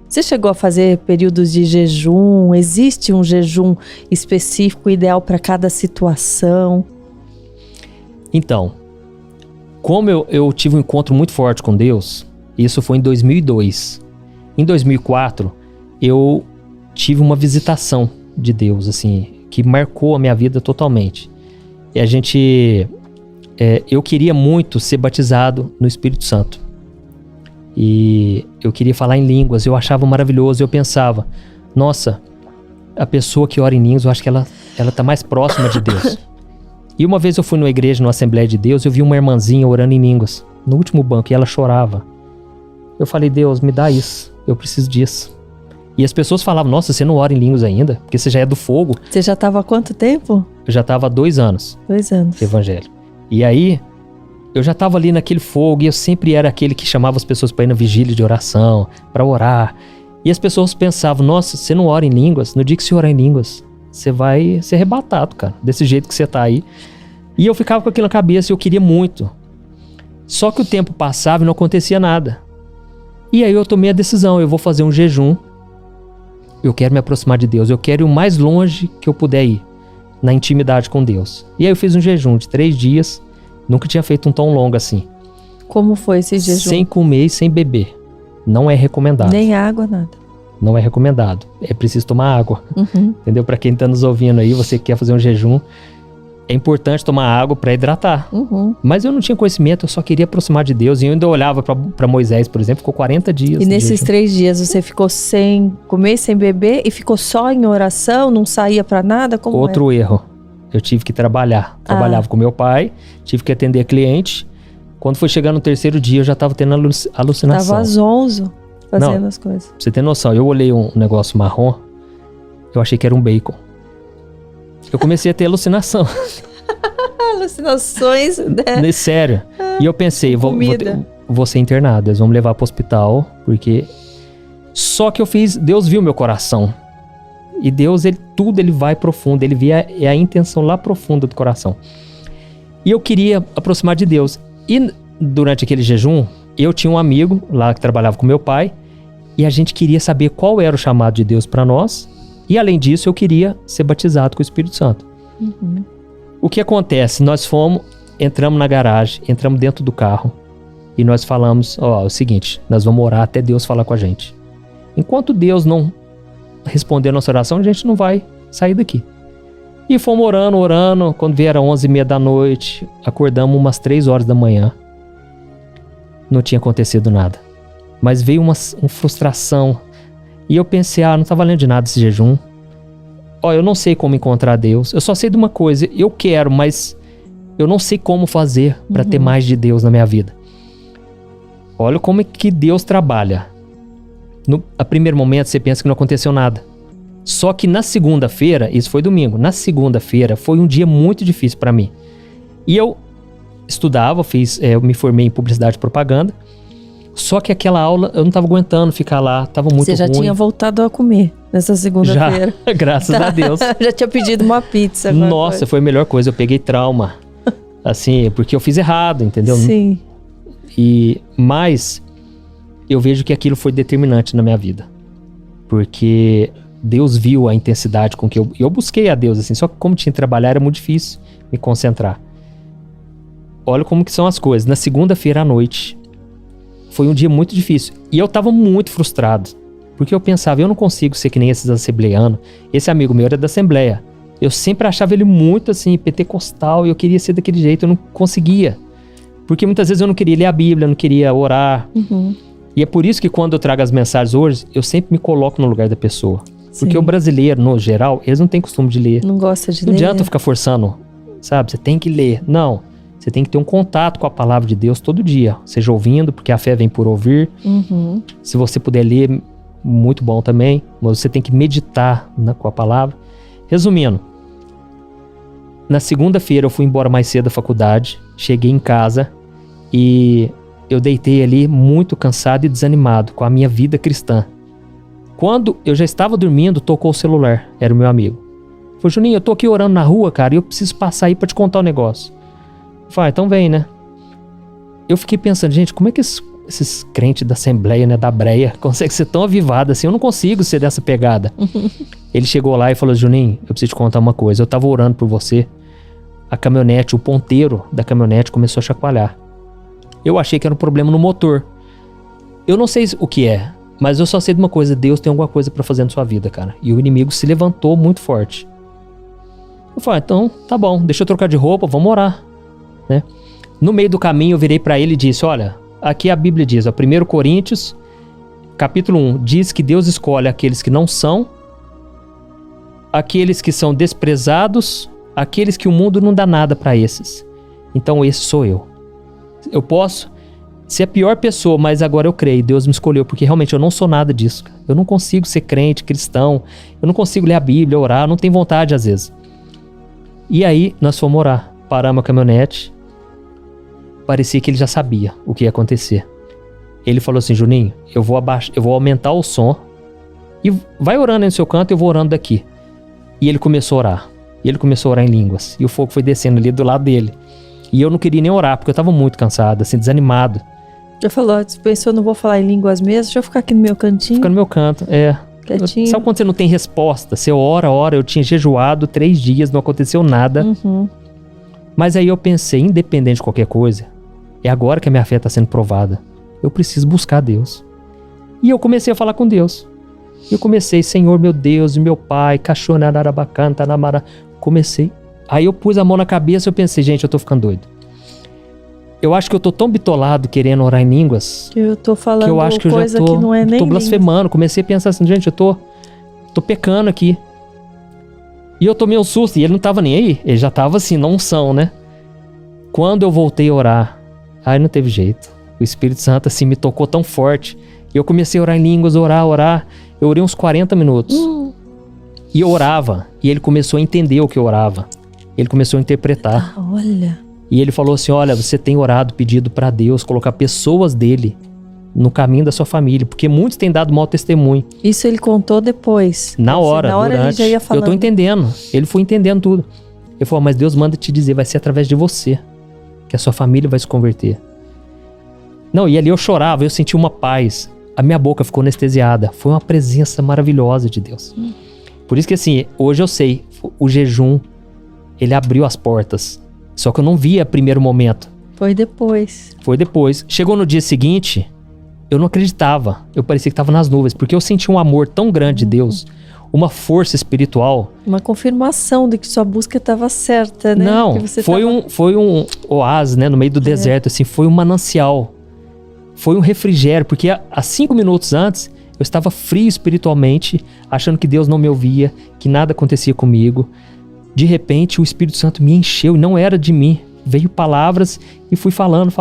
Você chegou a fazer períodos de jejum? Existe um jejum específico, ideal para cada situação? Então, como eu tive um encontro muito forte com Deus, isso foi em 2002. Em 2004, eu tive uma visitação de Deus, assim, que marcou a minha vida totalmente. E eu queria muito ser batizado no Espírito Santo. E eu queria falar em línguas, eu achava maravilhoso, eu pensava, nossa, a pessoa que ora em línguas, eu acho que ela tá mais próxima de Deus. E uma vez eu fui numa igreja, numa Assembleia de Deus, eu vi uma irmãzinha orando em línguas, no último banco, e ela chorava. Eu falei, Deus, me dá isso, eu preciso disso. E as pessoas falavam, nossa, você não ora em línguas ainda? Porque você já é do fogo. Você já estava há quanto tempo? Eu já estava há 2 anos. 2 anos. De evangelho. E aí, eu já estava ali naquele fogo, e eu sempre era aquele que chamava as pessoas para ir na vigília de oração, para orar. E as pessoas pensavam, nossa, você não ora em línguas? No dia que você orar em línguas, você vai ser arrebatado, cara, desse jeito que você tá aí. E eu ficava com aquilo na cabeça e eu queria muito. Só que o tempo passava e não acontecia nada. E aí eu tomei a decisão, eu vou fazer um jejum. Eu quero me aproximar de Deus, eu quero ir o mais longe que eu puder ir, na intimidade com Deus. E aí eu fiz um jejum de 3 dias, nunca tinha feito um tão longo assim. Como foi esse jejum? Sem comer e sem beber. Não é recomendado. Nem água, nada. Não é recomendado. É preciso tomar água. Uhum. Entendeu? Para quem tá nos ouvindo aí, você que quer fazer um jejum, é importante tomar água para hidratar. Uhum. Mas eu não tinha conhecimento, eu só queria aproximar de Deus. E eu ainda olhava para Moisés, por exemplo, ficou 40 dias. E nesses 3 dias você ficou sem comer, sem beber e ficou só em oração, não saía para nada? Como Outro erro. Eu tive que trabalhar. Trabalhava com meu pai, tive que atender cliente. Quando foi chegando no 3º dia, eu já tava tendo alucinação. Tava zonzo fazendo as coisas. Pra você ter noção, eu olhei um negócio marrom, eu achei que era um bacon. Eu comecei a ter alucinação. Alucinações, né? Sério. E eu pensei, vou ser internado, eles vão me levar pro hospital, porque... Só que Deus viu meu coração. E Deus, ele vai profundo, ele via a intenção lá profunda do coração. E eu queria aproximar de Deus. E durante aquele jejum, eu tinha um amigo lá que trabalhava com meu pai, e a gente queria saber qual era o chamado de Deus para nós. E além disso, eu queria ser batizado com o Espírito Santo. Uhum. O que acontece? Nós entramos na garagem, entramos dentro do carro, e nós falamos, é o seguinte, nós vamos orar até Deus falar com a gente. Enquanto Deus não responder a nossa oração, a gente não vai sair daqui. E fomos orando, quando vieram 11h30 da noite, acordamos umas 3 horas da manhã. Não tinha acontecido nada. Mas veio uma frustração. E eu pensei, não tá valendo de nada esse jejum. Eu não sei como encontrar Deus. Eu só sei de uma coisa, eu quero, mas eu não sei como fazer para ter mais de Deus na minha vida. Olha como é que Deus trabalha. A primeiro momento você pensa que não aconteceu nada. Só que na segunda-feira, isso foi domingo, na segunda-feira foi um dia muito difícil para mim. E eu estudava, eu me formei em publicidade e propaganda. Só que aquela aula eu não estava aguentando ficar lá, estava muito ruim. Você já tinha voltado a comer nessa segunda-feira? Já, graças a Deus. Já tinha pedido uma pizza. Nossa, foi a melhor coisa, eu peguei trauma. Assim, porque eu fiz errado, entendeu? Sim. Mas eu vejo que aquilo foi determinante na minha vida. Porque Deus viu a intensidade com que eu busquei a Deus, assim, só que como tinha que trabalhar era muito difícil me concentrar. Olha como que são as coisas. Na segunda-feira à noite, foi um dia muito difícil. E eu tava muito frustrado. Porque eu pensava, eu não consigo ser que nem esses assembleanos. Esse amigo meu era da Assembleia. Eu sempre achava ele muito assim, pentecostal, e eu queria ser daquele jeito, eu não conseguia. Porque muitas vezes eu não queria ler a Bíblia, eu não queria orar. Uhum. E é por isso que quando eu trago as mensagens hoje, eu sempre me coloco no lugar da pessoa. Sim. Porque o brasileiro, no geral, eles não têm costume de ler. Não gosta de ler. Não adianta ficar forçando, sabe? Você tem que ler. Não. Você tem que ter um contato com a palavra de Deus todo dia. Seja ouvindo, porque a fé vem por ouvir. Uhum. Se você puder ler, muito bom também. Mas você tem que meditar com a palavra. Resumindo, na segunda-feira eu fui embora mais cedo da faculdade. Cheguei em casa e eu deitei ali muito cansado e desanimado com a minha vida cristã. Quando eu já estava dormindo, tocou o celular. Era o meu amigo. Falei, Juninho, eu tô aqui orando na rua, cara, e eu preciso passar aí pra te contar um negócio. Eu falei, então vem, né? Eu fiquei pensando, gente, como é que esses crentes da Assembleia, né, da Breia, conseguem ser tão avivados assim, eu não consigo ser dessa pegada. Ele chegou lá e falou, Juninho, eu preciso te contar uma coisa, eu tava orando por você, a caminhonete, o ponteiro da caminhonete começou a chacoalhar. Eu achei que era um problema no motor. Eu não sei o que é, mas eu só sei de uma coisa, Deus tem alguma coisa pra fazer na sua vida, cara. E o inimigo se levantou muito forte. Eu falei, então, tá bom, deixa eu trocar de roupa, vamos orar, né? No meio do caminho eu virei pra ele e disse, olha, aqui a Bíblia diz, ó, 1 Coríntios, capítulo 1, diz que Deus escolhe aqueles que não são, aqueles que são desprezados, aqueles que o mundo não dá nada pra esses. Então esse sou eu. Eu posso ser a pior pessoa, mas agora eu creio, Deus me escolheu, porque realmente eu não sou nada disso. Eu não consigo ser crente, cristão, eu não consigo ler a Bíblia, orar, eu não tenho vontade às vezes. E aí nós fomos orar, paramos a caminhonete, parecia que ele já sabia o que ia acontecer. Ele falou assim, Juninho, eu vou aumentar o som e vai orando aí no seu canto, eu vou orando daqui. E ele começou a orar. E ele começou a orar em línguas. E o fogo foi descendo ali do lado dele. E eu não queria nem orar, porque eu tava muito cansado, assim, desanimado. Já falou, pensou, não vou falar em línguas mesmo, deixa eu ficar aqui no meu cantinho. Fica no meu canto, quietinho. Sabe quando você não tem resposta? Você ora, eu tinha jejuado 3 dias, não aconteceu nada. Uhum. Mas aí eu pensei, independente de qualquer coisa, é agora que a minha fé está sendo provada. Eu preciso buscar Deus. E eu comecei a falar com Deus. Eu comecei, Senhor, meu Deus, meu Pai, cachornarabacanta, namara. Comecei. Aí eu pus a mão na cabeça e eu pensei, gente, eu tô ficando doido. Eu acho que eu tô tão bitolado querendo orar em línguas. Que eu tô falando que eu acho que eu coisa já tô, que não é nem tô blasfemando. Comecei a pensar assim, gente, eu tô pecando aqui. E eu tomei um susto e ele não tava nem aí. Ele já tava assim, na unção, né? Quando eu voltei a orar, aí não teve jeito. O Espírito Santo assim me tocou tão forte. E eu comecei a orar em línguas, orar. Eu orei uns 40 minutos. E eu orava. E ele começou a entender o que eu orava. Ele começou a interpretar. Olha. E ele falou assim, olha, você tem orado, pedido pra Deus colocar pessoas dele no caminho da sua família, porque muitos têm dado mau testemunho. Isso ele contou depois. Na hora, durante. Ele já ia falando. Eu tô entendendo. Ele foi entendendo tudo. Ele falou, mas Deus manda te dizer, vai ser através de você que a sua família vai se converter. Não, e ali eu chorava, eu senti uma paz. A minha boca ficou anestesiada. Foi uma presença maravilhosa de Deus. Por isso que assim, hoje eu sei, o jejum, ele abriu as portas. Só que eu não via primeiro momento. Foi depois. Foi depois. Chegou no dia seguinte, eu não acreditava. Eu parecia que estava nas nuvens, porque eu senti um amor tão grande de Deus, uma força espiritual. Uma confirmação de que sua busca estava certa, né? Não, que você foi um oásis, né, no meio do deserto, assim, foi um manancial. Foi um refrigério, porque há 5 minutos antes, eu estava frio espiritualmente, achando que Deus não me ouvia, que nada acontecia comigo. De repente, o Espírito Santo me encheu e não era de mim. Veio palavras e fui falando.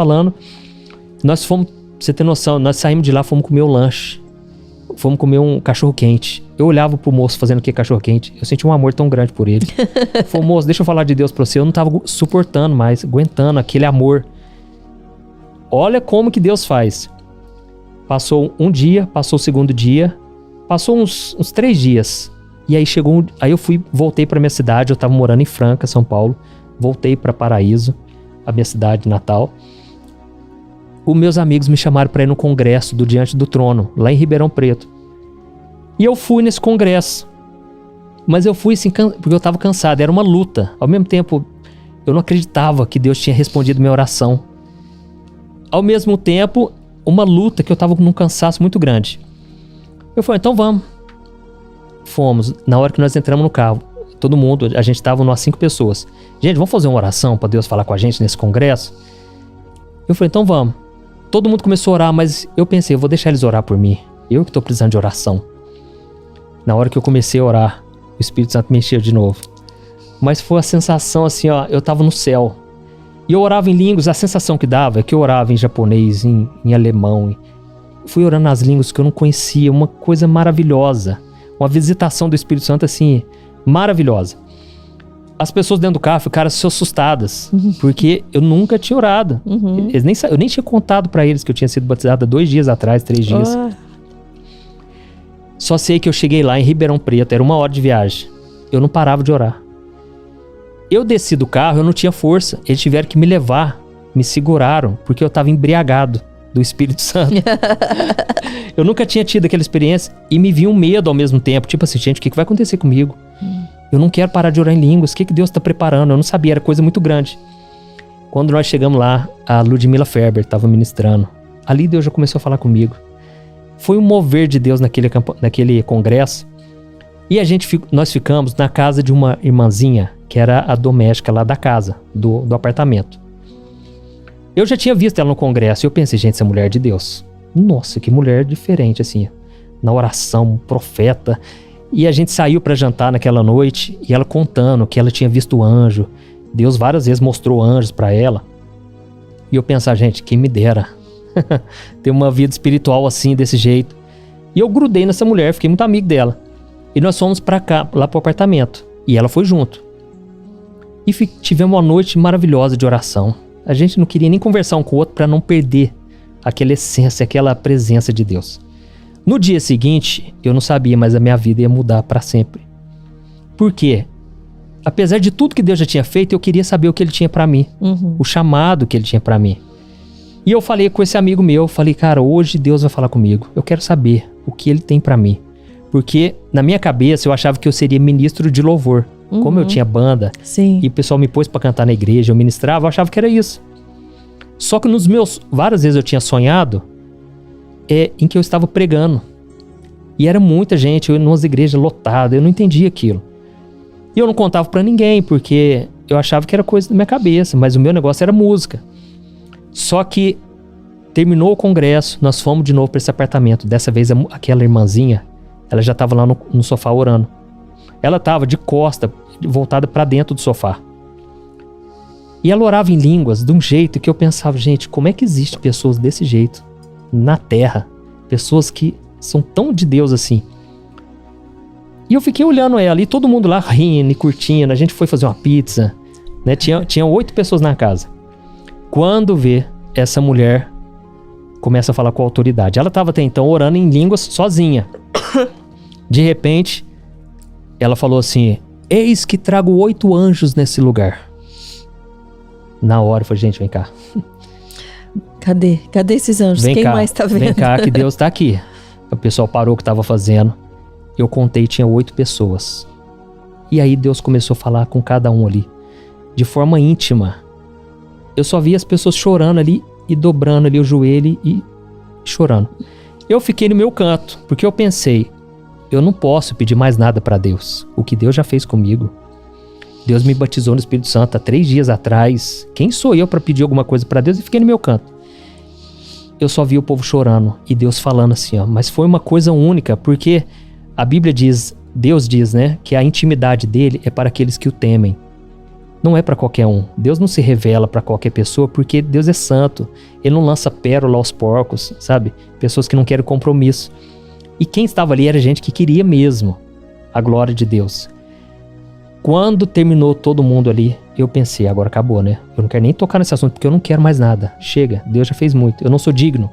Nós fomos, pra você ter noção, nós saímos de lá, fomos comer o lanche. Fomos comer um cachorro-quente. Eu olhava pro moço fazendo aquele cachorro-quente. Eu senti um amor tão grande por ele. Falei, moço, deixa eu falar de Deus pra você. Eu não tava suportando mais, aguentando aquele amor. Olha como que Deus faz. Passou um dia, passou o segundo dia, passou uns 3 dias. E aí aí eu voltei pra minha cidade, eu tava morando em Franca, São Paulo. Voltei pra Paraíso, a minha cidade natal. Os meus amigos me chamaram pra ir no congresso do Diante do Trono, lá em Ribeirão Preto. E eu fui nesse congresso. Mas eu fui assim, porque eu tava cansado, era uma luta. Ao mesmo tempo, eu não acreditava que Deus tinha respondido minha oração. Ao mesmo tempo, uma luta que eu tava num cansaço muito grande. Eu falei, então vamos. Fomos, na hora que nós entramos no carro, todo mundo, a gente tava umas 5 pessoas. Gente, vamos fazer uma oração pra Deus falar com a gente nesse congresso? Eu falei, então vamos. Todo mundo começou a orar, mas eu pensei, eu vou deixar eles orar por mim. Eu que tô precisando de oração. Na hora que eu comecei a orar, o Espírito Santo me encheu de novo. Mas foi a sensação assim, ó, eu tava no céu. E eu orava em línguas, a sensação que dava é que eu orava em japonês, em alemão. Fui orando nas línguas que eu não conhecia, uma coisa maravilhosa. Uma visitação do Espírito Santo, assim, maravilhosa. As pessoas dentro do carro ficaram assustadas, porque eu nunca tinha orado. Eu nem tinha contado pra eles que eu tinha sido batizado há 2 dias atrás, 3 dias. Só sei que eu cheguei lá em Ribeirão Preto, era 1 hora de viagem. Eu não parava de orar. Eu desci do carro, eu não tinha força. Eles tiveram que me levar, me seguraram, porque eu tava embriagado do Espírito Santo. Eu nunca tinha tido aquela experiência e me vi um medo ao mesmo tempo. Tipo assim, gente, o que vai acontecer comigo? Eu não quero parar de orar em línguas. O que Deus está preparando? Eu não sabia, era coisa muito grande. Quando nós chegamos lá, a Ludmila Ferber estava ministrando. Ali Deus já começou a falar comigo. Foi um mover de Deus naquele congresso. E nós ficamos na casa de uma irmãzinha, que era a doméstica lá da casa, do apartamento. Eu já tinha visto ela no congresso e eu pensei, gente, essa mulher é de Deus. Nossa, que mulher diferente, assim, na oração, profeta. E a gente saiu para jantar naquela noite e ela contando que ela tinha visto anjo. Deus várias vezes mostrou anjos para ela. E eu pensava, gente, quem me dera ter uma vida espiritual assim, desse jeito. E eu grudei nessa mulher, fiquei muito amigo dela. E nós fomos pra cá, lá pro apartamento. E ela foi junto. E tivemos uma noite maravilhosa de oração. A gente não queria nem conversar um com o outro para não perder aquela essência, aquela presença de Deus. No dia seguinte, eu não sabia, mas a minha vida ia mudar para sempre. Por quê? Apesar de tudo que Deus já tinha feito, eu queria saber o que Ele tinha para mim. O chamado que Ele tinha para mim. E eu falei com esse amigo meu, falei, cara, hoje Deus vai falar comigo. Eu quero saber o que Ele tem para mim. Porque na minha cabeça eu achava que eu seria ministro de louvor. Como eu tinha banda, Sim. E o pessoal me pôs pra cantar na igreja, eu ministrava, eu achava que era isso. Só que várias vezes eu tinha sonhado em que eu estava pregando. E era muita gente, eu nas igrejas lotadas, eu não entendia aquilo. E eu não contava pra ninguém, porque eu achava que era coisa da minha cabeça, mas o meu negócio era música. Só que terminou o congresso, nós fomos de novo pra esse apartamento. Dessa vez aquela irmãzinha, ela já estava lá no sofá orando. Ela estava de costa, voltada para dentro do sofá. E ela orava em línguas de um jeito que eu pensava, gente, como é que existem pessoas desse jeito na Terra? Pessoas que são tão de Deus assim. E eu fiquei olhando ela e todo mundo lá rindo e curtindo. A gente foi fazer uma pizza, né? Tinha 8 pessoas na casa. Quando vê, essa mulher começa a falar com a autoridade. Ela estava até então orando em línguas sozinha. De repente, ela falou assim, eis que trago 8 anjos nesse lugar. Na hora eu falei, gente, vem cá. Cadê esses anjos? Vem Quem cá, mais tá vendo? Vem cá que Deus tá aqui. O pessoal parou o que estava fazendo. Eu contei, tinha 8 pessoas. E aí Deus começou a falar com cada um ali. De forma íntima. Eu só via as pessoas chorando ali e dobrando ali o joelho e chorando. Eu fiquei no meu canto, porque eu pensei, eu não posso pedir mais nada para Deus. O que Deus já fez comigo. Deus me batizou no Espírito Santo há 3 dias atrás. Quem sou eu para pedir alguma coisa para Deus? E fiquei no meu canto. Eu só vi o povo chorando e Deus falando assim, ó. Mas foi uma coisa única, porque a Bíblia diz, Deus diz, né, que a intimidade dele é para aqueles que o temem. Não é para qualquer um. Deus não se revela para qualquer pessoa, porque Deus é santo. Ele não lança pérola aos porcos, sabe? Pessoas que não querem compromisso. E quem estava ali era gente que queria mesmo a glória de Deus. Quando terminou todo mundo ali, eu pensei, agora acabou, né? Eu não quero nem tocar nesse assunto, porque eu não quero mais nada. Chega, Deus já fez muito, eu não sou digno.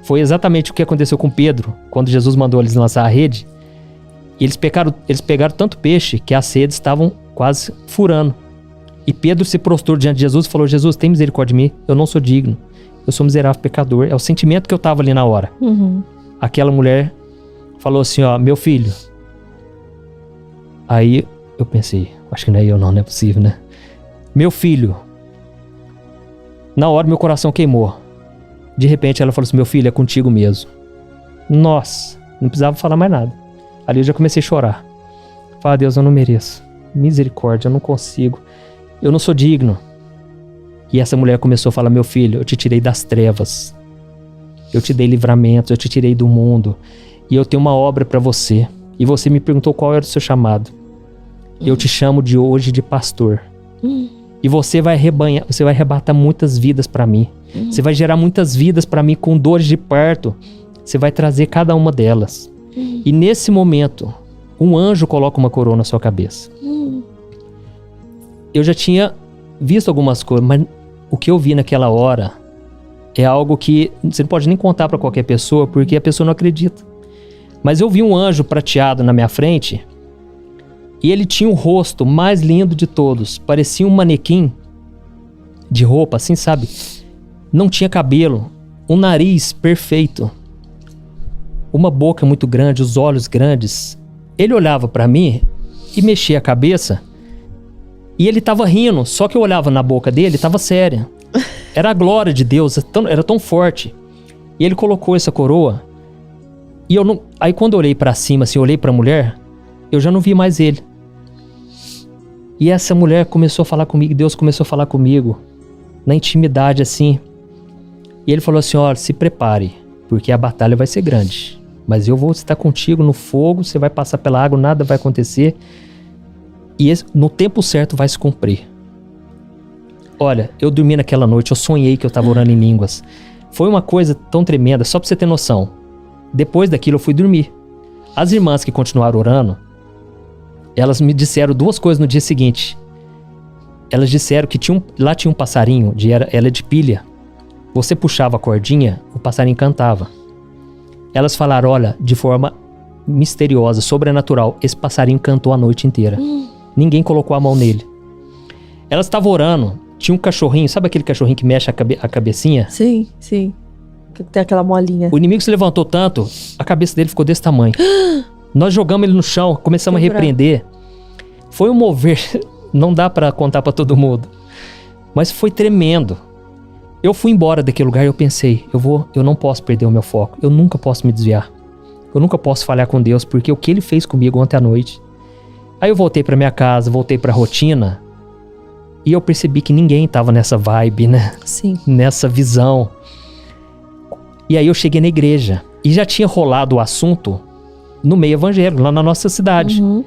Foi exatamente o que aconteceu com Pedro, quando Jesus mandou eles lançar a rede. E eles pegaram tanto peixe que as redes estavam quase furando. E Pedro se prostrou diante de Jesus e falou, Jesus, tem misericórdia de mim, eu não sou digno. Eu sou miserável pecador. É o sentimento que eu tava ali na hora. Aquela mulher falou assim, ó, meu filho. Aí eu pensei, acho que não é eu não é possível, né? Meu filho. Na hora meu coração queimou. De repente ela falou assim, meu filho, é contigo mesmo. Nossa, não precisava falar mais nada. Ali eu já comecei a chorar. Fala, Deus, eu não mereço. Misericórdia, eu não consigo. Eu não sou digno. E essa mulher começou a falar, meu filho, eu te tirei das trevas. Eu te dei livramento, eu te tirei do mundo. E eu tenho uma obra para você. E você me perguntou qual era o seu chamado. Eu te chamo de hoje de pastor. E você vai arrebatar muitas vidas para mim. Você vai gerar muitas vidas para mim com dores de parto. Você vai trazer cada uma delas. E nesse momento, um anjo coloca uma coroa na sua cabeça. Eu já tinha visto algumas coisas, mas o que eu vi naquela hora é algo que você não pode nem contar para qualquer pessoa, porque a pessoa não acredita. Mas eu vi um anjo prateado na minha frente e ele tinha o rosto mais lindo de todos. Parecia um manequim de roupa, assim, sabe? Não tinha cabelo. um nariz perfeito, uma boca muito grande, os olhos grandes. Ele olhava pra mim e mexia a cabeça e ele tava rindo, só que eu olhava na boca dele, tava séria. Era a glória de Deus, era tão forte. E ele colocou essa coroa e eu não... Aí quando eu olhei pra cima, assim, eu olhei pra mulher, eu já não vi mais ele. E essa mulher começou a falar comigo, Deus começou a falar comigo, na intimidade assim. E ele falou assim, olha, se prepare, porque a batalha vai ser grande. Mas eu vou estar contigo no fogo, você vai passar pela água, nada vai acontecer. E no tempo certo vai se cumprir. Olha, eu dormi naquela noite, eu sonhei que eu estava orando em línguas. Foi uma coisa tão tremenda, só pra você ter noção. Depois daquilo eu fui dormir. As irmãs que continuaram orando, elas me disseram duas coisas no dia seguinte. Elas disseram que lá tinha um passarinho, ela é de pilha. Você puxava a cordinha, o passarinho cantava. Elas falaram, olha, de forma misteriosa, sobrenatural, esse passarinho cantou a noite inteira. Ninguém colocou a mão nele. Elas estavam orando, tinha um cachorrinho, sabe aquele cachorrinho que mexe a cabecinha? Sim, sim. Que tem aquela molinha. O inimigo se levantou tanto, a cabeça dele ficou desse tamanho. Nós jogamos ele no chão, começamos a repreender. Foi um mover, não dá pra contar pra todo mundo. Mas foi tremendo. Eu fui embora daquele lugar e eu pensei, eu não posso perder o meu foco, eu nunca posso me desviar. Eu nunca posso falhar com Deus, porque o que Ele fez comigo ontem à noite. Aí eu voltei pra minha casa, voltei pra rotina, e eu percebi que ninguém tava nessa vibe, né? Sim. Nessa visão. E aí eu cheguei na igreja, e já tinha rolado o assunto no meio evangélico, lá na nossa cidade. Uhum.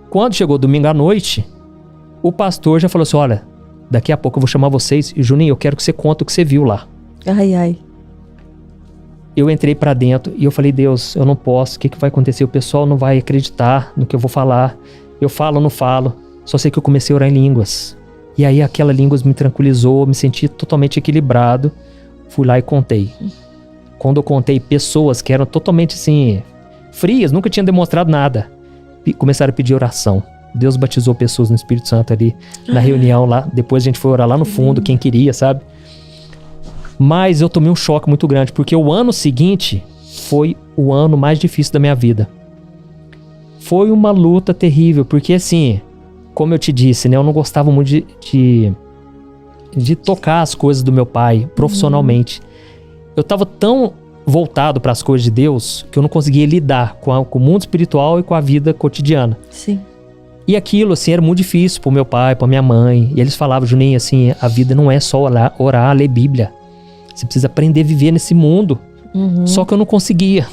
Quando chegou domingo à noite, o pastor já falou assim, olha, daqui a pouco eu vou chamar vocês, e Juninho, eu quero que você conte o que você viu lá. Ai, ai. Eu entrei pra dentro e eu falei, Deus, eu não posso, o que vai acontecer? O pessoal não vai acreditar no que eu vou falar. Eu falo ou não falo? Só sei que eu comecei a orar em línguas. E aí aquela línguas me tranquilizou, me senti totalmente equilibrado. Fui lá e contei. Quando eu contei, pessoas que eram totalmente assim, frias, nunca tinham demonstrado nada, começaram a pedir oração. Deus batizou pessoas no Espírito Santo ali na reunião lá. Depois a gente foi orar lá no fundo, quem queria, sabe? Mas eu tomei um choque muito grande, porque o ano seguinte foi o ano mais difícil da minha vida. Foi uma luta terrível, porque assim, como eu te disse, né? Eu não gostava muito de tocar as coisas do meu pai profissionalmente. Eu tava tão voltado para as coisas de Deus que eu não conseguia lidar com o mundo espiritual e com a vida cotidiana. Sim. E aquilo, assim, era muito difícil pro meu pai, pra minha mãe. E eles falavam, Juninho, assim, a vida não é só orar, ler Bíblia. Você precisa aprender a viver nesse mundo. Só que eu não conseguia.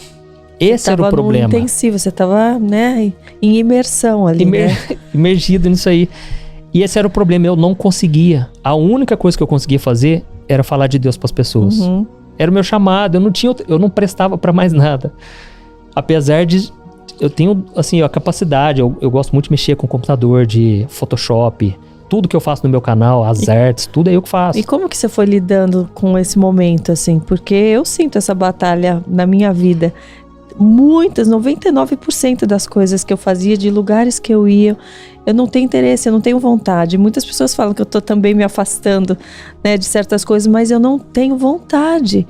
Esse era o problema. Tava intensivo, você tava, né, em imersão ali, né? Imergido nisso aí. E esse era o problema, eu não conseguia. A única coisa que eu conseguia fazer era falar de Deus pras pessoas. Era o meu chamado, eu não prestava pra mais nada. Apesar de... Eu tenho, assim, a capacidade, eu gosto muito de mexer com computador, de Photoshop, tudo que eu faço no meu canal, as artes, tudo é eu que faço. E como que você foi lidando com esse momento, assim? Porque eu sinto essa batalha na minha vida. 99% das coisas que eu fazia, de lugares que eu ia, eu não tenho interesse, eu não tenho vontade. Muitas pessoas falam que eu tô também me afastando, né, de certas coisas, mas eu não tenho vontade.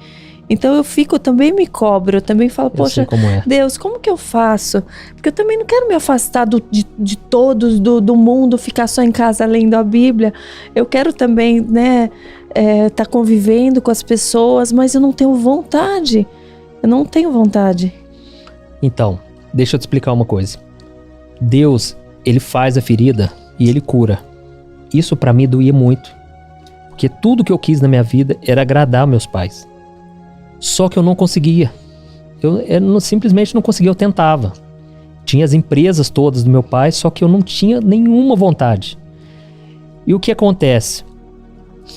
Então eu também me cobro, eu também falo, poxa, Deus, como que eu faço? Porque eu também não quero me afastar de todos, do mundo, ficar só em casa lendo a Bíblia. Eu quero também, né, tá convivendo com as pessoas, mas eu não tenho vontade. Eu não tenho vontade. Então, deixa eu te explicar uma coisa. Deus, Ele faz a ferida e Ele cura. Isso pra mim doía muito. Porque tudo que eu quis na minha vida era agradar meus pais. Só que eu não conseguia. Eu simplesmente não conseguia, eu tentava. Tinha as empresas todas do meu pai, só que eu não tinha nenhuma vontade. E o que acontece?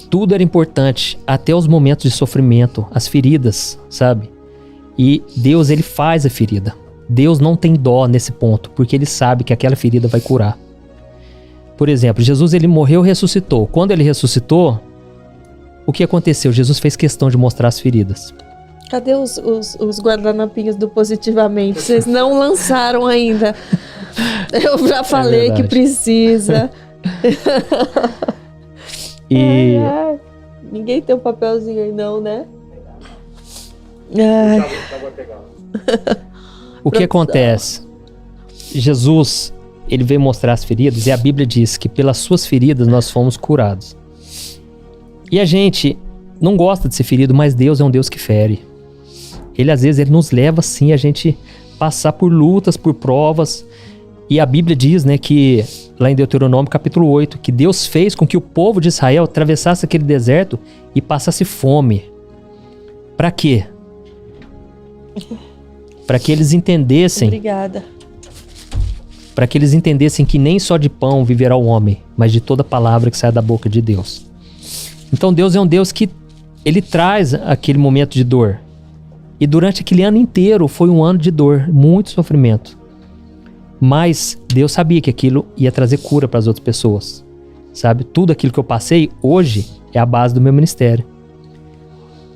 Tudo era importante, até os momentos de sofrimento, as feridas, sabe? E Deus, Ele faz a ferida. Deus não tem dó nesse ponto, porque Ele sabe que aquela ferida vai curar. Por exemplo, Jesus, Ele morreu e ressuscitou. Quando Ele ressuscitou, o que aconteceu? Jesus fez questão de mostrar as feridas. Cadê os guardanapinhos do Positivamente? Vocês não lançaram ainda. Eu já falei que precisa. E... Ninguém tem um papelzinho aí não, né? O que acontece? Jesus, ele veio mostrar as feridas e a Bíblia diz que pelas suas feridas nós fomos curados. E a gente não gosta de ser ferido, mas Deus é um Deus que fere. Ele às vezes ele nos leva sim a gente passar por lutas, por provas. E a Bíblia diz, né, que lá em Deuteronômio capítulo 8, que Deus fez com que o povo de Israel atravessasse aquele deserto e passasse fome. Para quê? Para que eles entendessem. Obrigada. Para que eles entendessem que nem só de pão viverá o homem, mas de toda palavra que sai da boca de Deus. Então Deus é um Deus que ele traz aquele momento de dor. E durante aquele ano inteiro foi um ano de dor, muito sofrimento. Mas Deus sabia que aquilo ia trazer cura para as outras pessoas. Sabe? Tudo aquilo que eu passei hoje é a base do meu ministério.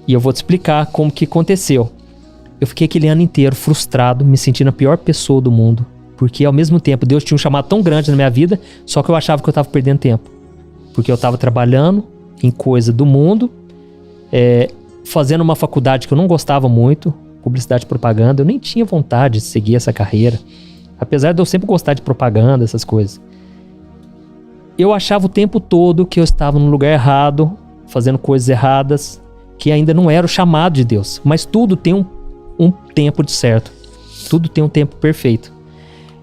E eu vou te explicar como que aconteceu. Eu fiquei aquele ano inteiro frustrado, me sentindo a pior pessoa do mundo. Porque ao mesmo tempo Deus tinha um chamado tão grande na minha vida, só que eu achava que eu estava perdendo tempo. Porque eu estava trabalhando em coisa do mundo, fazendo uma faculdade que eu não gostava muito, publicidade e propaganda. Eu nem tinha vontade de seguir essa carreira. Apesar de eu sempre gostar de propaganda, essas coisas. Eu achava o tempo todo que eu estava no lugar errado, fazendo coisas erradas, que ainda não era o chamado de Deus. Mas tudo tem um tempo de certo. Tudo tem um tempo perfeito.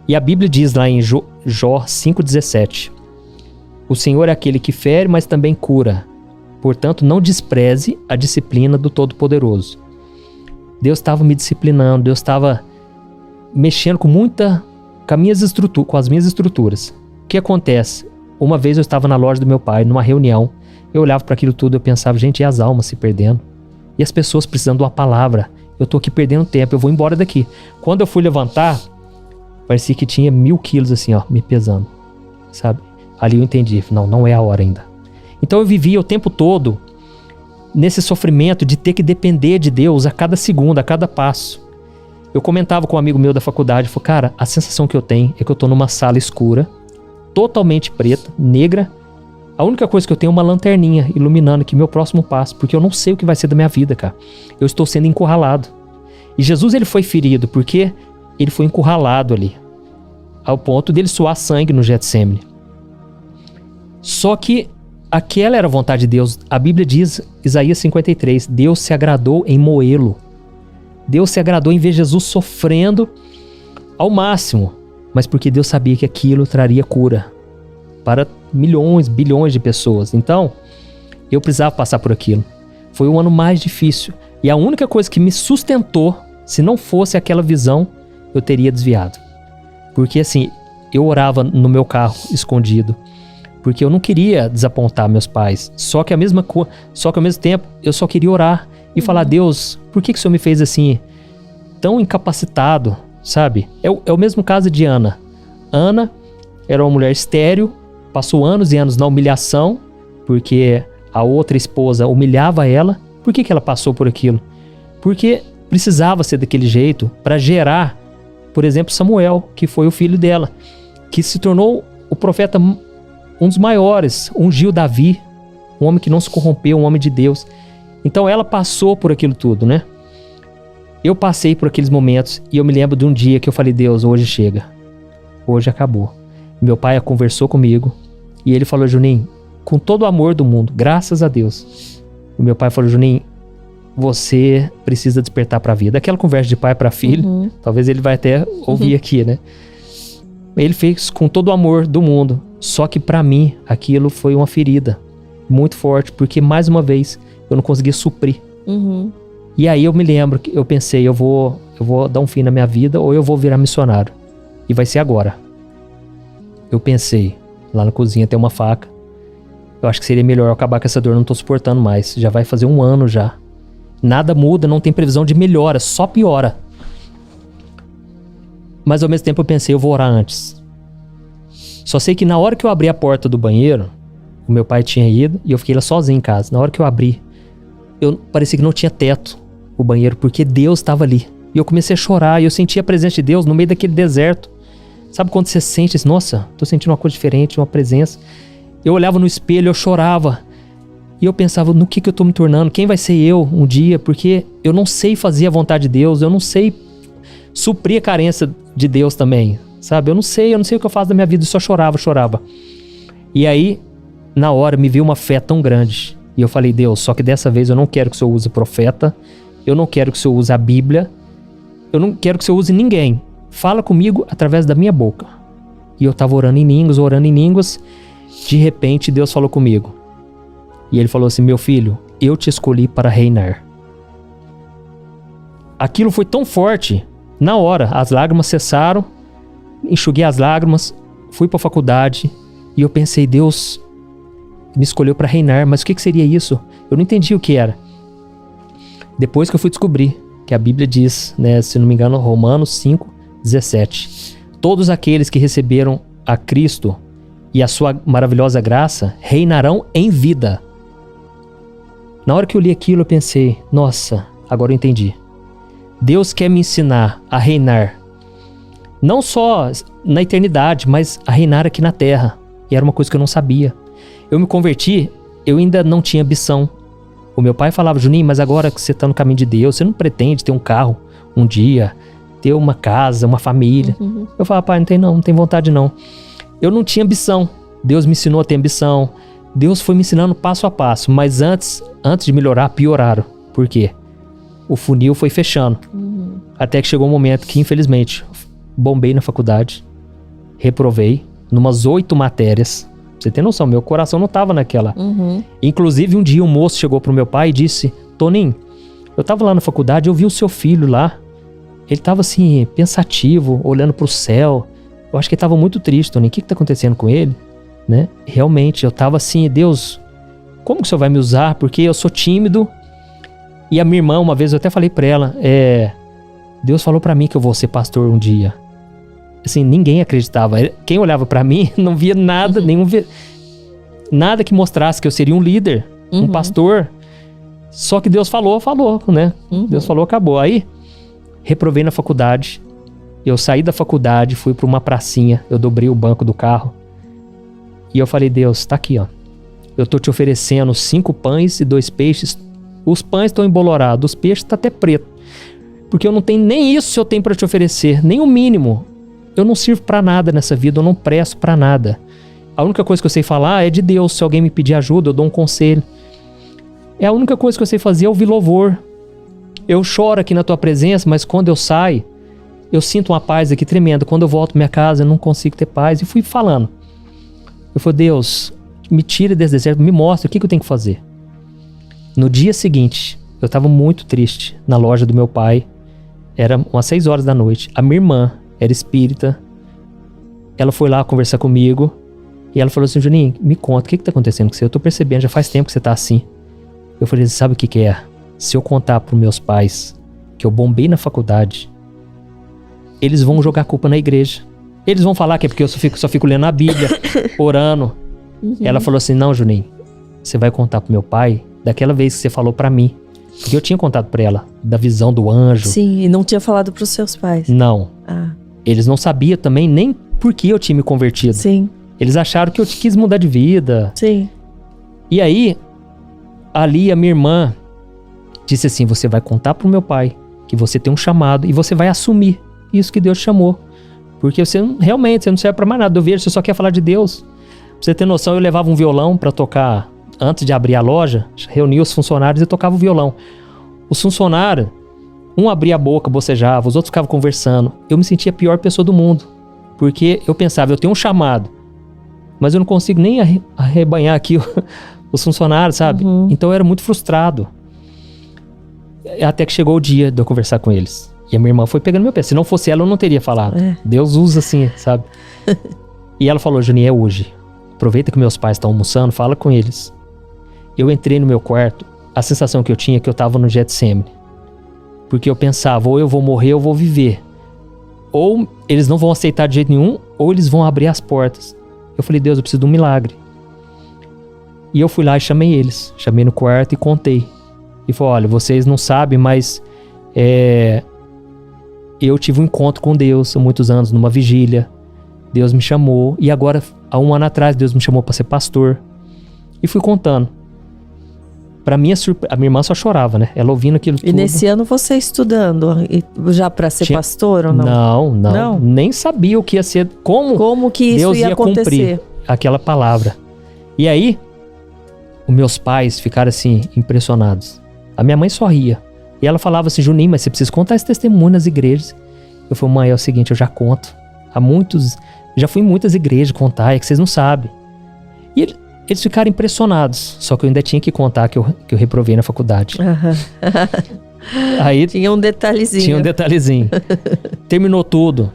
E a Bíblia diz lá em Jó 5,17: o Senhor é aquele que fere, mas também cura. Portanto, não despreze a disciplina do Todo-Poderoso. Deus estava me disciplinando, Deus estava mexendo com as minhas estruturas. O que acontece? Uma vez eu estava na loja do meu pai, numa reunião, eu olhava para aquilo tudo e eu pensava, gente, e as almas se perdendo? E as pessoas precisando de uma palavra? Eu tô aqui perdendo tempo, eu vou embora daqui. Quando eu fui levantar, parecia que tinha 1000 quilos assim, ó, me pesando, sabe? Ali eu entendi, não é a hora ainda. Então eu vivia o tempo todo nesse sofrimento de ter que depender de Deus a cada segundo, a cada passo. Eu comentava com um amigo meu da faculdade, falei, cara, a sensação que eu tenho é que eu tô numa sala escura, totalmente preta, negra. A única coisa que eu tenho é uma lanterninha iluminando aqui meu próximo passo, porque eu não sei o que vai ser da minha vida, cara. Eu estou sendo encurralado. E Jesus, ele foi ferido porque ele foi encurralado ali, ao ponto dele suar sangue no Getsemane. Só que aquela era a vontade de Deus. A Bíblia diz, Isaías 53, Deus se agradou em moê-lo. Deus se agradou em ver Jesus sofrendo ao máximo, mas porque Deus sabia que aquilo traria cura para milhões, bilhões de pessoas. Então, eu precisava passar por aquilo. Foi o ano mais difícil. E a única coisa que me sustentou, se não fosse aquela visão, eu teria desviado. Porque assim, eu orava no meu carro, escondido. Porque eu não queria desapontar meus pais. Só que ao mesmo tempo, eu só queria orar e falar, Deus, por que o Senhor me fez assim, tão incapacitado, sabe? É o mesmo caso de Ana. Ana era uma mulher estéril, passou anos e anos na humilhação, porque a outra esposa humilhava ela. Por que ela passou por aquilo? Porque precisava ser daquele jeito para gerar, por exemplo, Samuel, que foi o filho dela, que se tornou o profeta, um dos maiores, ungiu Davi, um homem que não se corrompeu, um homem de Deus. Então ela passou por aquilo tudo, né? Eu passei por aqueles momentos e eu me lembro de um dia que eu falei, Deus, hoje chega. Hoje acabou. Meu pai conversou comigo e ele falou, Juninho, com todo o amor do mundo, graças a Deus. O meu pai falou, Juninho, você precisa despertar para a vida. Aquela conversa de pai para filho, talvez ele vai até ouvir aqui, né? Ele fez com todo o amor do mundo. Só que para mim, aquilo foi uma ferida muito forte, porque mais uma vez eu não conseguia suprir. E aí eu me lembro que eu pensei, eu vou dar um fim na minha vida ou eu vou virar missionário. E vai ser agora. Eu pensei, lá na cozinha tem uma faca. Eu acho que seria melhor eu acabar com essa dor, não tô suportando mais. Já vai fazer 1 ano já. Nada muda, não tem previsão de melhora, só piora. Mas ao mesmo tempo eu pensei, eu vou orar antes. Só sei que na hora que eu abri a porta do banheiro, o meu pai tinha ido e eu fiquei lá sozinho em casa. Na hora que eu abri, parecia que não tinha teto o banheiro, porque Deus estava ali. E eu comecei a chorar e eu senti a presença de Deus no meio daquele deserto. Sabe quando você sente assim, nossa, tô sentindo uma coisa diferente, uma presença. Eu olhava no espelho, eu chorava. E eu pensava, no que eu tô me tornando? Quem vai ser eu um dia? Porque eu não sei fazer a vontade de Deus, eu não sei suprir a carência de Deus também, sabe? Eu não sei o que eu faço da minha vida, eu só chorava. E aí, na hora, me veio uma fé tão grande. E eu falei, Deus, só que dessa vez eu não quero que o Senhor use profeta, eu não quero que o Senhor use a Bíblia, eu não quero que o Senhor use ninguém. Fala comigo através da minha boca. E eu tava orando em línguas, de repente Deus falou comigo. E ele falou assim, meu filho, eu te escolhi para reinar. Aquilo foi tão forte, na hora, as lágrimas cessaram, enxuguei as lágrimas, fui para a faculdade e eu pensei, Deus me escolheu para reinar, mas o que seria isso? Eu não entendi o que era. Depois que eu fui descobrir que a Bíblia diz, né, se não me engano, Romanos 5:17, todos aqueles que receberam a Cristo e a sua maravilhosa graça reinarão em vida. Na hora que eu li aquilo, eu pensei, nossa, agora eu entendi. Deus quer me ensinar a reinar, não só na eternidade, mas a reinar aqui na terra. E era uma coisa que eu não sabia. Eu me converti, eu ainda não tinha ambição. O meu pai falava, Juninho, mas agora que você está no caminho de Deus, você não pretende ter um carro um dia, ter uma casa, uma família. Uhum. Eu falava, pai, não tem vontade não. Eu não tinha ambição. Deus me ensinou a ter ambição. Deus foi me ensinando passo a passo, mas antes de melhorar, pioraram. Por quê? O funil foi fechando. Uhum. Até que chegou um momento que, infelizmente, bombei na faculdade, reprovei numas 8 matérias. Você tem noção, meu coração não tava naquela. Uhum. Inclusive, um dia um moço chegou pro meu pai e disse, Toninho, eu tava lá na faculdade, eu vi o seu filho lá. Ele tava assim, pensativo, olhando pro céu. Eu acho que ele tava muito triste, Toninho. O que tá acontecendo com ele? Né? Realmente, eu tava assim, Deus, como que o Senhor vai me usar? Porque eu sou tímido. E a minha irmã, uma vez, eu até falei pra ela, Deus falou pra mim que eu vou ser pastor um dia. Assim, ninguém acreditava. Quem olhava pra mim não via nada, nada que mostrasse que eu seria um líder, um pastor. Só que Deus falou, né? Deus falou, acabou. Aí, reprovei na faculdade. Eu saí da faculdade, fui pra uma pracinha, eu dobrei o banco do carro. E eu falei, Deus, tá aqui, ó. Eu tô te oferecendo 5 pães e 2 peixes. Os pães estão embolorados, os peixes tá até preto. Porque eu não tenho nem isso eu tenho pra te oferecer, nem o mínimo. Eu não sirvo pra nada nessa vida, eu não presto pra nada. A única coisa que eu sei falar é de Deus. Se alguém me pedir ajuda, eu dou um conselho. É a única coisa que eu sei fazer é ouvir louvor. Eu choro aqui na tua presença, mas quando eu saio, eu sinto uma paz aqui tremenda. Quando eu volto pra minha casa, eu não consigo ter paz. E fui falando. Eu falei, Deus, me tira desse deserto, me mostra o que eu tenho que fazer. No dia seguinte, eu tava muito triste na loja do meu pai. Era umas 6 horas da noite. A minha irmã era espírita. Ela foi lá conversar comigo. E ela falou assim, Juninho, me conta, o que tá acontecendo com você? Eu tô percebendo, já faz tempo que você tá assim. Eu falei, sabe o que é? Se eu contar pros meus pais que eu bombei na faculdade, eles vão jogar a culpa na igreja. Eles vão falar que é porque eu só fico lendo a Bíblia, orando. Ela falou assim, não, Juninho, você vai contar pro meu pai daquela vez que você falou pra mim. Porque eu tinha contado pra ela da visão do anjo. Sim, e não tinha falado pros seus pais. Não. Eles não sabiam também nem por que eu tinha me convertido. Sim. Eles acharam que eu quis mudar de vida. Sim. E aí, ali a minha irmã disse assim, você vai contar pro meu pai que você tem um chamado e você vai assumir isso que Deus te chamou. Porque você realmente não serve pra mais nada. Eu vejo, você só quer falar de Deus. Pra você ter noção, eu levava um violão pra tocar antes de abrir a loja, reunia os funcionários e tocava o violão. Os funcionários, um abria a boca, bocejava, os outros ficavam conversando. Eu me sentia a pior pessoa do mundo. Porque eu pensava, eu tenho um chamado, mas eu não consigo nem arrebanhar aqui os funcionários, sabe? Então eu era muito frustrado. Até que chegou o dia de eu conversar com eles. E a minha irmã foi pegando meu pé. Se não fosse ela, eu não teria falado. Deus usa assim, sabe? E ela falou, Juninho, é hoje. Aproveita que meus pais estão almoçando, fala com eles. Eu entrei no meu quarto, a sensação que eu tinha é que eu tava no Getsemane. Porque eu pensava, ou eu vou morrer ou eu vou viver. Ou eles não vão aceitar de jeito nenhum, ou eles vão abrir as portas. Eu falei, Deus, eu preciso de um milagre. E eu fui lá e chamei eles. Chamei no quarto e contei. E falei, olha, vocês não sabem, mas eu tive um encontro com Deus há muitos anos, numa vigília. Deus me chamou. E agora, há 1 ano atrás, Deus me chamou para ser pastor. E fui contando. Pra minha surpresa, a minha irmã só chorava, né? Ela ouvindo aquilo tudo. E nesse ano você estudando, já pra ser pastor ou não? Não. Nem sabia o que ia ser, como que isso Deus ia acontecer. cumprir aquela palavra. E aí, os meus pais ficaram assim, impressionados. A minha mãe só ria. E ela falava assim, Juninho, mas você precisa contar esse testemunho nas igrejas. Eu falei, mãe, é o seguinte, eu já conto. Já fui em muitas igrejas contar, é que vocês não sabem. E eles ficaram impressionados. Só que eu ainda tinha que contar que eu reprovei na faculdade. Aí, tinha um detalhezinho. Terminou tudo.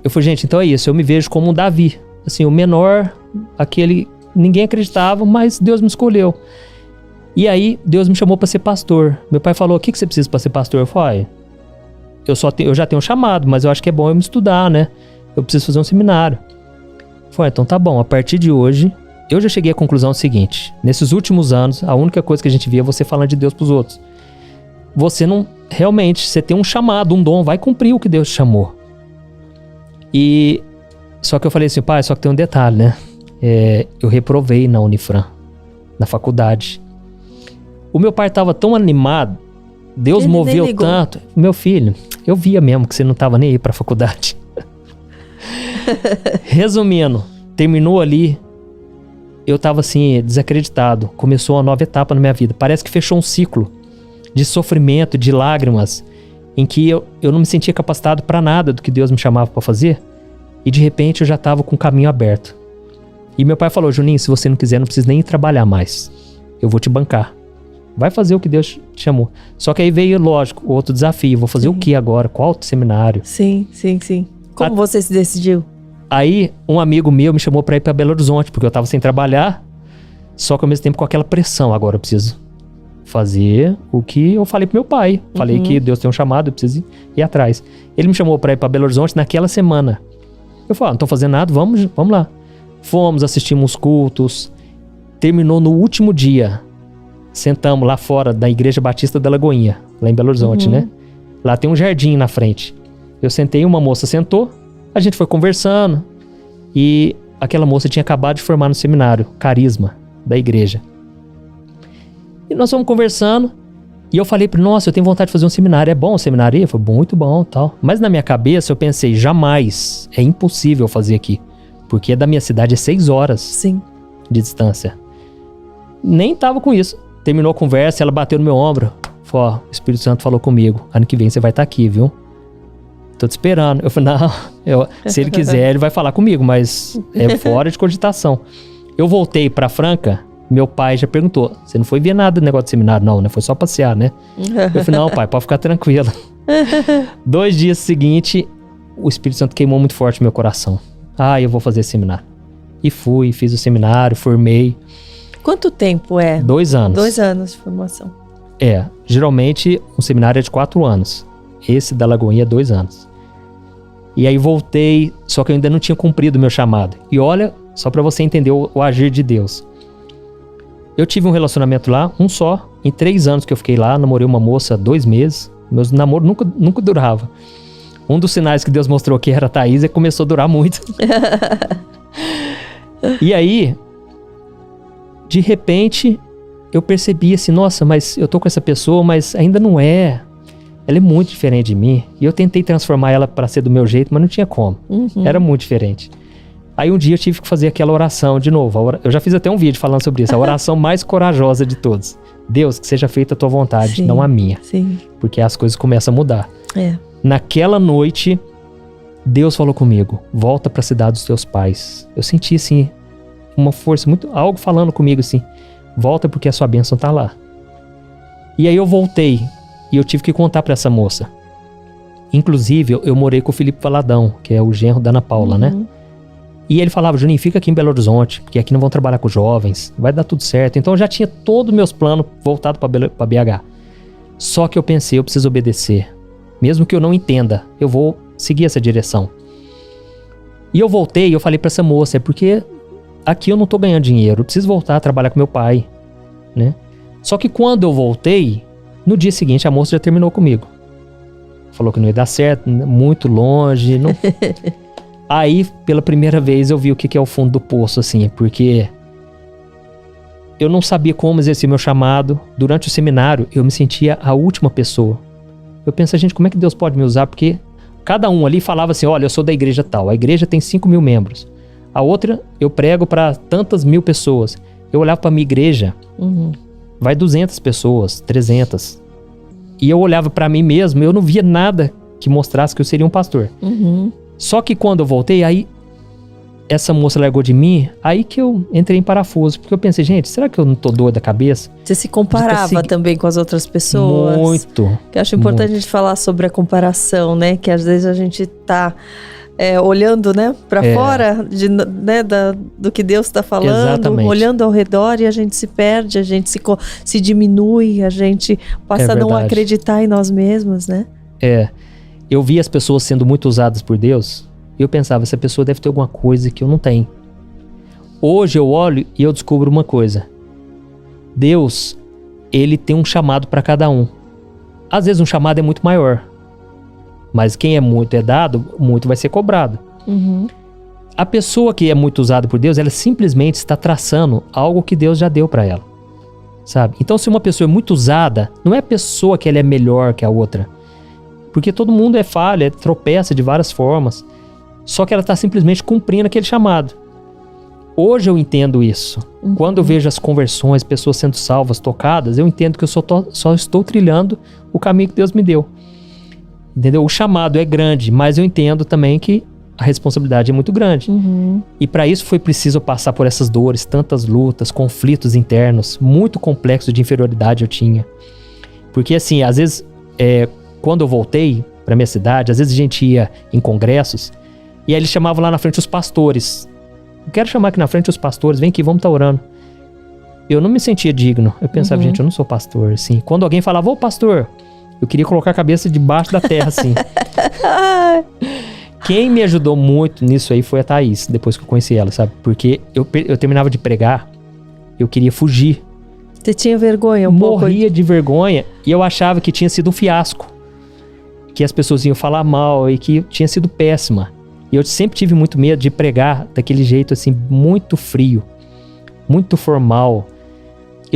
Eu falei, gente, então é isso. Eu me vejo como um Davi. Assim, o menor, aquele... Ninguém acreditava, mas Deus me escolheu. E aí, Deus me chamou para ser pastor. Meu pai falou, o que você precisa para ser pastor? Eu falei, eu já tenho um chamado, mas eu acho que é bom eu me estudar, né? Eu preciso fazer um seminário. Eu falei, então tá bom, a partir de hoje, eu já cheguei à conclusão seguinte. Nesses últimos anos, a única coisa que a gente via é você falando de Deus pros outros. Você não... Realmente, você tem um chamado, um dom, vai cumprir o que Deus te chamou. E... Só que eu falei assim, pai, só que tem um detalhe, né? Eu reprovei na Unifran, na faculdade. O meu pai estava tão animado, Deus moveu tanto. Meu filho, eu via mesmo que você não estava nem aí para a faculdade. Resumindo, terminou ali, eu estava assim, desacreditado. Começou uma nova etapa na minha vida. Parece que fechou um ciclo de sofrimento, de lágrimas, em que eu não me sentia capacitado para nada do que Deus me chamava para fazer. E de repente eu já estava com o caminho aberto. E meu pai falou, Juninho, se você não quiser, não precisa nem ir trabalhar mais. Eu vou te bancar. Vai fazer o que Deus te chamou. Só que aí veio, lógico, outro desafio. Vou fazer o que agora? Qual seminário? Sim. Como você se decidiu? Aí, um amigo meu me chamou pra ir pra Belo Horizonte, porque eu tava sem trabalhar, só que ao mesmo tempo com aquela pressão. Agora eu preciso fazer o que eu falei pro meu pai. Falei que Deus tem um chamado, eu preciso ir atrás. Ele me chamou pra ir pra Belo Horizonte naquela semana. Eu falei, não tô fazendo nada, vamos lá. Fomos, assistimos cultos. Terminou no último dia. Sentamos lá fora da Igreja Batista da Lagoinha, lá em Belo Horizonte, né? Lá tem um jardim na frente. Eu sentei, uma moça sentou, a gente foi conversando e aquela moça tinha acabado de formar no seminário, Carisma, da igreja. E nós fomos conversando e eu falei para ele, nossa, eu tenho vontade de fazer um seminário, é bom o seminário? Ele falou, muito bom, tal. Mas na minha cabeça eu pensei, jamais, é impossível fazer aqui, porque da minha cidade é 6 horas de distância. Nem tava com isso. Terminou a conversa, ela bateu no meu ombro. Falou, ó, o Espírito Santo falou comigo. Ano que vem você vai estar aqui, viu? Tô te esperando. Eu falei, não, se ele quiser, ele vai falar comigo, mas é fora de cogitação. Eu voltei pra Franca, meu pai já perguntou, você não foi ver nada do negócio de seminário? Não, né? Foi só passear, né? Eu falei, não, pai, pode ficar tranquilo. 2 dias seguintes, o Espírito Santo queimou muito forte no meu coração. Eu vou fazer seminário. E fui, fiz o seminário, formei. Quanto tempo é? 2 anos. 2 anos de formação. Geralmente um seminário é de 4 anos. Esse da Lagoinha é 2 anos. E aí voltei, só que eu ainda não tinha cumprido o meu chamado. E olha, só pra você entender o agir de Deus. Eu tive um relacionamento lá, um só. Em 3 anos que eu fiquei lá, namorei uma moça 2 meses. Meus namoros nunca duravam. Um dos sinais que Deus mostrou que era a Thaís é que começou a durar muito. E aí... De repente, eu percebi assim, nossa, mas eu tô com essa pessoa, mas ainda não é. Ela é muito diferente de mim. E eu tentei transformar ela para ser do meu jeito, mas não tinha como. Era muito diferente. Aí um dia eu tive que fazer aquela oração de novo. Eu já fiz até um vídeo falando sobre isso. A oração mais corajosa de todos. Deus, que seja feita a tua vontade, não a minha. Sim. Porque as coisas começam a mudar. Naquela noite, Deus falou comigo, volta para a cidade dos teus pais. Eu senti assim... uma força, algo falando comigo assim, volta porque a sua bênção tá lá. E aí eu voltei e eu tive que contar pra essa moça. Inclusive, eu morei com o Felipe Valadão, que é o genro da Ana Paula, né? E ele falava, Juninho, fica aqui em Belo Horizonte, porque aqui não vão trabalhar com jovens, vai dar tudo certo. Então eu já tinha todos os meus planos voltados pra BH. Só que eu pensei, eu preciso obedecer. Mesmo que eu não entenda, eu vou seguir essa direção. E eu voltei e eu falei pra essa moça, é porque... aqui eu não tô ganhando dinheiro, eu preciso voltar a trabalhar com meu pai, né? Só que quando eu voltei, no dia seguinte a moça já terminou comigo. Falou que não ia dar certo, muito longe. Não... Aí, pela primeira vez, eu vi o que é o fundo do poço, assim, porque eu não sabia como exercer meu chamado. Durante o seminário, eu me sentia a última pessoa. Eu pensei, gente, como é que Deus pode me usar? Porque cada um ali falava assim, olha, eu sou da igreja tal. A igreja tem 5.000 membros. A outra, eu prego para tantas mil pessoas. Eu olhava para minha igreja, vai 200 pessoas, 300. E eu olhava para mim mesmo, eu não via nada que mostrasse que eu seria um pastor. Só que quando eu voltei, aí essa moça largou de mim, aí que eu entrei em parafuso. Porque eu pensei, gente, será que eu não tô doido da cabeça? Você se comparava também com as outras pessoas? Muito. Que eu acho importante a gente falar sobre a comparação, né? Que às vezes a gente tá olhando, né, para fora do que Deus está falando, exatamente, olhando ao redor, e a gente se perde, a gente se diminui, a gente passa a não acreditar em nós mesmos, né? Eu vi as pessoas sendo muito usadas por Deus, e eu pensava, essa pessoa deve ter alguma coisa que eu não tenho. Hoje eu olho e eu descubro uma coisa. Deus, ele tem um chamado para cada um. Às vezes um chamado é muito maior, mas quem é muito dado, muito vai ser cobrado. A pessoa que é muito usada por Deus, ela simplesmente está traçando algo que Deus já deu para ela, sabe? Então, se uma pessoa é muito usada, não é a pessoa que ela é melhor que a outra, porque todo mundo é falha, tropeça de várias formas, só que ela está simplesmente cumprindo aquele chamado. Hoje eu entendo isso. Quando eu vejo as conversões, pessoas sendo salvas, tocadas, eu entendo que eu só estou trilhando o caminho que Deus me deu. Entendeu? O chamado é grande, mas eu entendo também que a responsabilidade é muito grande. E para isso foi preciso passar por essas dores, tantas lutas, conflitos internos, muito complexo de inferioridade eu tinha. Porque assim, às vezes, quando eu voltei para minha cidade, às vezes a gente ia em congressos, e aí eles chamavam lá na frente os pastores. Eu quero chamar aqui na frente os pastores, vem aqui, vamos estar orando. Eu não me sentia digno. Eu pensava, gente, eu não sou pastor, assim. Quando alguém falava, ô pastor, eu queria colocar a cabeça debaixo da terra, assim. Quem me ajudou muito nisso aí foi a Thaís, depois que eu conheci ela, sabe? Porque eu terminava de pregar, eu queria fugir. Você tinha vergonha Morria de vergonha, e eu achava que tinha sido um fiasco. Que as pessoas iam falar mal e que tinha sido péssima. E eu sempre tive muito medo de pregar daquele jeito, assim, muito frio, muito formal.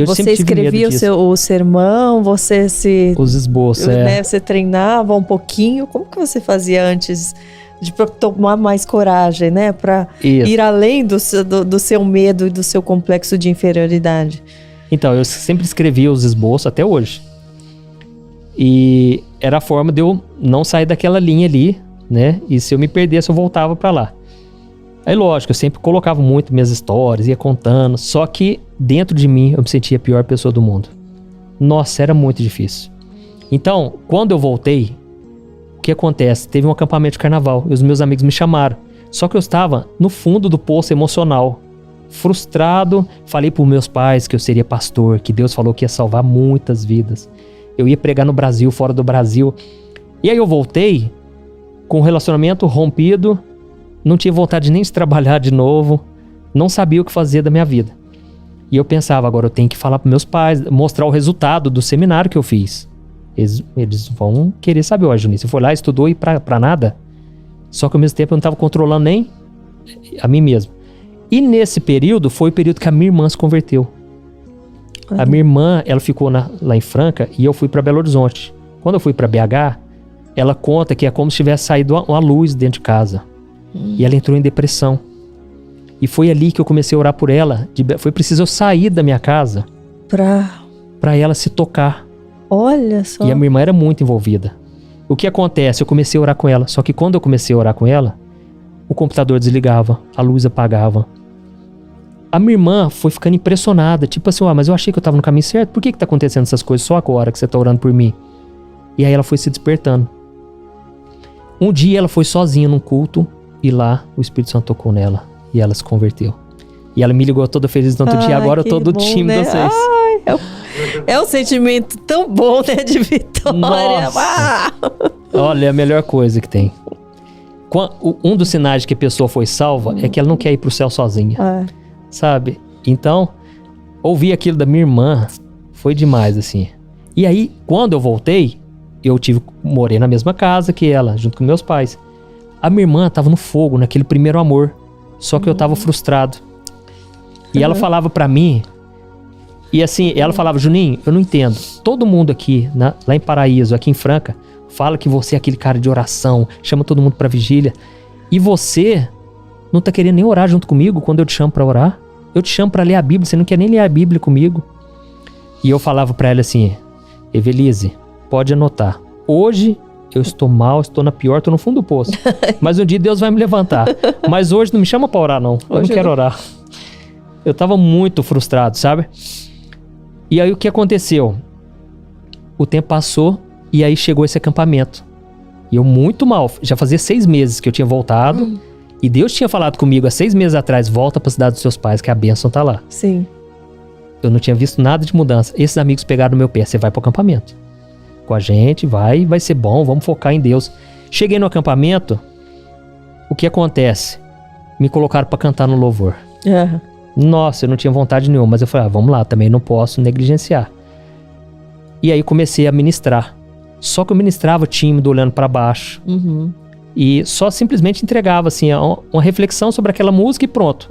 Você escrevia o sermão, você os esboços, né, você treinava um pouquinho. Como que você fazia antes de tomar mais coragem, né? Para ir além do seu medo e do seu complexo de inferioridade? Então, eu sempre escrevia os esboços até hoje. E era a forma de eu não sair daquela linha ali, né? E se eu me perdesse, eu voltava para lá. Aí, lógico, eu sempre colocava muito minhas histórias, ia contando. Só que dentro de mim, eu me sentia a pior pessoa do mundo. Nossa, era muito difícil. Então, quando eu voltei, o que acontece? Teve um acampamento de carnaval e os meus amigos me chamaram. Só que eu estava no fundo do poço emocional. Frustrado, falei para os meus pais que eu seria pastor, que Deus falou que ia salvar muitas vidas. Eu ia pregar no Brasil, fora do Brasil. E aí eu voltei com um relacionamento rompido, não tinha vontade nem de trabalhar de novo, não sabia o que fazer da minha vida. E eu pensava, agora eu tenho que falar para meus pais, mostrar o resultado do seminário que eu fiz. Eles vão querer saber, ó, Junice, você foi lá, estudou e pra nada? Só que ao mesmo tempo eu não estava controlando nem a mim mesmo. E nesse período, foi o período que a minha irmã se converteu. A minha irmã, ela ficou lá em Franca e eu fui para Belo Horizonte. Quando eu fui para BH, ela conta que é como se tivesse saído uma luz dentro de casa. E ela entrou em depressão. E foi ali que eu comecei a orar por ela. Foi preciso eu sair da minha casa pra ela se tocar. Olha só. E a minha irmã era muito envolvida. O que acontece? Eu comecei a orar com ela. Só que quando eu comecei a orar com ela, o computador desligava, a luz apagava. A minha irmã foi ficando impressionada. Tipo assim, mas eu achei que eu tava no caminho certo. Por que tá acontecendo essas coisas só agora que você tá orando por mim? E aí ela foi se despertando. Um dia ela foi sozinha num culto e lá o Espírito Santo tocou nela e ela se converteu. E ela me ligou toda feliz no outro dia. Agora eu tô do time de vocês. É um sentimento tão bom, né, de vitória. Nossa. Olha, é a melhor coisa que tem. Um dos sinais de que a pessoa foi salva é que ela não quer ir pro céu sozinha. Sabe? Então, ouvir aquilo da minha irmã foi demais, assim. E aí, quando eu voltei, morei na mesma casa que ela, junto com meus pais. A minha irmã tava no fogo, naquele primeiro amor. Só que eu tava frustrado. E ela falava pra mim E assim, ela falava, Juninho, eu não entendo. Todo mundo aqui, lá em Paraíso, aqui em Franca, fala que você é aquele cara de oração, chama todo mundo pra vigília. E você não tá querendo nem orar junto comigo quando eu te chamo pra orar? Eu te chamo pra ler a Bíblia, você não quer nem ler a Bíblia comigo. E eu falava pra ela assim, Evelise, pode anotar. Hoje eu estou mal, estou na pior, estou no fundo do poço. Mas um dia Deus vai me levantar. Mas hoje não me chama pra orar, não. Eu não quero orar. Eu tava muito frustrado, sabe? E aí o que aconteceu? O tempo passou e aí chegou esse acampamento. E eu muito mal. Já fazia 6 meses que eu tinha voltado. E Deus tinha falado comigo há 6 meses atrás, volta pra cidade dos seus pais, que a bênção tá lá. Sim. Eu não tinha visto nada de mudança. Esses amigos pegaram no meu pé, você vai pro acampamento. Com a gente, vai ser bom, vamos focar em Deus. Cheguei no acampamento, o que acontece? Me colocaram pra cantar no louvor. Nossa, eu não tinha vontade nenhuma, mas eu falei, vamos lá, também não posso negligenciar. E aí comecei a ministrar. Só que eu ministrava tímido, olhando pra baixo. E só simplesmente entregava, assim, uma reflexão sobre aquela música e pronto.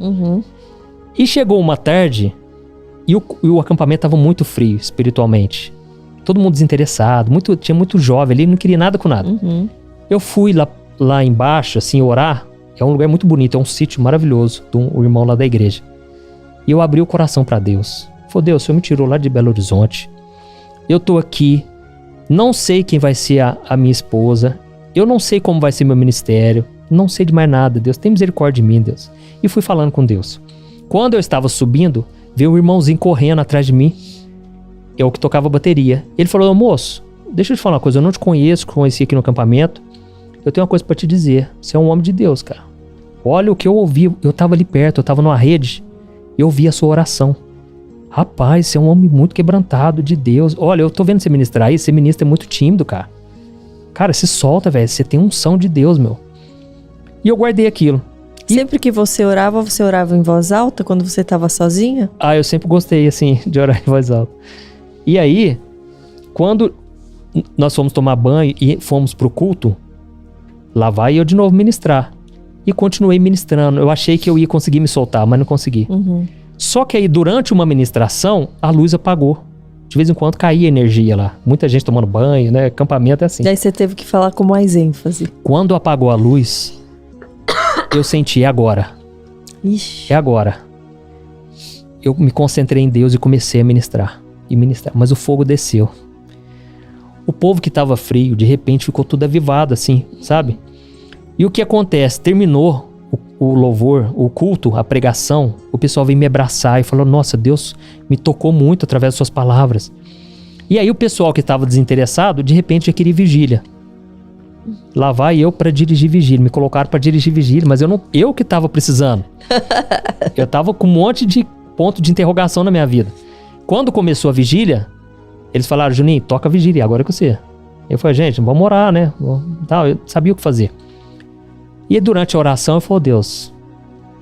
E chegou uma tarde, e o acampamento tava muito frio, espiritualmente. Todo mundo desinteressado, tinha muito jovem ali, não queria nada com nada. Eu fui lá embaixo, assim, orar. É um lugar muito bonito, é um sítio maravilhoso do irmão lá da igreja. E eu abri o coração pra Deus. Falei, Deus, o Senhor me tirou lá de Belo Horizonte. Eu tô aqui, não sei quem vai ser a minha esposa. Eu não sei como vai ser meu ministério. Não sei de mais nada, Deus. Tem misericórdia de mim, Deus. E fui falando com Deus. Quando eu estava subindo, veio um irmãozinho correndo atrás de mim. É o que tocava bateria. Ele falou, moço, deixa eu te falar uma coisa. Eu não te conheci aqui no acampamento. Eu tenho uma coisa pra te dizer. Você é um homem de Deus, cara. Olha o que eu ouvi. Eu tava ali perto, eu tava numa rede. E eu ouvi a sua oração. Rapaz, você é um homem muito quebrantado de Deus. Olha, eu tô vendo você ministrar aí. Você ministra é muito tímido, cara. Cara, se solta, velho. Você tem unção de Deus, meu. E eu guardei aquilo. Sempre que você orava em voz alta quando você tava sozinha? Eu sempre gostei, assim, de orar em voz alta. E aí, quando nós fomos tomar banho e fomos pro culto, lá vai eu de novo ministrar. E continuei ministrando. Eu achei que eu ia conseguir me soltar, mas não consegui. Só que aí, durante uma ministração, a luz apagou. De vez em quando caía energia lá. Muita gente tomando banho, né? Acampamento é assim. Daí você teve que falar com mais ênfase. Quando apagou a luz, eu senti, é agora. Ixi. É agora. Eu me concentrei em Deus e comecei a ministrar. Mas o fogo desceu. O povo que estava frio, de repente ficou tudo avivado assim, sabe? E o que acontece? Terminou o louvor, o culto, a pregação, o pessoal veio me abraçar e falou, nossa, Deus me tocou muito através das suas palavras. E aí o pessoal que estava desinteressado, de repente já queria vigília. Lá vai eu para dirigir vigília, me colocaram para dirigir vigília, mas eu que estava precisando. Eu tava com um monte de ponto de interrogação na minha vida. Quando começou a vigília, eles falaram, Juninho, toca a vigília, agora é com você. Eu falei, gente, vamos orar, né? Eu sabia o que fazer. E durante a oração eu falei, Deus,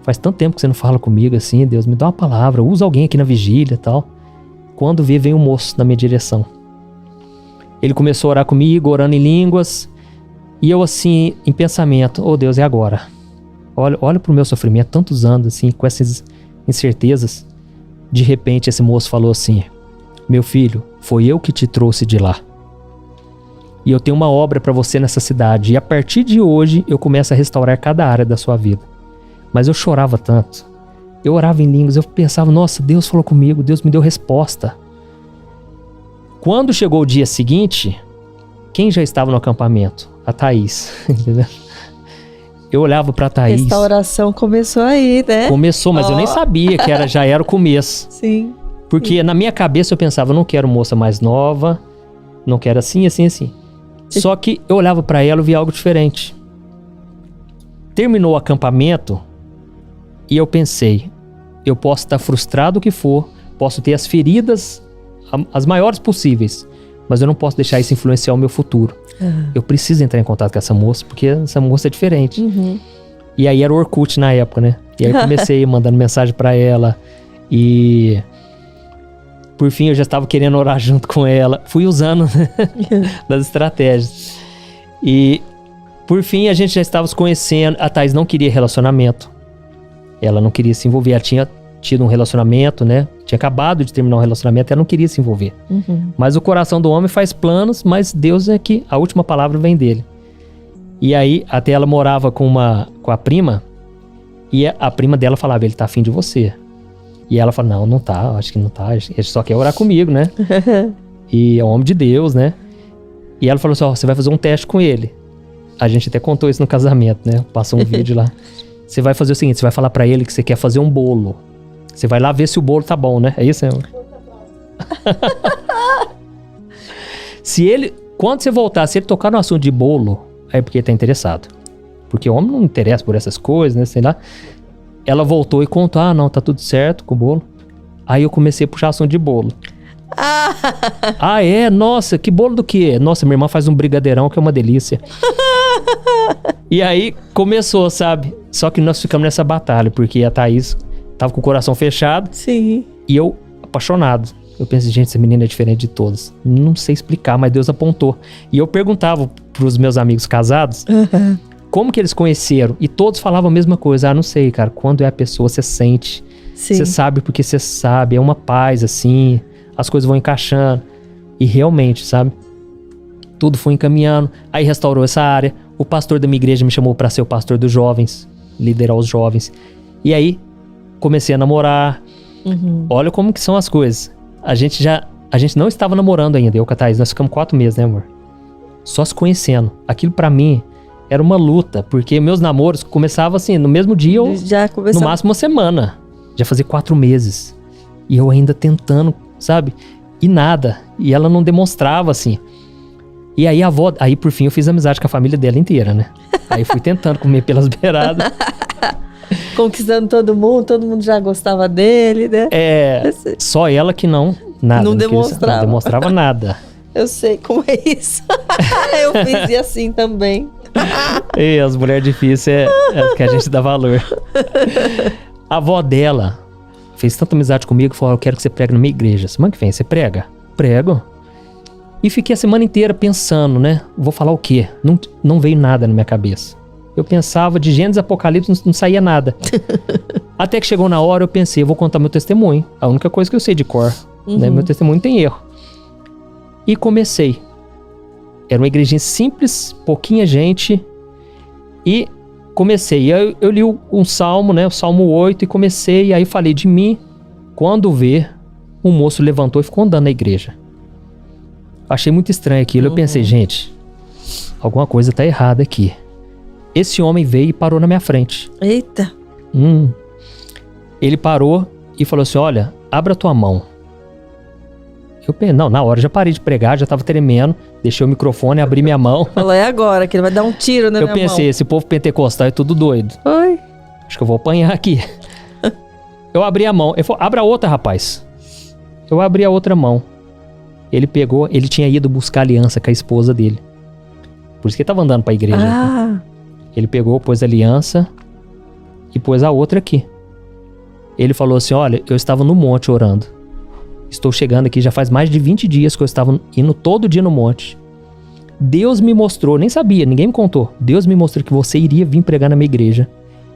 faz tanto tempo que você não fala comigo assim, Deus, me dá uma palavra, usa alguém aqui na vigília e tal. Quando vem um moço na minha direção. Ele começou a orar comigo, orando em línguas, e eu assim, em pensamento, Deus, é agora. Olha pro meu sofrimento, tantos anos assim, com essas incertezas. De repente esse moço falou assim, meu filho, foi eu que te trouxe de lá. E eu tenho uma obra para você nessa cidade. E a partir de hoje eu começo a restaurar cada área da sua vida. Mas eu chorava tanto. Eu orava em línguas. Eu pensava, nossa, Deus falou comigo. Deus me deu resposta. Quando chegou o dia seguinte, quem já estava no acampamento? A Thaís. Entendeu? Eu olhava pra Thaís. Restauração começou aí, né? Começou, mas eu nem sabia que já era o começo. Sim. Porque na minha cabeça eu pensava, não quero moça mais nova. Não quero assim, assim, assim. Só que eu olhava pra ela e via algo diferente. Terminou o acampamento e eu pensei, eu posso estar frustrado o que for, posso ter as feridas as maiores possíveis, mas eu não posso deixar isso influenciar o meu futuro. Eu preciso entrar em contato com essa moça, porque essa moça é diferente. E aí era o Orkut na época, né? E aí eu comecei mandando mensagem pra ela e... Por fim, eu já estava querendo orar junto com ela. Fui usando das estratégias. E, por fim, a gente já estava se conhecendo. A Thaís não queria relacionamento. Ela não queria se envolver. Ela tinha tido um relacionamento, né? Tinha acabado de terminar um relacionamento, ela não queria se envolver. Mas o coração do homem faz planos, mas Deus é que a última palavra vem dele. E aí, até ela morava com a prima, e a prima dela falava, ele tá afim de você. E ela fala, não tá, acho que não tá, ele só quer orar comigo, né? E é um homem de Deus, né? E ela falou assim, ó, você vai fazer um teste com ele. A gente até contou isso no casamento, né? Passou um vídeo lá. Você vai fazer o seguinte, você vai falar pra ele que você quer fazer um bolo. Você vai lá ver se o bolo tá bom, né? É isso, né? Quando você voltar, se ele tocar no assunto de bolo, é porque ele tá interessado. Porque o homem não interessa por essas coisas, né? Sei lá. Ela voltou e contou, não, tá tudo certo com o bolo. Aí eu comecei a puxar assunto de bolo. É? Nossa, que bolo do quê? Nossa, minha irmã faz um brigadeirão que é uma delícia. E aí começou, sabe? Só que nós ficamos nessa batalha, porque a Thaís tava com o coração fechado. Sim. E eu apaixonado. Eu pensei, gente, essa menina é diferente de todas. Não sei explicar, mas Deus apontou. E eu perguntava pros meus amigos casados, como que eles conheceram? E todos falavam a mesma coisa. Não sei, cara, quando é a pessoa, você sente. Você sabe porque você sabe. É uma paz, assim. As coisas vão encaixando. E realmente, sabe? Tudo foi encaminhando. Aí restaurou essa área. O pastor da minha igreja me chamou para ser o pastor dos jovens. Liderar os jovens. E aí, comecei a namorar. Olha como que são as coisas. A gente não estava namorando ainda, eu com a Thaís. Nós ficamos 4 meses, né, amor? Só se conhecendo. Aquilo pra mim era uma luta. Porque meus namoros começavam assim, no mesmo dia ou no máximo uma semana. Já fazia 4 meses. E eu ainda tentando, sabe? E nada. E ela não demonstrava, assim. E aí aí por fim eu fiz amizade com a família dela inteira, né? Aí fui tentando comer pelas beiradas. Conquistando todo mundo já gostava dele, né? Só ela que não demonstrava. Não demonstrava nada. Eu sei como é isso. Eu fiz assim também. E as mulheres difíceis é que a gente dá valor. A avó dela fez tanta amizade comigo, falou, eu quero que você pregue na minha igreja. Semana que vem, você prega? Prego. E fiquei a semana inteira pensando, né? Vou falar o quê? Não veio nada na minha cabeça. Eu pensava de Gênesis e Apocalipse, não saía nada. Até que chegou na hora, eu pensei, eu vou contar meu testemunho. A única coisa que eu sei de cor. Né? Meu testemunho tem erro. E comecei. Era uma igrejinha simples, pouquinha gente. E comecei. Eu li um salmo, né? O Salmo 8, e comecei. E aí falei de mim. Quando vê, um moço levantou e ficou andando na igreja. Achei muito estranho aquilo. Eu pensei, gente, alguma coisa tá errada aqui. Esse homem veio e parou na minha frente. Eita. Ele parou e falou assim, olha, abra a tua mão. Eu pensei, não, na hora já parei de pregar, já tava tremendo. Deixei o microfone, abri minha mão. Falou, é agora que ele vai dar um tiro na minha mão. Eu pensei, esse povo pentecostal é tudo doido. Oi. Acho que eu vou apanhar aqui. Eu abri a mão. Ele falou, abra a outra, rapaz. Eu abri a outra mão. Ele pegou, ele tinha ido buscar aliança com a esposa dele. Por isso que ele tava andando pra igreja. Né? Ele pegou, pôs a aliança e pôs a outra aqui. Ele falou assim, olha, eu estava no monte orando. Estou chegando aqui, já faz mais de 20 dias que eu estava indo todo dia no monte. Deus me mostrou, nem sabia, ninguém me contou. Deus me mostrou que você iria vir pregar na minha igreja.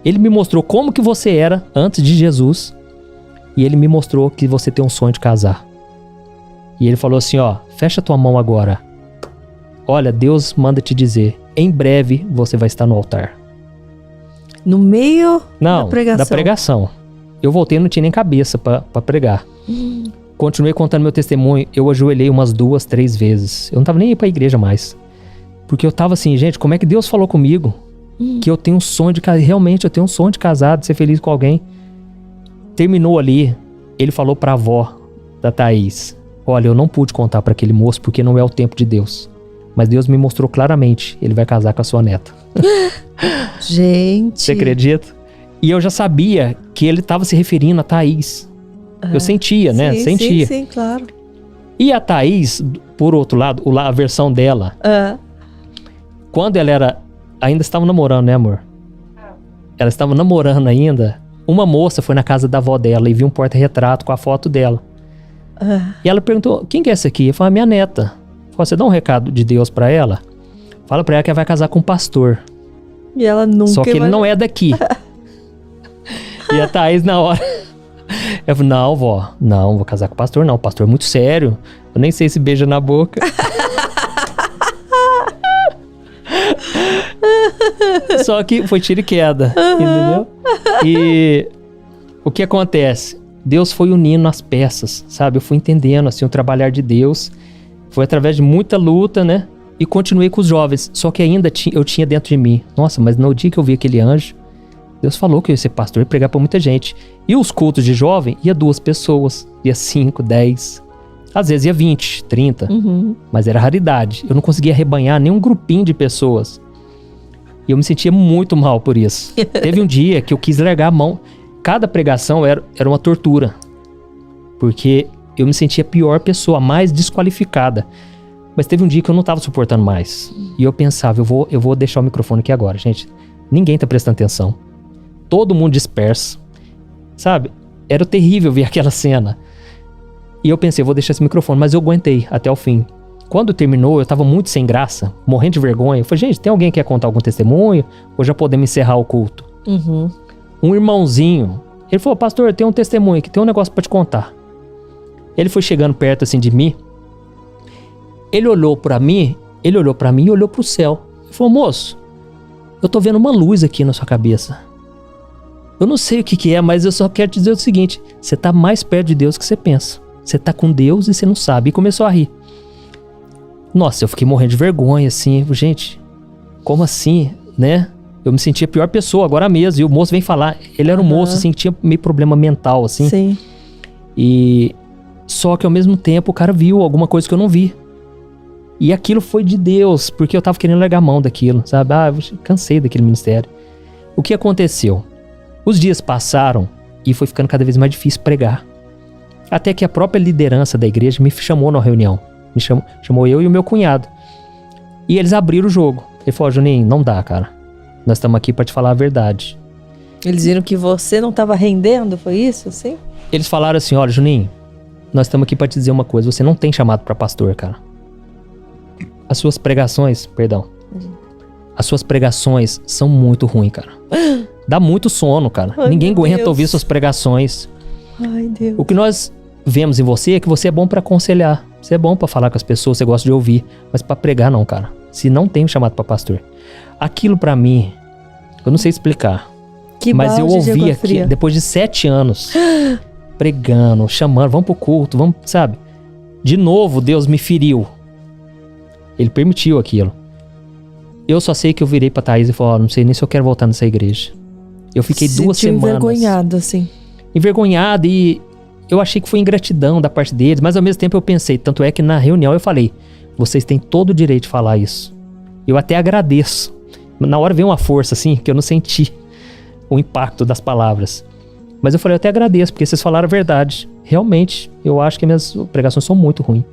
Ele me mostrou como que você era antes de Jesus. E ele me mostrou que você tem um sonho de casar. E ele falou assim, ó, fecha tua mão agora. Olha, Deus manda te dizer, em breve você vai estar no altar. No meio da pregação? Não, da pregação. Eu voltei e não tinha nem cabeça pra pregar. Continuei contando meu testemunho, eu ajoelhei umas 2, 3 vezes. Eu não tava nem indo pra igreja mais. Porque eu tava assim, gente, como é que Deus falou comigo? Que eu tenho um sonho de casar, realmente eu tenho um sonho de casar, de ser feliz com alguém. Terminou ali, ele falou pra avó da Thaís, olha, eu não pude contar pra aquele moço porque não é o tempo de Deus. Mas Deus me mostrou claramente, ele vai casar com a sua neta. Gente. Você acredita? E eu já sabia que ele estava se referindo a Thaís. Eu sentia, né? Sentia. Sim, claro. E a Thaís, por outro lado, a versão dela, quando ela ainda estava namorando, né, amor? Ela estava namorando ainda. Uma moça foi na casa da avó dela e viu um porta-retrato com a foto dela. E ela perguntou, quem que é essa aqui? Eu falei, minha neta. Você dá um recado de Deus pra ela? Fala pra ela que ela vai casar com um pastor. E ela nunca... Só que ele não é daqui. E a Thaís, na hora, Eu falei, não, vó, não, vou casar com o pastor, não. O pastor é muito sério. Eu nem sei se beija na boca. Só que foi tiro e queda, entendeu? E o que acontece? Deus foi unindo as peças, sabe? Eu fui entendendo, assim, o trabalhar de Deus. Foi através de muita luta, né? E continuei com os jovens. Só que ainda eu tinha dentro de mim, nossa, mas no dia que eu vi aquele anjo, Deus falou que eu ia ser pastor e pregar pra muita gente. E os cultos de jovem, ia 2 pessoas, ia 5, 10, às vezes ia 20, 30, mas era raridade. Eu não conseguia arrebanhar nem um grupinho de pessoas. E eu me sentia muito mal por isso. Teve um dia que eu quis largar a mão. Cada pregação era uma tortura. Porque eu me sentia a pior pessoa, a mais desqualificada. Mas teve um dia que eu não tava suportando mais. E eu pensava, eu vou deixar o microfone aqui agora, gente. Ninguém tá prestando atenção. Todo mundo disperso. Sabe? Era terrível ver aquela cena. E eu pensei, eu vou deixar esse microfone, mas eu aguentei até o fim. Quando terminou, eu tava muito sem graça, morrendo de vergonha. Eu falei, gente, tem alguém que quer contar algum testemunho? Ou já podemos encerrar o culto? Um irmãozinho, ele falou, pastor, tem um testemunho aqui, tem um negócio pra te contar. Ele foi chegando perto assim de mim. Ele olhou pra mim e olhou pro céu. Ele falou, moço, eu tô vendo uma luz aqui na sua cabeça. Eu não sei o que é, mas eu só quero te dizer o seguinte, você tá mais perto de Deus que você pensa. Você tá com Deus e você não sabe. E começou a rir. Nossa, eu fiquei morrendo de vergonha, assim. Gente, como assim, né? Eu me sentia a pior pessoa agora mesmo. E o moço vem falar. Ele era um moço, assim, que tinha meio problema mental, assim. Sim. E só que ao mesmo tempo o cara viu alguma coisa que eu não vi. E aquilo foi de Deus, porque eu tava querendo largar a mão daquilo, sabe? Eu cansei daquele ministério. O que aconteceu? Os dias passaram e foi ficando cada vez mais difícil pregar. Até que a própria liderança da igreja me chamou na reunião. Me chamou eu e o meu cunhado. E eles abriram o jogo. Ele falou, Juninho, não dá, cara. Nós estamos aqui para te falar a verdade. Eles viram que você não estava rendendo, foi isso, assim? Eles falaram assim, olha, Juninho, nós estamos aqui para te dizer uma coisa. Você não tem chamado para pastor, cara. As suas pregações são muito ruins, cara. Dá muito sono, cara. Ai, ninguém aguenta ouvir suas pregações. Ai, Deus. O que nós vemos em você é que você é bom pra aconselhar. Você é bom pra falar com as pessoas, você gosta de ouvir. Mas pra pregar não, cara. Se não tem chamado pra pastor. Aquilo pra mim, eu não sei explicar. Mas eu ouvi aqui, depois de 7 anos, pregando, chamando, vamos pro culto, vamos, sabe? De novo, Deus me feriu. Ele permitiu aquilo. Eu só sei que eu virei pra Thaís e falei, não sei nem se eu quero voltar nessa igreja. Eu fiquei 2 semanas. Envergonhado, assim. Envergonhado, e eu achei que foi ingratidão da parte deles, mas ao mesmo tempo eu pensei, tanto é que na reunião eu falei, vocês têm todo o direito de falar isso. Eu até agradeço. Na hora veio uma força assim, que eu não senti o impacto das palavras. Mas eu falei, eu até agradeço, porque vocês falaram a verdade. Realmente, eu acho que minhas pregações são muito ruins.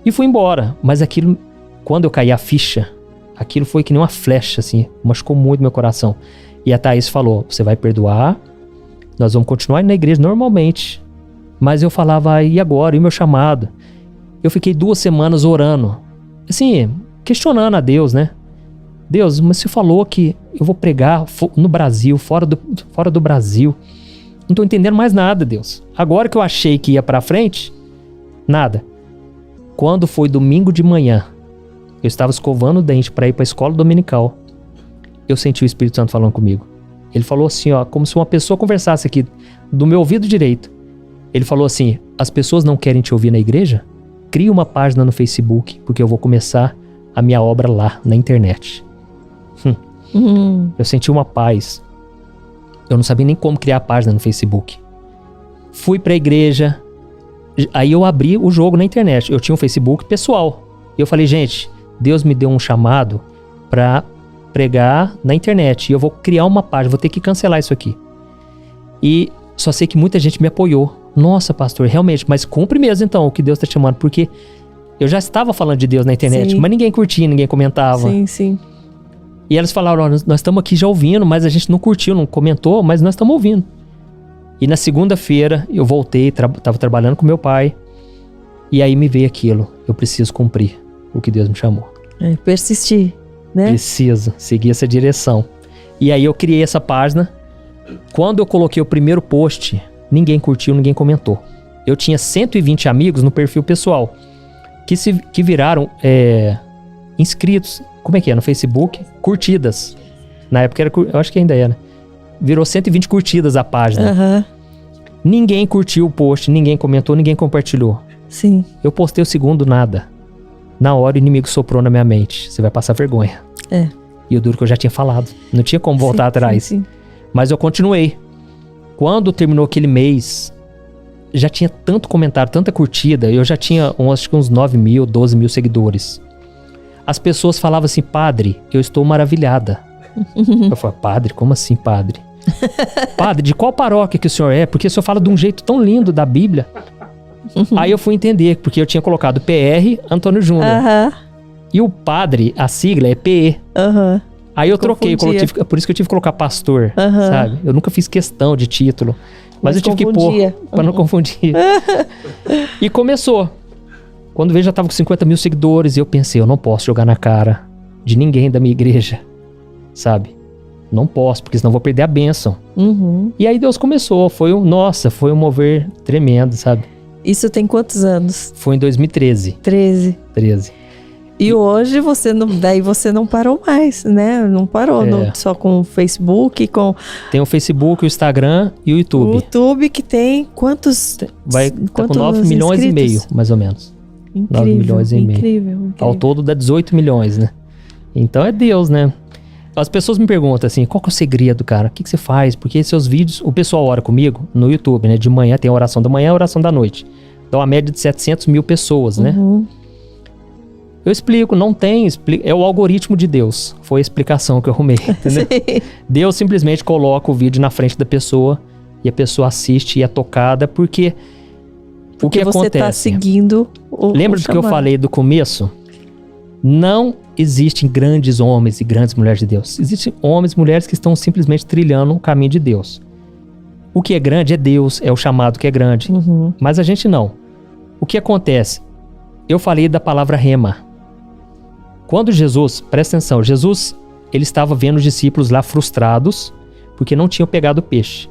E fui embora, mas aquilo, quando eu caí a ficha, aquilo foi que nem uma flecha, assim, machucou muito meu coração. E a Thaís falou, você vai perdoar, nós vamos continuar indo na igreja normalmente. Mas eu falava, e agora? E o meu chamado? Eu fiquei 2 semanas orando, assim, questionando a Deus, né? Deus, mas você falou que eu vou pregar no Brasil, fora do Brasil. Não tô entendendo mais nada, Deus. Agora que eu achei que ia pra frente, nada. Quando foi domingo de manhã, eu estava escovando o dente para ir para a escola dominical. Eu senti o Espírito Santo falando comigo. Ele falou assim, ó, como se uma pessoa conversasse aqui do meu ouvido direito. Ele falou assim, as pessoas não querem te ouvir na igreja? Crie uma página no Facebook, porque eu vou começar a minha obra lá, na internet. Eu senti uma paz. Eu não sabia nem como criar a página no Facebook. Fui para a igreja. Aí eu abri o jogo na internet. Eu tinha um Facebook pessoal. E eu falei, gente, Deus me deu um chamado para pregar na internet. E eu vou criar uma página, vou ter que cancelar isso aqui. E só sei que muita gente me apoiou. Nossa, pastor, realmente, mas cumpre mesmo então o que Deus está te chamando. Porque eu já estava falando de Deus na internet, mas ninguém curtia, ninguém comentava. Sim, sim. E elas falaram, nós estamos aqui já ouvindo, mas a gente não curtiu, não comentou, mas nós estamos ouvindo. E na segunda-feira eu voltei, estava trabalhando com meu pai. E aí me veio aquilo, eu preciso cumprir o que Deus me chamou. Persistir, né? Preciso seguir essa direção. E aí eu criei essa página. Quando eu coloquei o primeiro post, ninguém curtiu, ninguém comentou. Eu tinha 120 amigos no perfil pessoal, que viraram inscritos, como é que é, no Facebook, curtidas. Na época eu acho que ainda era. Virou 120 curtidas a página. Aham. Ninguém curtiu o post, ninguém comentou, ninguém compartilhou. Sim. Eu postei o segundo, nada. Na hora o inimigo soprou na minha mente. Você vai passar vergonha. E o duro que eu já tinha falado. Não tinha como voltar atrás. Sim. Mas eu continuei. Quando terminou aquele mês, já tinha tanto comentário, tanta curtida. Eu já tinha acho que uns 9 mil, 12 mil seguidores. As pessoas falavam assim, padre, eu estou maravilhada. Eu falei, padre? Como assim, padre? Padre, de qual paróquia que o senhor é? Porque o senhor fala de um jeito tão lindo da Bíblia. Aí eu fui entender, porque eu tinha colocado PR Antônio Júnior. E o padre, a sigla é PE. Aí eu troquei, por isso que eu tive que colocar pastor, sabe? Eu nunca fiz questão de título. Mas eu tive que pôr, pra não confundir. E começou. Quando vejo, já tava com 50 mil seguidores. E eu pensei, eu não posso jogar na cara de ninguém da minha igreja, sabe? Não posso, porque senão eu vou perder a bênção. E aí Deus começou, foi um mover tremendo, sabe? Isso tem quantos anos? Foi em 2013. 13. E hoje você não parou mais, né? Não parou só com o Facebook, Tem o Facebook, o Instagram e o YouTube. O YouTube que tem quantos... Tá com 9 milhões e meio, mais ou menos. Incrível, 9 milhões e meio. Incrível. Ao todo dá 18 milhões, né? Então é Deus, né? As pessoas me perguntam assim, qual que é o segredo, cara? O que você faz? Porque seus vídeos, o pessoal ora comigo no YouTube, né? De manhã tem a oração da manhã e a oração da noite. Então a média de 700 mil pessoas, né? Eu explico, é o algoritmo de Deus. Foi a explicação que eu arrumei, entendeu? Deus simplesmente coloca o vídeo na frente da pessoa e a pessoa assiste e é tocada porque o que você acontece? Tá seguindo Lembra do que eu falei do começo? Não existem grandes homens e grandes mulheres de Deus. Existem homens e mulheres que estão simplesmente trilhando o caminho de Deus. O que é grande é Deus, é o chamado que é grande. Mas a gente não. O que acontece? Eu falei da palavra rema. Quando Jesus, presta atenção, Jesus, ele estava vendo os discípulos lá frustrados porque não tinham pegado peixe.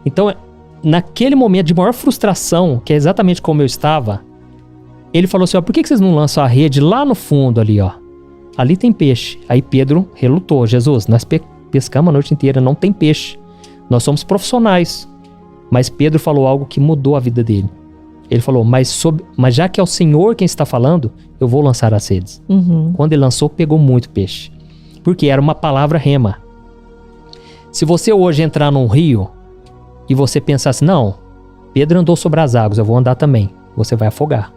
Então, naquele momento de maior frustração, que é exatamente como eu estava, ele falou assim, ó, por que vocês não lançam a rede lá no fundo ali, ó? Ali tem peixe. Aí Pedro relutou, Jesus, nós pescamos a noite inteira, não tem peixe. Nós somos profissionais. Mas Pedro falou algo que mudou a vida dele. Ele falou, mas já que é o Senhor quem está falando, eu vou lançar as redes. Quando ele lançou, pegou muito peixe. Porque era uma palavra rema. Se você hoje entrar num rio e você pensar assim, não, Pedro andou sobre as águas, eu vou andar também. Você vai afogar.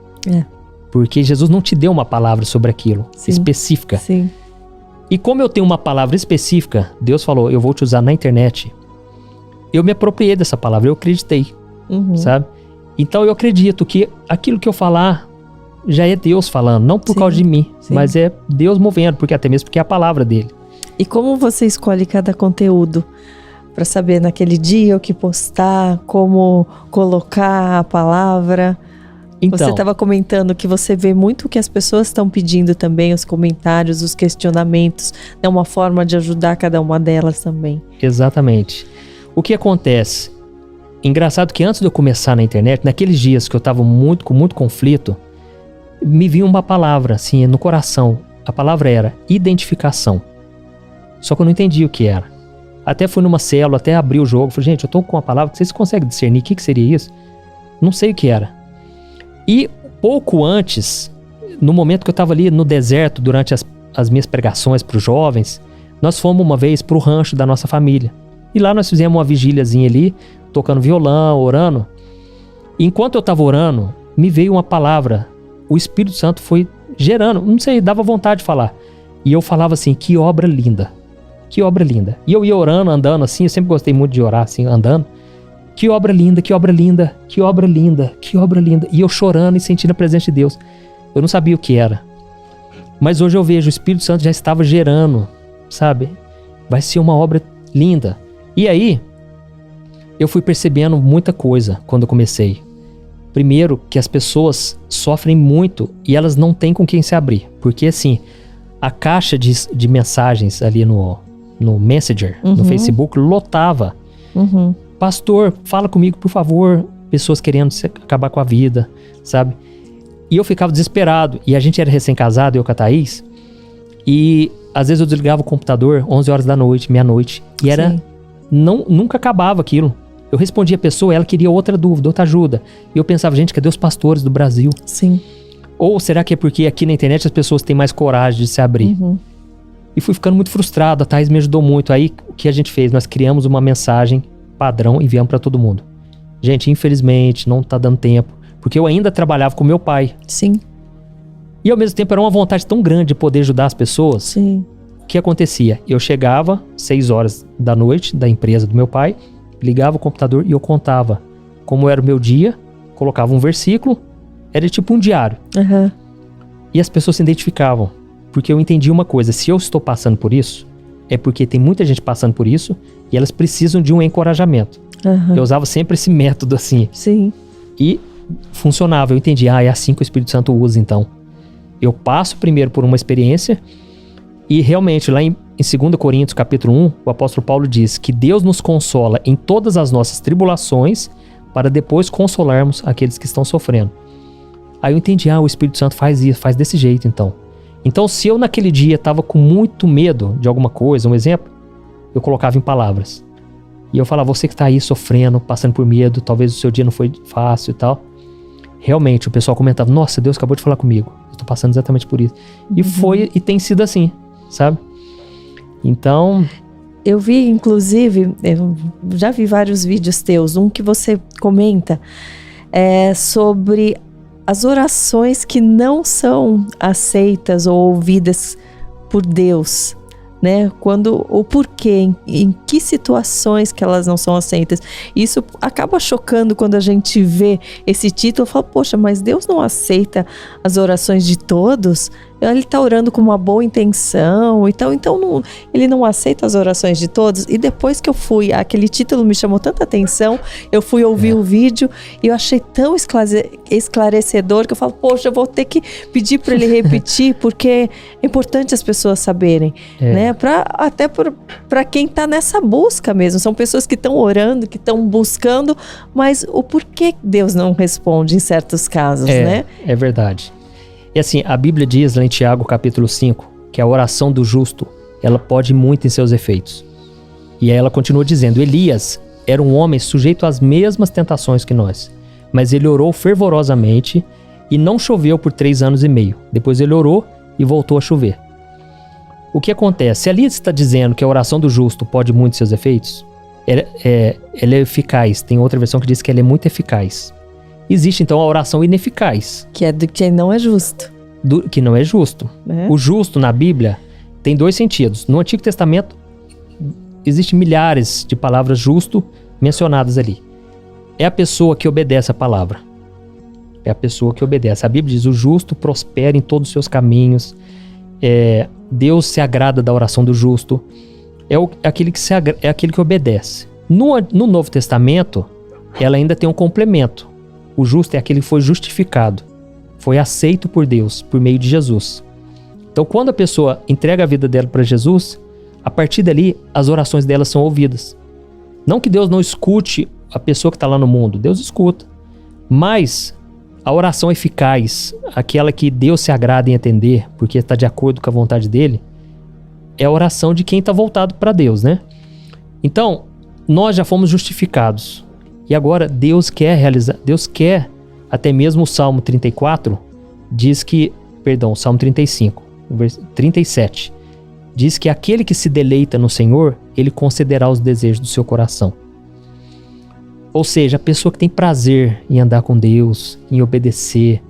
Porque Jesus não te deu uma palavra sobre aquilo, específica. E como eu tenho uma palavra específica, Deus falou, eu vou te usar na internet. Eu me apropriei dessa palavra, eu acreditei, sabe? Então eu acredito que aquilo que eu falar já é Deus falando, não por causa de mim, mas é Deus movendo, até mesmo porque é a palavra dele. E como você escolhe cada conteúdo? Para saber naquele dia o que postar, como colocar a palavra? Então, você estava comentando que você vê muito o que as pessoas estão pedindo também, os comentários, os questionamentos. É uma forma de ajudar cada uma delas também. Exatamente. O que acontece? Engraçado que antes de eu começar na internet, naqueles dias que eu estava com muito conflito, me vinha uma palavra assim no coração. A palavra era identificação. Só que eu não entendi o que era. Até fui numa célula, até abri o jogo. Falei, gente, eu tô com uma palavra, vocês conseguem discernir o que seria isso? Não sei o que era. E pouco antes, no momento que eu estava ali no deserto, durante as minhas pregações para os jovens, nós fomos uma vez para o rancho da nossa família. E lá nós fizemos uma vigíliazinha ali, tocando violão, orando. E enquanto eu estava orando, me veio uma palavra. O Espírito Santo foi gerando, não sei, dava vontade de falar. E eu falava assim, que obra linda. Que obra linda. E eu ia orando, andando assim, eu sempre gostei muito de orar assim, andando. Que obra linda, que obra linda, que obra linda, que obra linda. E eu chorando e sentindo a presença de Deus. Eu não sabia o que era. Mas hoje eu vejo, o Espírito Santo já estava gerando, sabe? Vai ser uma obra linda. E aí, eu fui percebendo muita coisa quando eu comecei. Primeiro, que as pessoas sofrem muito e elas não têm com quem se abrir. Porque assim, a caixa de mensagens ali no Messenger, no Facebook, lotava. pastor, fala comigo, por favor. Pessoas querendo acabar com a vida, sabe? E eu ficava desesperado. E a gente era recém-casado, eu com a Thaís. E às vezes eu desligava o computador 11 horas da noite, meia-noite. E era... nunca acabava aquilo. Eu respondia a pessoa, ela queria outra dúvida, outra ajuda. E eu pensava, gente, cadê os pastores do Brasil? Sim. Ou será que é porque aqui na internet as pessoas têm mais coragem de se abrir? E fui ficando muito frustrado, a Thaís me ajudou muito. Aí, o que a gente fez? Nós criamos uma mensagem padrão e enviamos para todo mundo. Gente, infelizmente, não tá dando tempo. Porque eu ainda trabalhava com meu pai. Sim. E ao mesmo tempo era uma vontade tão grande de poder ajudar as pessoas. Sim. O que acontecia? Eu chegava 6 horas da noite da empresa do meu pai, ligava o computador e eu contava como era o meu dia, colocava um versículo, era tipo um diário. E as pessoas se identificavam. Porque eu entendi uma coisa, se eu estou passando por isso, é porque tem muita gente passando por isso e elas precisam de um encorajamento. Eu usava sempre esse método assim. Sim. E funcionava, eu entendi, é assim que o Espírito Santo usa então. Eu passo primeiro por uma experiência e realmente lá em 2 Coríntios capítulo 1, o apóstolo Paulo diz que Deus nos consola em todas as nossas tribulações para depois consolarmos aqueles que estão sofrendo. Aí eu entendi, o Espírito Santo faz isso, faz desse jeito então. Então se eu naquele dia estava com muito medo de alguma coisa, um exemplo, eu colocava em palavras. E eu falava, você que está aí sofrendo, passando por medo, talvez o seu dia não foi fácil e tal. Realmente, o pessoal comentava, nossa, Deus acabou de falar comigo. Eu tô passando exatamente por isso. E foi, e tem sido assim, sabe? Então... Eu vi, inclusive, eu já vi vários vídeos teus. Um que você comenta sobre as orações que não são aceitas ou ouvidas por Deus, né? O porquê, em que situações que elas não são aceitas. Isso acaba chocando quando a gente vê esse título e fala, poxa, mas Deus não aceita as orações de todos? Ele está orando com uma boa intenção e tal, então ele não aceita as orações de todos. E depois que eu fui, aquele título me chamou tanta atenção, eu fui ouvir o vídeo e eu achei tão esclarecedor que eu falo, poxa, eu vou ter que pedir para ele repetir, porque é importante as pessoas saberem, né? Até para quem está nessa busca mesmo. São pessoas que estão orando, que estão buscando, mas o porquê Deus não responde em certos casos, né? É verdade. E assim, a Bíblia diz lá em Tiago capítulo 5, que a oração do justo, ela pode muito em seus efeitos. E aí ela continua dizendo, Elias era um homem sujeito às mesmas tentações que nós, mas ele orou fervorosamente e não choveu por 3 anos e meio. Depois ele orou e voltou a chover. O que acontece? Se Elias está dizendo que a oração do justo pode muito em seus efeitos, ela é eficaz. Tem outra versão que diz que ela é muito eficaz. Existe então a oração ineficaz. Que é do que não é justo. Que não é justo. O justo na Bíblia tem 2 sentidos. No Antigo Testamento existem milhares de palavras justo mencionadas ali. É a pessoa que obedece a palavra. É a pessoa que obedece. A Bíblia diz, o justo prospera em todos os seus caminhos. Deus se agrada da oração do justo. É aquele que obedece. No Novo Testamento, ela ainda tem um complemento. O justo é aquele que foi justificado, foi aceito por Deus, por meio de Jesus. Então, quando a pessoa entrega a vida dela para Jesus, a partir dali, as orações dela são ouvidas. Não que Deus não escute a pessoa que está lá no mundo, Deus escuta. Mas a oração eficaz, aquela que Deus se agrada em atender, porque está de acordo com a vontade dele, é a oração de quem está voltado para Deus, né? Então, nós já fomos justificados. E agora Deus quer realizar, Deus quer, até mesmo o Salmo 34, diz que, perdão, o Salmo 35, 37, diz que aquele que se deleita no Senhor, ele concederá os desejos do seu coração. Ou seja, a pessoa que tem prazer em andar com Deus, em obedecer,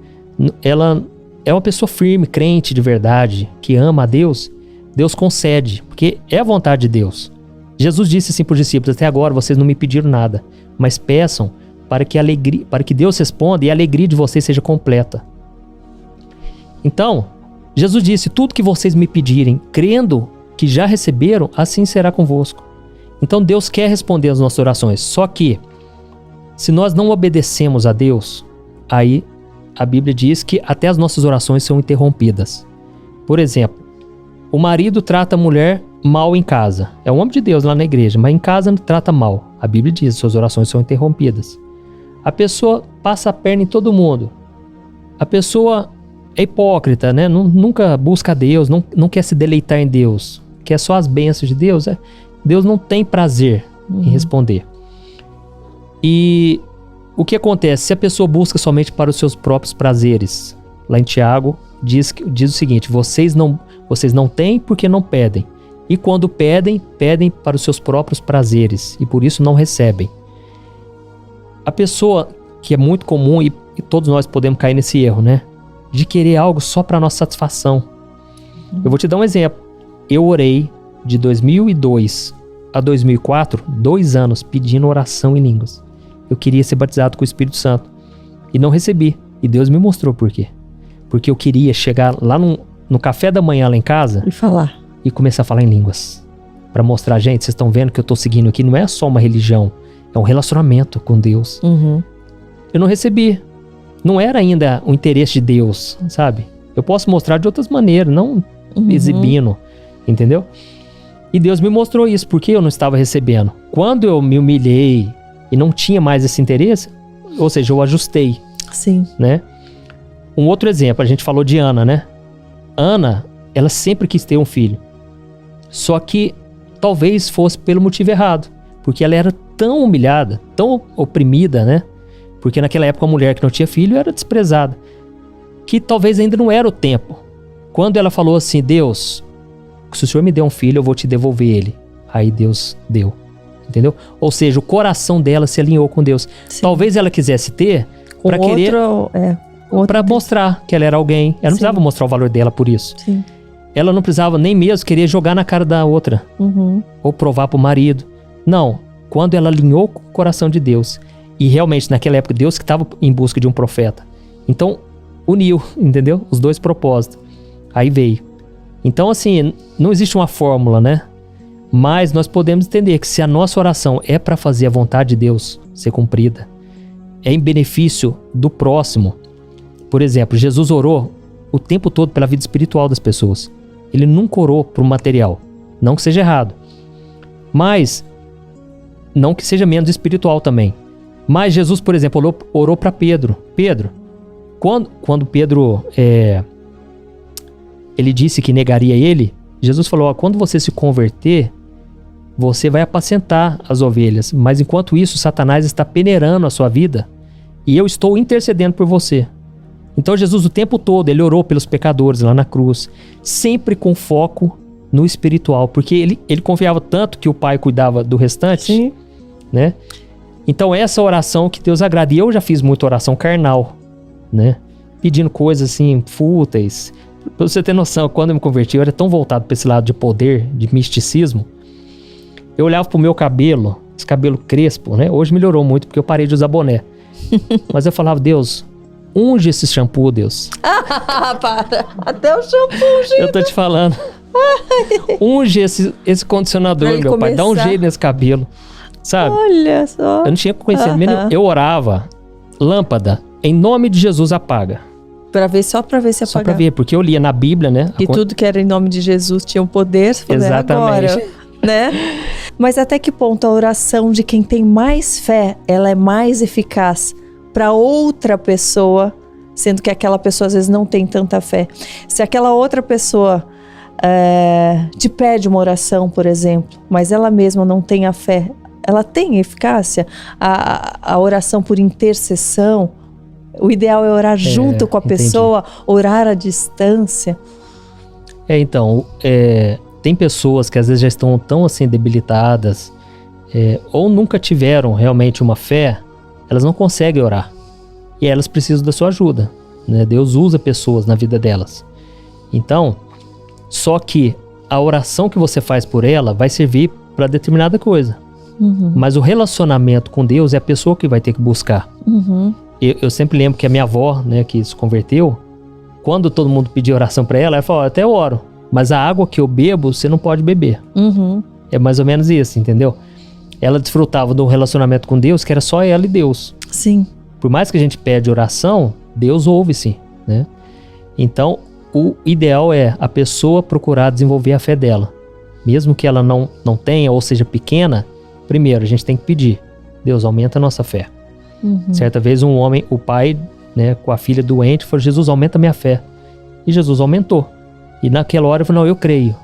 ela é uma pessoa firme, crente de verdade, que ama a Deus, Deus concede, porque é a vontade de Deus. Jesus disse assim para os discípulos, até agora vocês não me pediram nada, mas peçam para que Deus responda e a alegria de vocês seja completa. Então, Jesus disse, tudo que vocês me pedirem, crendo que já receberam, assim será convosco. Então Deus quer responder às nossas orações, só que se nós não obedecemos a Deus, aí a Bíblia diz que até as nossas orações são interrompidas. Por exemplo, o marido trata a mulher mal em casa. É um homem de Deus lá na igreja, mas em casa trata mal. A Bíblia diz, suas orações são interrompidas. A pessoa passa a perna em todo mundo. A pessoa é hipócrita, né? Nunca busca Deus, não quer se deleitar em Deus, quer só as bênçãos de Deus. Deus não tem prazer em responder. E o que acontece? Se a pessoa busca somente para os seus próprios prazeres, lá em Tiago diz o seguinte: vocês não têm porque não pedem. E quando pedem para os seus próprios prazeres e por isso não recebem. A pessoa, que é muito comum e todos nós podemos cair nesse erro, né? De querer algo só para nossa satisfação. Eu vou te dar um exemplo. Eu orei de 2002 a 2004, 2 anos, pedindo oração em línguas. Eu queria ser batizado com o Espírito Santo e não recebi. E Deus me mostrou por quê. Porque eu queria chegar lá no café da manhã lá em casa e falar. E começar a falar em línguas. Para mostrar, gente, vocês estão vendo que eu tô seguindo aqui, não é só uma religião, é um relacionamento com Deus. Eu não recebi. Não era ainda o interesse de Deus, sabe? Eu posso mostrar de outras maneiras, não exibindo, entendeu? E Deus me mostrou isso, porque eu não estava recebendo. Quando eu me humilhei e não tinha mais esse interesse, ou seja, eu ajustei. Sim. Né? Um outro exemplo, a gente falou de Ana, né? Ana, ela sempre quis ter um filho. Só que talvez fosse pelo motivo errado. Porque ela era tão humilhada, tão oprimida, né? Porque naquela época a mulher que não tinha filho era desprezada. Que talvez ainda não era o tempo. Quando ela falou assim: Deus, se o Senhor me der um filho, eu vou te devolver ele. Aí Deus deu. Entendeu? Ou seja, o coração dela se alinhou com Deus. Sim. Talvez ela quisesse ter para querer... para mostrar que ela era alguém. Ela não precisava mostrar o valor dela por isso. Sim. Ela não precisava nem mesmo querer jogar na cara da outra. Ou provar pro marido. Não. Quando ela alinhou com o coração de Deus. E realmente naquela época Deus que estava em busca de um profeta. Então uniu, entendeu? Os dois propósitos. Aí veio. Então assim, não existe uma fórmula, né? Mas nós podemos entender que se a nossa oração é para fazer a vontade de Deus ser cumprida, é em benefício do próximo. Por exemplo, Jesus orou o tempo todo pela vida espiritual das pessoas. Ele nunca orou para o material. Não que seja errado. Mas, não que seja menos espiritual também. Mas Jesus, por exemplo, orou para Pedro. Pedro, quando Pedro ele disse que negaria ele, Jesus falou: quando você se converter, você vai apacentar as ovelhas. Mas enquanto isso, Satanás está peneirando a sua vida e eu estou intercedendo por você. Então Jesus o tempo todo, ele orou pelos pecadores lá na cruz, sempre com foco no espiritual, porque ele confiava tanto que o Pai cuidava do restante. Sim. Né? Então essa oração que Deus agrada. E eu já fiz muita oração carnal, né? Pedindo coisas assim, fúteis. Pra você ter noção, quando eu me converti, eu era tão voltado pra esse lado de poder, de misticismo. Eu olhava pro meu cabelo, esse cabelo crespo, né? Hoje melhorou muito porque eu parei de usar boné. Mas eu falava: Deus, unge esse shampoo, Deus. Para. Até o shampoo, gente. Eu tô te falando. Unge esse condicionador, meu pai. Dá um jeito nesse cabelo. Sabe? Olha só. Eu não tinha conhecimento. Eu orava. Lâmpada, em nome de Jesus, apaga. Só pra ver se apagava. Só pra ver, porque eu lia na Bíblia, né? E tudo que era em nome de Jesus tinha um poder. Exatamente. Agora, né? Mas até que ponto a oração de quem tem mais fé, ela é mais eficaz para outra pessoa, sendo que aquela pessoa às vezes não tem tanta fé. Se aquela outra pessoa te pede uma oração, por exemplo, mas ela mesma não tem a fé, ela tem eficácia? A oração por intercessão, o ideal é orar junto com a pessoa, orar à distância. Então, tem pessoas que às vezes já estão tão assim debilitadas, ou nunca tiveram realmente uma fé, elas não conseguem orar. E elas precisam da sua ajuda, né? Deus usa pessoas na vida delas. Então, só que a oração que você faz por ela vai servir para determinada coisa. Mas o relacionamento com Deus é a pessoa que vai ter que buscar. Eu sempre lembro que a minha avó, né, que se converteu, quando todo mundo pedia oração para ela falou: até oro, mas a água que eu bebo, você não pode beber. É mais ou menos isso, entendeu? Ela desfrutava de um relacionamento com Deus que era só ela e Deus. Sim. Por mais que a gente pede oração, Deus ouve sim, né? Então, o ideal é a pessoa procurar desenvolver a fé dela. Mesmo que ela não tenha ou seja pequena, Primeiro, a gente tem que pedir. Deus, aumenta a nossa fé. Certa vez um homem, o pai, né, com a filha doente, falou, Jesus, aumenta a minha fé. E Jesus aumentou. E naquela hora eu falei, não, eu creio.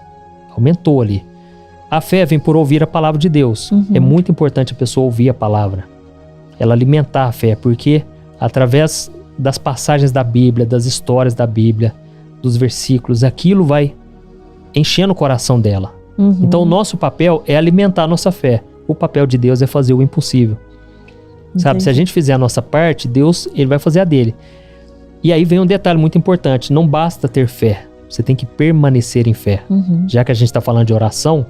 Aumentou ali. A fé vem por ouvir a palavra de Deus. É muito importante a pessoa ouvir a palavra. Ela alimentar a fé, porque através das passagens da Bíblia, das histórias da Bíblia, dos versículos, aquilo vai enchendo o coração dela. Então o nosso papel é alimentar a nossa fé. O papel de Deus é fazer o impossível. Sabe, se a gente fizer a nossa parte, Deus, ele vai fazer a dele. E aí vem um detalhe muito importante, não basta ter fé, você tem que permanecer em fé. Já que a gente está falando de oração,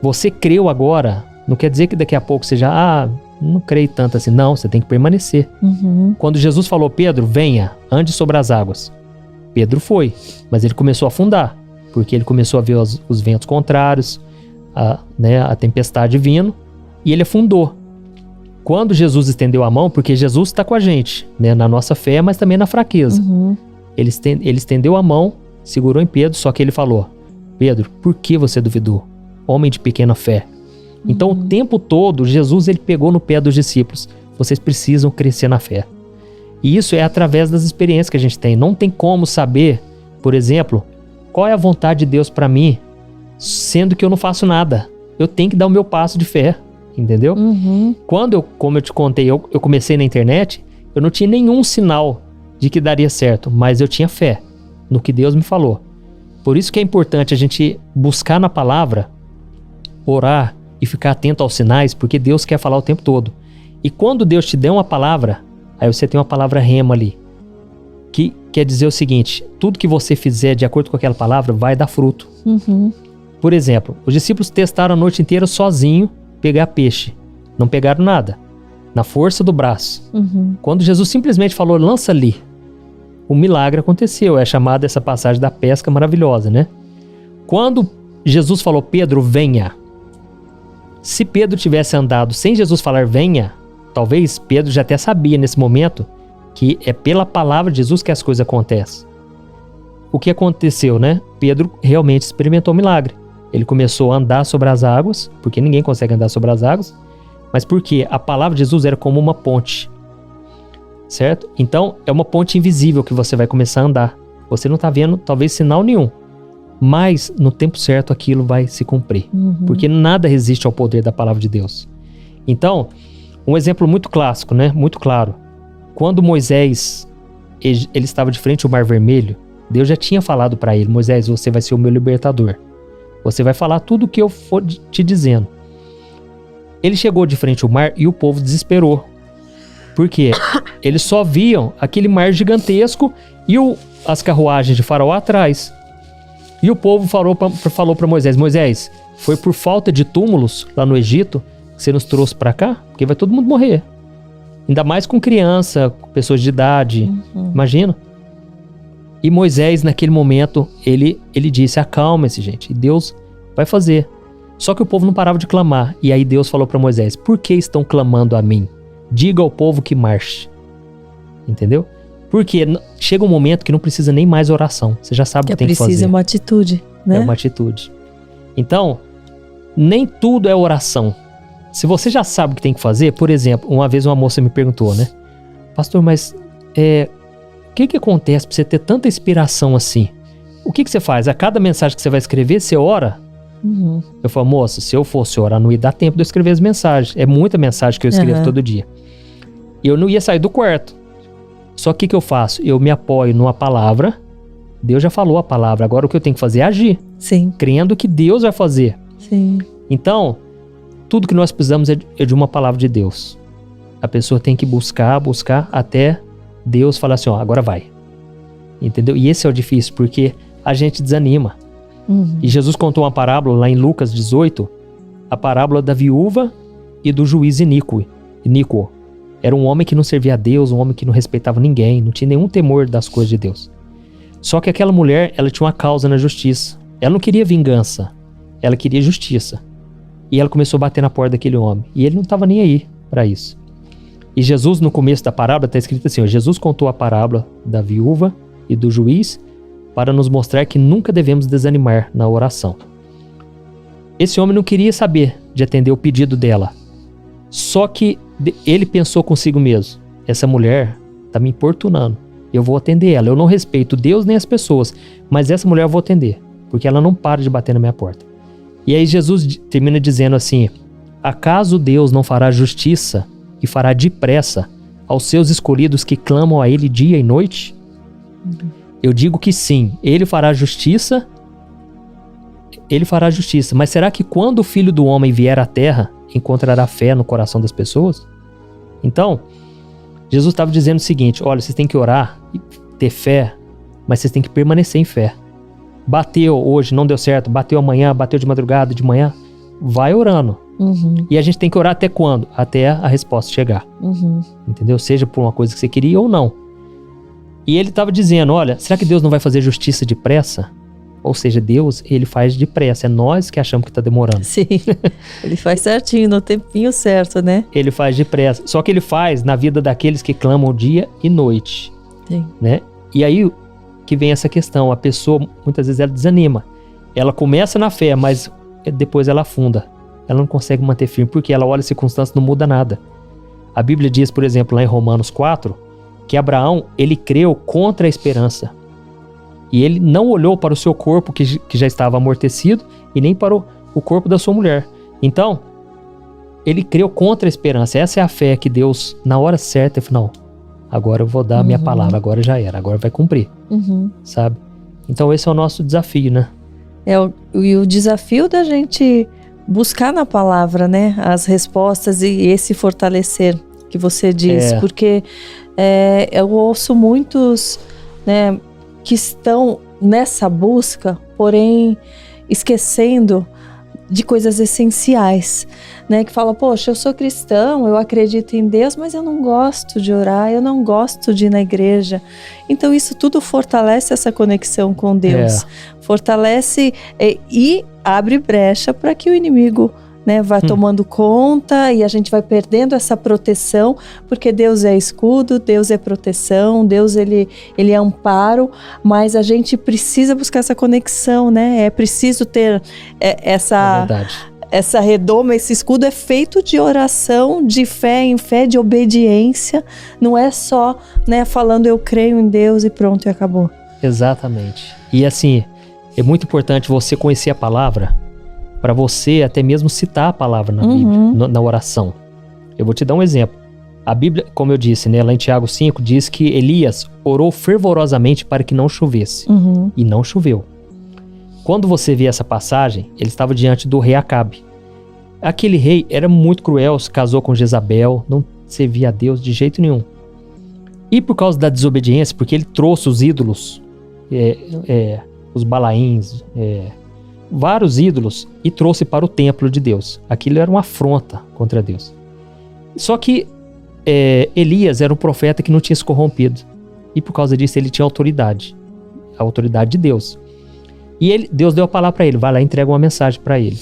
você creu agora, não quer dizer que daqui a pouco você já, não creio tanto assim. Não, você tem que permanecer. Quando Jesus falou, Pedro, venha, ande sobre as águas. Pedro foi, mas ele começou a afundar, porque ele começou a ver os ventos contrários, a tempestade vindo, e ele afundou. Quando Jesus estendeu a mão, porque Jesus está com a gente, né, na nossa fé, mas também na fraqueza. Ele estendeu a mão, segurou em Pedro, só que ele falou, Pedro, por que você duvidou? Homem de pequena fé. Então, o tempo todo, Jesus ele pegou no pé dos discípulos. Vocês precisam crescer na fé. E isso é através das experiências que a gente tem. Não tem como saber, por exemplo, qual é a vontade de Deus para mim, sendo que eu não faço nada. Eu tenho que dar o meu passo de fé, entendeu? Quando como eu te contei, eu comecei na internet, eu não tinha nenhum sinal de que daria certo, mas eu tinha fé no que Deus me falou. Por isso que é importante a gente buscar na palavra, orar e ficar atento aos sinais, porque Deus quer falar o tempo todo. E quando Deus te der uma palavra, aí você tem uma palavra rema ali, que quer dizer o seguinte, tudo que você fizer de acordo com aquela palavra vai dar fruto. Por exemplo, os discípulos testaram a noite inteira sozinho pegar peixe. Não pegaram nada. Na força do braço. Quando Jesus simplesmente falou, lança ali, o milagre aconteceu. É chamada essa passagem da pesca maravilhosa, né? Quando Jesus falou, Pedro, venha. Se Pedro tivesse andado sem Jesus falar venha, talvez Pedro já até sabia nesse momento que é pela palavra de Jesus que as coisas acontecem. O que aconteceu, né? Pedro realmente experimentou o milagre. Ele começou a andar sobre as águas, porque ninguém consegue andar sobre as águas, mas porque a palavra de Jesus era como uma ponte, certo? Então, é uma ponte invisível que você vai começar a andar. Você não está vendo, talvez, sinal nenhum, mas no tempo certo aquilo vai se cumprir, porque nada resiste ao poder da palavra de Deus. Então, um exemplo muito clássico, né? Muito claro. Quando Moisés ele estava de frente ao Mar Vermelho, Deus já tinha falado para ele, Moisés, você vai ser o meu libertador. Você vai falar tudo o que eu for te dizendo. Ele chegou de frente ao mar e o povo desesperou. Por quê? Eles só viam aquele mar gigantesco e as carruagens de Faraó atrás. E o povo falou para Moisés, Moisés, foi por falta de túmulos lá no Egito que você nos trouxe para cá? Porque vai todo mundo morrer. Ainda mais com criança, com pessoas de idade, imagina. E Moisés, naquele momento, ele disse, acalma-se, gente, e Deus vai fazer. Só que o povo não parava de clamar. E aí Deus falou para Moisés, por que estão clamando a mim? Diga ao povo que marche. Entendeu? Porque chega um momento que não precisa nem mais oração. Você já sabe o que tem que fazer. Precisa uma atitude, né? É uma atitude. Então, nem tudo é oração. Se você já sabe o que tem que fazer, por exemplo, uma vez uma moça me perguntou, né? Pastor, mas o que acontece para você ter tanta inspiração assim? O que você faz? A cada mensagem que você vai escrever, você ora? Eu falo, moça, se eu fosse orar, não ia dar tempo de eu escrever as mensagens. É muita mensagem que eu escrevo todo dia. E eu não ia sair do quarto. Só que o que eu faço? Eu me apoio numa palavra. Deus já falou a palavra. Agora o que eu tenho que fazer é agir. Sim. Crendo que Deus vai fazer. Sim. Então, tudo que nós precisamos é de uma palavra de Deus. A pessoa tem que buscar até Deus falar assim, ó, agora vai. Entendeu? E esse é o difícil, porque a gente desanima. E Jesus contou uma parábola lá em Lucas 18, a parábola da viúva e do juiz iníquo. Era um homem que não servia a Deus, um homem que não respeitava ninguém, não tinha nenhum temor das coisas de Deus. Só que aquela mulher, ela tinha uma causa na justiça. Ela não queria vingança, ela queria justiça. E ela começou a bater na porta daquele homem. E ele não estava nem aí para isso. E Jesus, no começo da parábola, está escrito assim, ó, Jesus contou a parábola da viúva e do juiz para nos mostrar que nunca devemos desanimar na oração. Esse homem não queria saber de atender o pedido dela. Só que ele pensou consigo mesmo, essa mulher tá me importunando, eu vou atender ela. Eu não respeito Deus nem as pessoas, mas essa mulher eu vou atender, porque ela não para de bater na minha porta. E aí Jesus termina dizendo assim: acaso Deus não fará justiça e fará depressa aos seus escolhidos que clamam a Ele dia e noite? Eu digo que sim, Ele fará justiça, mas será que quando o Filho do Homem vier à terra, encontrará fé no coração das pessoas? Então, Jesus estava dizendo o seguinte: olha, vocês têm que orar e ter fé, mas vocês têm que permanecer em fé. Bateu hoje, não deu certo, bateu amanhã, bateu de madrugada, de manhã, vai orando. E a gente tem que orar até quando? Até a resposta chegar. Entendeu? Seja por uma coisa que você queria ou não. E ele estava dizendo: olha, será que Deus não vai fazer justiça depressa? Ou seja, Deus, ele faz depressa. É nós que achamos que está demorando. Sim, ele faz certinho, no tempinho certo, né? Ele faz depressa. Só que ele faz na vida daqueles que clamam dia e noite. Sim. Né? E aí que vem essa questão. A pessoa, muitas vezes, ela desanima. Ela começa na fé, mas depois ela afunda. Ela não consegue manter firme, porque ela olha as circunstâncias, não muda nada. A Bíblia diz, por exemplo, lá em Romanos 4, que Abraão, ele creu contra a esperança. E ele não olhou para o seu corpo, que já estava amortecido, e nem para o corpo da sua mulher. Então, ele creu contra a esperança. Essa é a fé que Deus, na hora certa, falou: não, agora eu vou dar a minha palavra, agora já era, agora vai cumprir. Sabe? Então esse é o nosso desafio, né? E o desafio da gente buscar na palavra, né, as respostas e esse fortalecer que você diz. Porque eu ouço muitos, né, que estão nessa busca, porém esquecendo de coisas essenciais, né? Que fala: poxa, eu sou cristão, eu acredito em Deus, mas eu não gosto de orar, eu não gosto de ir na igreja. Então isso tudo fortalece essa conexão com Deus, fortalece e abre brecha para que o inimigo, né, vai tomando conta, e a gente vai perdendo essa proteção, porque Deus é escudo, Deus é proteção, Deus ele é amparo, mas a gente precisa buscar essa conexão, né? É preciso ter essa redoma, esse escudo é feito de oração, de fé em fé, de obediência. Não é só, né, falando eu creio em Deus e pronto, e acabou. Exatamente. E assim, é muito importante você conhecer a palavra, para você até mesmo citar a palavra na Bíblia, na oração. Eu vou te dar um exemplo. A Bíblia, como eu disse, né, lá em Tiago 5, diz que Elias orou fervorosamente para que não chovesse. E não choveu. Quando você vê essa passagem, ele estava diante do rei Acabe. Aquele rei era muito cruel, se casou com Jezabel, não servia a Deus de jeito nenhum. E por causa da desobediência, porque ele trouxe os ídolos, os balaíns, vários ídolos, e trouxe para o templo de Deus. Aquilo era uma afronta contra Deus. Só que Elias era um profeta que não tinha se corrompido. E por causa disso ele tinha autoridade. A autoridade de Deus. E Deus deu a palavra para ele: vai lá e entrega uma mensagem para ele.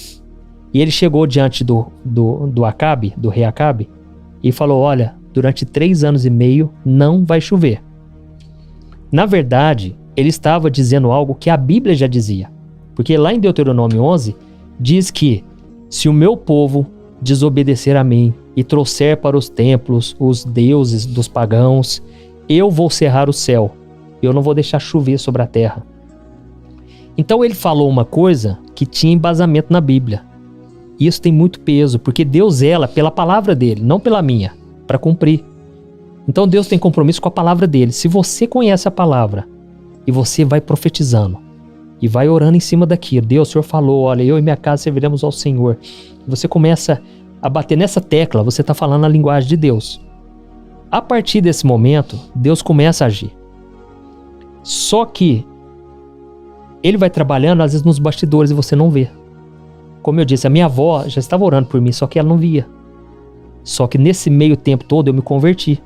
E ele chegou diante do Acabe, do rei Acabe, e falou: olha, durante 3 anos e meio não vai chover. Na verdade, ele estava dizendo algo que a Bíblia já dizia. Porque lá em Deuteronômio 11, diz que se o meu povo desobedecer a mim e trouxer para os templos os deuses dos pagãos, eu vou cerrar o céu. Eu não vou deixar chover sobre a terra. Então ele falou uma coisa que tinha embasamento na Bíblia. E isso tem muito peso, porque Deus zela pela palavra dele, não pela minha, para cumprir. Então Deus tem compromisso com a palavra dele. Se você conhece a palavra e você vai profetizando, e vai orando em cima daquilo: Deus, o Senhor falou, olha, eu e minha casa serviremos ao Senhor. Você começa a bater nessa tecla, você está falando a linguagem de Deus. A partir desse momento, Deus começa a agir. Só que ele vai trabalhando, às vezes, nos bastidores e você não vê. Como eu disse, a minha avó já estava orando por mim, só que ela não via. Só que nesse meio tempo todo eu me converti.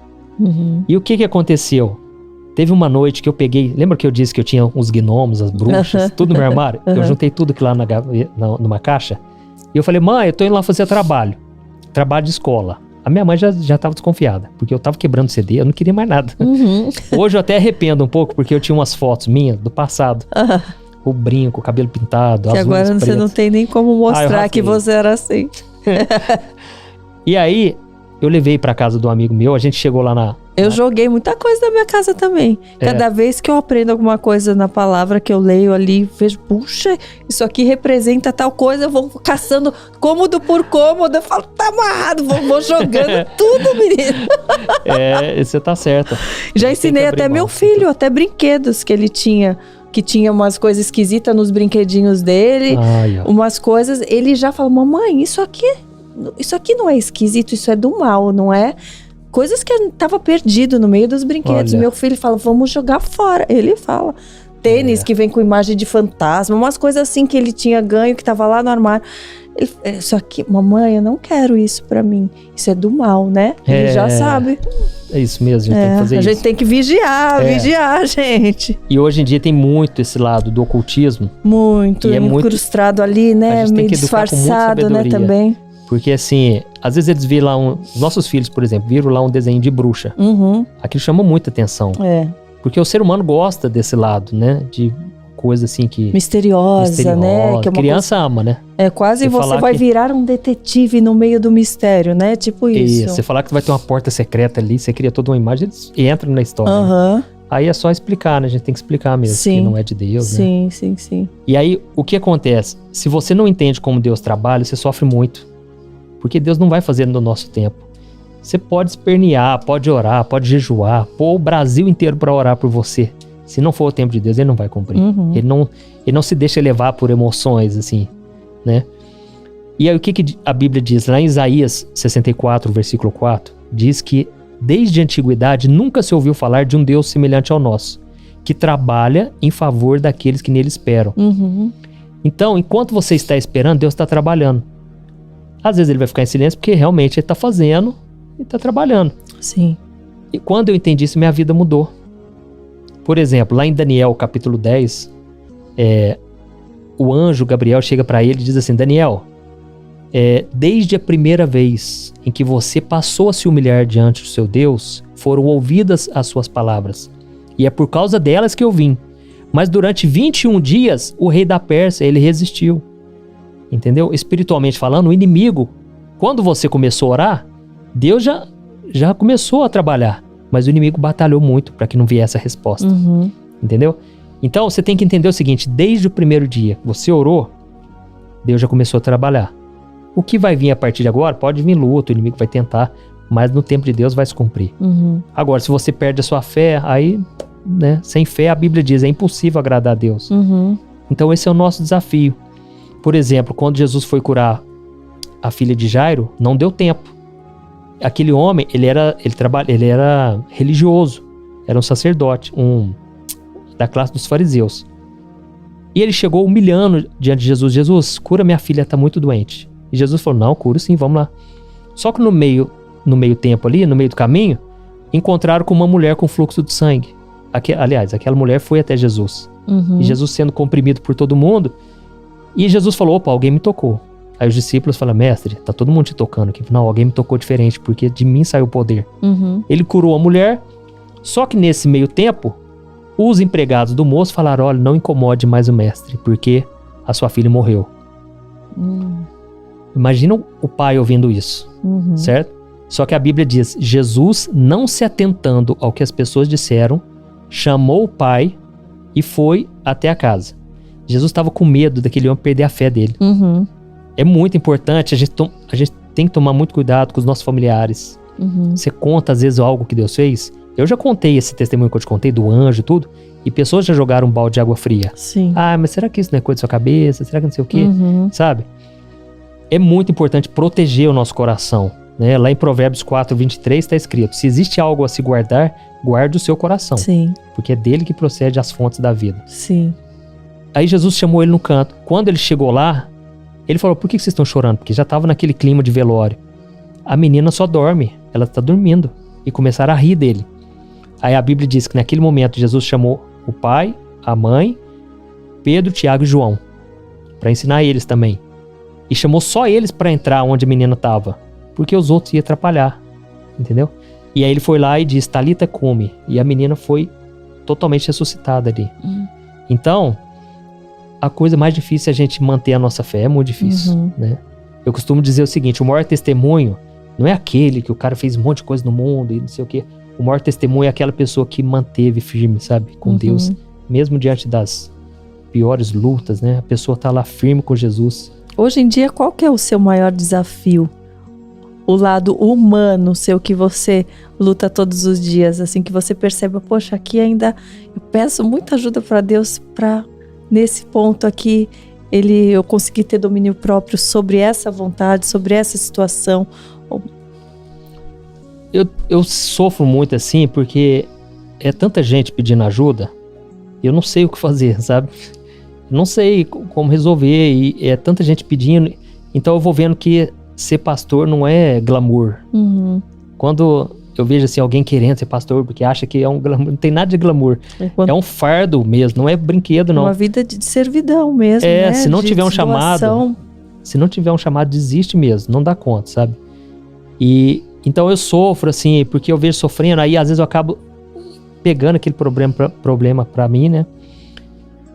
E o que aconteceu? Teve uma noite que eu peguei... Lembra que eu disse que eu tinha uns gnomos, as bruxas, tudo no meu armário? Eu juntei tudo aqui lá numa caixa. E eu falei: mãe, eu tô indo lá fazer trabalho de escola. A minha mãe já estava desconfiada, porque eu estava quebrando CD, eu não queria mais nada. Hoje eu até arrependo um pouco, porque eu tinha umas fotos minhas do passado. O brinco, o cabelo pintado, Que as agora unhas você pretas. não tem nem como mostrar que rasguei. você era assim. E aí, eu levei pra casa de um amigo meu, a gente chegou lá na... Eu joguei muita coisa da minha casa também. Cada vez que eu aprendo alguma coisa na palavra que eu leio ali, vejo, puxa, isso aqui representa tal coisa, eu vou caçando cômodo por cômodo, eu falo, tá amarrado, vou jogando tudo, menino. Você tá certa. Já Tem ensinei que abrir até mão. meu filho, até brinquedos que ele tinha, que tinha umas coisas esquisitas nos brinquedinhos dele, Ai, ó. umas coisas, ele já fala, mamãe, isso aqui não é esquisito, isso é do mal, não é? Coisas que tava perdido no meio dos brinquedos. Olha. Meu filho fala, vamos jogar fora. Ele fala. Tênis que vem com imagem de fantasma, umas coisas assim que ele tinha ganho, que tava lá no armário. Isso aqui, mamãe, eu não quero isso pra mim. Isso é do mal, né? Ele já sabe. É isso mesmo, a gente tem que fazer A isso. gente tem que vigiar, gente. E hoje em dia tem muito esse lado do ocultismo, Muito, E é muito- incrustado ali, né? a gente tem Meio que educar com muita disfarçado, né, sabedoria. também. porque assim, às vezes eles viram lá os nossos filhos, por exemplo, viram lá um desenho de bruxa. Uhum, Aquilo chama muita atenção, porque o ser humano gosta desse lado, né, de coisa assim que... misteriosa, né? Que é uma criança ama, né? É quase Você você falar vai que- virar um detetive no meio do mistério, né? Tipo isso. E você falar que vai ter uma porta secreta ali, você cria toda uma imagem, eles entram na história. Né? Aham. Aí é só explicar, né? A gente tem que explicar mesmo, Sim. que não é de Deus, né? Sim. E aí, o que acontece? Se você não entende como Deus trabalha, você sofre muito. Porque Deus não vai fazer no nosso tempo. Você pode espernear, pode orar, pode jejuar, pôr o Brasil inteiro para orar por você. Se não for o tempo de Deus, ele não vai cumprir. Uhum. Ele não se deixa levar por emoções, assim, né? E aí, o que a Bíblia diz? Lá em Isaías 64, versículo 4, diz que desde a antiguidade nunca se ouviu falar de um Deus semelhante ao nosso, que trabalha em favor daqueles que nele esperam. Uhum. Então, enquanto você está esperando, Deus está trabalhando. Às vezes ele vai ficar em silêncio porque realmente ele está fazendo e está trabalhando. Sim. E quando eu entendi isso, minha vida mudou. Por exemplo, lá em Daniel, capítulo 10, o anjo Gabriel chega para ele e diz assim, Daniel, desde a primeira vez em que você passou a se humilhar diante do seu Deus, foram ouvidas as suas palavras. E é por causa delas que eu vim. Mas durante 21 dias, o rei da Pérsia, ele resistiu. Entendeu? Espiritualmente falando, o inimigo, quando você começou a orar, Deus já começou a trabalhar. Mas o inimigo batalhou muito para que não viesse a resposta. Uhum. Entendeu? Então você tem que entender o seguinte, desde o primeiro dia que você orou, Deus já começou a trabalhar. O que vai vir a partir de agora, pode vir luta, o inimigo vai tentar, mas no tempo de Deus vai se cumprir. Uhum. Agora, se você perde a sua fé, aí, né, sem fé, a Bíblia diz, é impossível agradar a Deus. Uhum. Então, Esse é o nosso desafio. Por exemplo, quando Jesus foi curar a filha de Jairo, não deu tempo. Aquele homem, ele era religioso, era um sacerdote, da classe dos fariseus. E ele chegou humilhando diante de Jesus, Jesus, cura minha filha, está muito doente. E Jesus falou, não, cura sim, vamos lá. Só que no meio tempo ali, no meio do caminho, encontraram com uma mulher com fluxo de sangue. Aliás, aquela mulher foi até Jesus. Uhum. E Jesus sendo comprimido por todo mundo. E Jesus falou, opa, alguém me tocou. Aí os discípulos falaram, mestre, tá todo mundo te tocando aqui. Não, alguém me tocou diferente, porque de mim saiu o poder. Uhum. Ele curou a mulher, só que nesse meio tempo, os empregados do moço falaram, olha, não incomode mais o mestre, porque a sua filha morreu. Imagina o pai ouvindo isso, Uhum. certo? Só que a Bíblia diz, Jesus, não se atentando ao que as pessoas disseram, chamou o pai e foi até a casa. Jesus estava com medo daquele homem perder a fé dele. Uhum. É muito importante, a gente tem que tomar muito cuidado com os nossos familiares. Uhum. Você conta às vezes algo que Deus fez. Eu já contei esse testemunho que eu te contei, do anjo e tudo, e pessoas já jogaram um balde de água fria. Sim. Ah, mas será que isso não é coisa da sua cabeça? Será que não sei o quê? Uhum. Sabe? É muito importante proteger o nosso coração, né? Lá em Provérbios 4, 23 está escrito, se existe algo a se guardar, guarde o seu coração, Sim. porque é dele que procede as fontes da vida. Sim. Aí Jesus chamou ele no canto. Quando ele chegou lá, ele falou, por que vocês estão chorando? Porque já estava naquele clima de velório. A menina só dorme, ela está dormindo. E começaram a rir dele. Aí a Bíblia diz que naquele momento Jesus chamou o pai, a mãe, Pedro, Tiago e João, para ensinar eles também. E chamou só eles para entrar onde a menina estava, porque os outros iam atrapalhar, entendeu? E aí ele foi lá e disse, Talita cumi, e a menina foi totalmente ressuscitada ali. Então, a coisa mais difícil é a gente manter a nossa fé, é muito difícil, né? Eu costumo dizer o seguinte, o maior testemunho não é aquele que o cara fez um monte de coisa no mundo e não sei o quê. O maior testemunho é aquela pessoa que manteve firme, sabe? Com Deus. Mesmo diante das piores lutas, né? A pessoa tá lá firme com Jesus. Hoje em dia, qual que é o seu maior desafio? O lado humano seu que você luta todos os dias, assim, que você perceba, poxa, aqui ainda eu peço muita ajuda para Deus para nesse ponto aqui eu conseguir ter domínio próprio sobre essa vontade, sobre essa situação. Eu sofro muito assim porque é tanta gente pedindo ajuda, eu não sei o que fazer, sabe? Não sei como resolver e é tanta gente pedindo, então eu vou vendo que ser pastor não é glamour. Quando eu vejo assim, alguém querendo ser pastor porque acha que é um glamour, não tem nada de glamour. É um fardo mesmo, não é brinquedo não. Uma vida de servidão mesmo, né? Se não tiver um chamado, desiste mesmo, não dá conta, sabe? E então eu sofro assim, porque eu vejo sofrendo, aí às vezes eu acabo pegando aquele problema pra mim, né?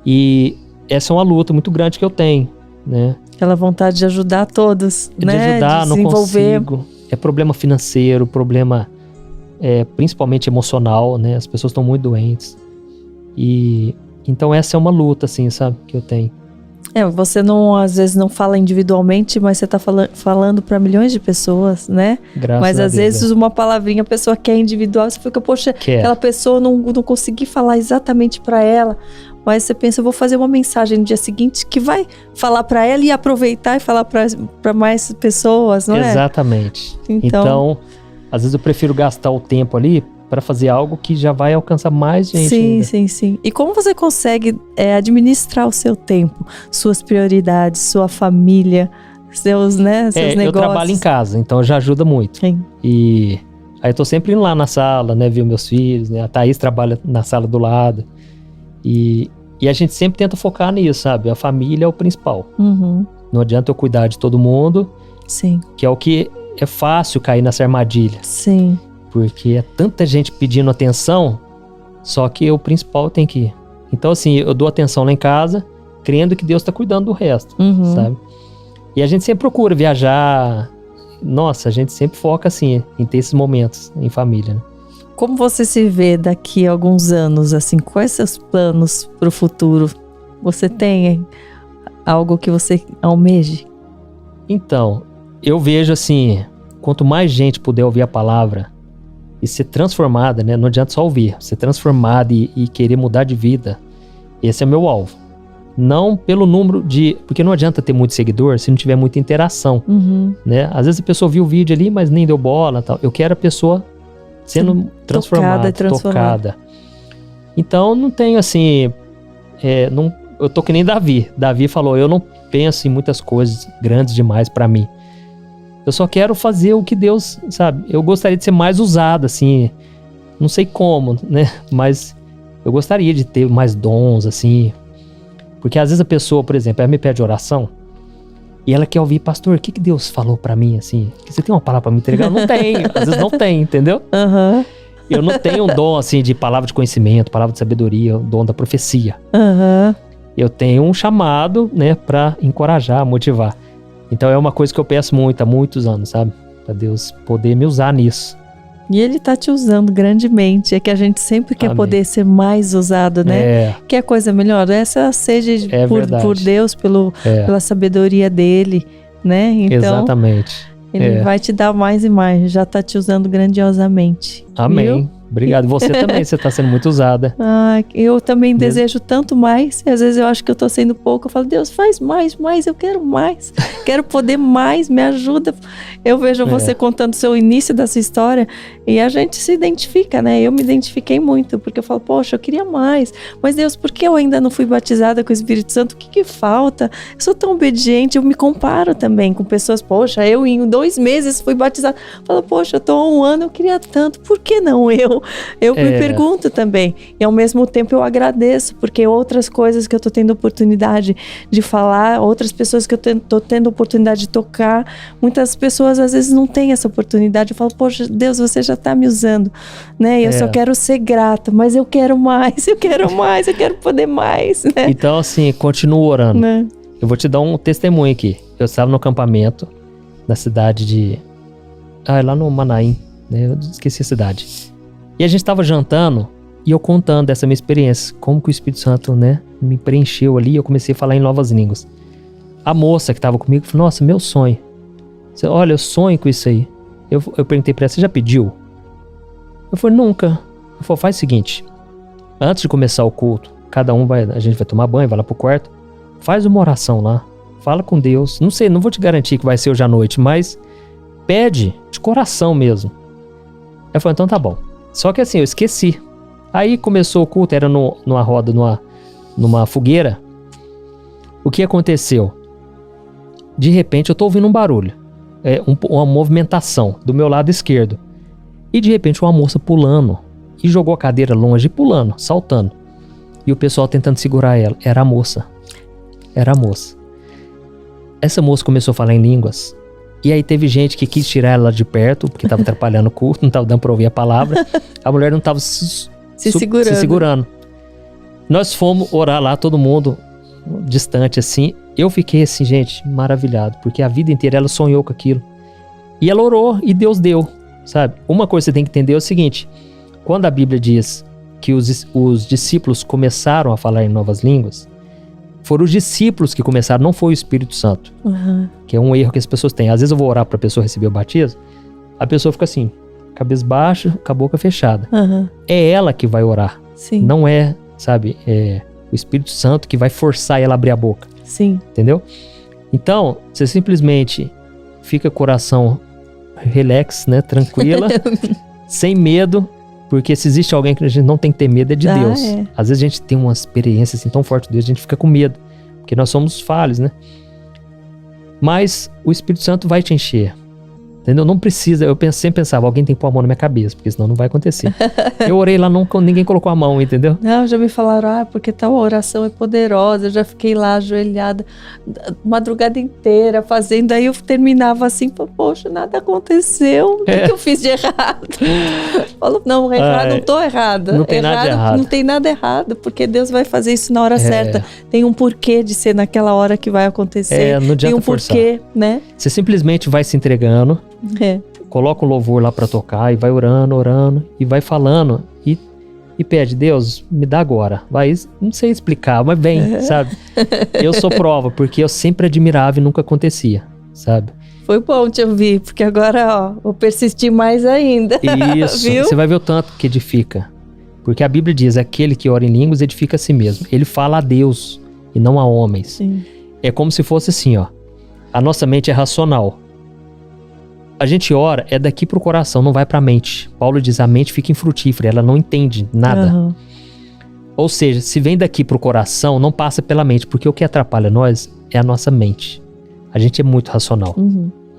E essa é uma luta muito grande que eu tenho, né? Aquela vontade de ajudar todos, de né? Ajudar, de não desenvolver. consigo. É problema financeiro, problema principalmente emocional, né? As pessoas estão muito doentes. E então essa é uma luta, assim, sabe? Que eu tenho. Você não, às vezes não fala individualmente, mas você tá falando para milhões de pessoas, né? Graças mas a às Deus, vezes uma palavrinha a pessoa quer individual, você fica, poxa, aquela pessoa não consegui falar exatamente para ela. Mas você pensa, eu vou fazer uma mensagem no dia seguinte que vai falar para ela e aproveitar e falar para mais pessoas, não é? Exatamente. Então, às vezes eu prefiro gastar o tempo ali para fazer algo que já vai alcançar mais gente ainda. Sim. E como você consegue administrar o seu tempo, suas prioridades, sua família, seus negócios? Eu trabalho em casa, então já ajuda muito. Sim. E aí eu tô sempre indo lá na sala, né, ver meus filhos, né? A Thaís trabalha na sala do lado. E a gente sempre tenta focar nisso, sabe? A família é o principal. Não adianta eu cuidar de todo mundo. Sim. Que é o que é fácil cair nessa armadilha. Sim. Porque é tanta gente pedindo atenção, só que o principal tem que ir. Então, assim, eu dou atenção lá em casa, crendo que Deus está cuidando do resto, sabe? E a gente sempre procura viajar. Nossa, a gente sempre foca, assim, em ter esses momentos em família, né? Como você se vê daqui a alguns anos, assim, quais seus planos para o futuro? Você tem algo que você almeje? Então, eu vejo assim, quanto mais gente puder ouvir a palavra e ser transformada, né? Não adianta só ouvir, ser transformada e querer mudar de vida. Esse é o meu alvo. Não pelo número de... Porque não adianta ter muito seguidor se não tiver muita interação, né? Às vezes a pessoa viu o vídeo ali, mas nem deu bola, tal. Eu quero a pessoa sendo transformada, tocada. Então, não tenho assim... eu tô que nem Davi. Davi falou, eu não penso em muitas coisas grandes demais pra mim. Eu só quero fazer o que Deus, sabe? Eu gostaria de ser mais usado, assim. Não sei como, né? Mas eu gostaria de ter mais dons, assim. Porque às vezes a pessoa, por exemplo, ela me pede oração e ela quer ouvir, pastor, o que Deus falou pra mim, assim? Você tem uma palavra pra me entregar? Não tem. Às vezes não tem, entendeu? Eu não tenho um dom, assim, de palavra de conhecimento, palavra de sabedoria, o dom da profecia. Eu tenho um chamado, né, pra encorajar, motivar. Então é uma coisa que eu peço muito, há muitos anos, sabe? Pra Deus poder me usar nisso. E Ele tá te usando grandemente. É que a gente sempre quer poder ser mais usado, né? Quer coisa melhor? Essa é a sede por Deus, pela sabedoria dele, né? Então, exatamente. Ele vai te dar mais e mais. Já tá te usando grandiosamente. Amém. Viu? Obrigado. Você também, você tá sendo muito usada. Eu também desejo tanto mais. E às vezes eu acho que eu tô sendo pouco. Eu falo, Deus, faz mais, eu quero mais. Quero poder mais, me ajuda. Eu vejo você contando o seu início dessa história e a gente se identifica, né? Eu me identifiquei muito, porque eu falo, poxa, eu queria mais. Mas Deus, por que eu ainda não fui batizada com o Espírito Santo? O que falta? Eu sou tão obediente, eu me comparo também com pessoas, poxa, eu em 2 meses fui batizada. Falo, poxa, eu tô há 1 ano, eu queria tanto. Por que não eu? eu me pergunto também. E ao mesmo tempo eu agradeço, porque outras coisas que eu tô tendo oportunidade de falar, outras pessoas que eu tô tendo oportunidade de tocar, muitas pessoas às vezes não têm essa oportunidade. Eu falo, poxa, Deus, você já tá me usando, né? E eu só quero ser grata, mas eu quero mais, eu quero poder mais, né? Então, assim, continua orando. Né? Eu vou te dar um testemunho aqui. Eu estava no acampamento na cidade de... lá no Manaim, né? Eu esqueci a cidade. E a gente estava jantando e eu contando dessa minha experiência, como que o Espírito Santo, né, me preencheu ali e eu comecei a falar em novas línguas. A moça que estava comigo falou, nossa, meu sonho. Olha, eu sonho com isso aí. Eu perguntei pra ela, você já pediu? Eu falei, nunca. Eu falei, faz o seguinte, antes de começar o culto, a gente vai tomar banho, vai lá pro quarto, faz uma oração lá, fala com Deus. Não sei, não vou te garantir que vai ser hoje à noite, mas pede de coração mesmo. Eu falei, então tá bom. Só que assim, eu esqueci. Aí começou o culto, era numa roda, numa fogueira. O que aconteceu? De repente eu tô ouvindo um barulho, uma movimentação do meu lado esquerdo. E de repente uma moça pulando, e jogou a cadeira longe, pulando, saltando. E o pessoal tentando segurar ela. Era a moça. Essa moça começou a falar em línguas. E aí teve gente que quis tirar ela de perto, porque estava atrapalhando o culto, não estava dando para ouvir a palavra. A mulher não estava se segurando. Nós fomos orar lá, todo mundo distante assim. Eu fiquei assim, gente, maravilhado, porque a vida inteira ela sonhou com aquilo. E ela orou e Deus deu, sabe? Uma coisa que você tem que entender é o seguinte: quando a Bíblia diz que os discípulos começaram a falar em novas línguas, foram os discípulos que começaram, não foi o Espírito Santo. Uhum. Que é um erro que as pessoas têm. Às vezes eu vou orar para a pessoa receber o batismo, a pessoa fica assim, cabeça baixa, com a boca fechada. Uhum. É ela que vai orar. Sim. Não é, sabe, o Espírito Santo que vai forçar ela a abrir a boca. Sim. Entendeu? Então, você simplesmente fica com o coração relax, né, tranquila, sem medo. Porque se existe alguém que a gente não tem que ter medo, é de Deus. Às vezes a gente tem uma experiência assim tão forte de Deus, a gente fica com medo. Porque nós somos falhos, né? Mas o Espírito Santo vai te encher. Entendeu? Não precisa, eu sempre pensava, alguém tem que pôr a mão na minha cabeça, porque senão não vai acontecer. Eu orei lá, ninguém colocou a mão, entendeu? Não, já me falaram, porque tal oração é poderosa, eu já fiquei lá ajoelhada, madrugada inteira fazendo, aí eu terminava assim, poxa, nada aconteceu, o que eu fiz de errado? Falo, não, não tô errada. Não tem nada errado. Não tem nada errado, porque Deus vai fazer isso na hora certa. Tem um porquê de ser naquela hora que vai acontecer. Não adianta tem um forçar. Porquê, né? Você simplesmente vai se entregando. Coloca um louvor lá pra tocar e vai orando e vai falando e pede, Deus, me dá agora. Vai, não sei explicar, mas vem, sabe? Eu sou prova, porque eu sempre admirava e nunca acontecia, sabe? Foi bom te ouvir, porque agora, vou persistir mais ainda. Isso, viu? Você vai ver o tanto que edifica. Porque a Bíblia diz, aquele que ora em línguas edifica a si mesmo. Ele fala a Deus e não a homens. Sim. É como se fosse assim, a nossa mente é racional. A gente ora, é daqui pro coração, não vai pra mente. Paulo diz, a mente fica infrutífera, ela não entende nada. Uhum. Ou seja, se vem daqui pro coração, não passa pela mente, porque o que atrapalha nós é a nossa mente. A gente é muito racional,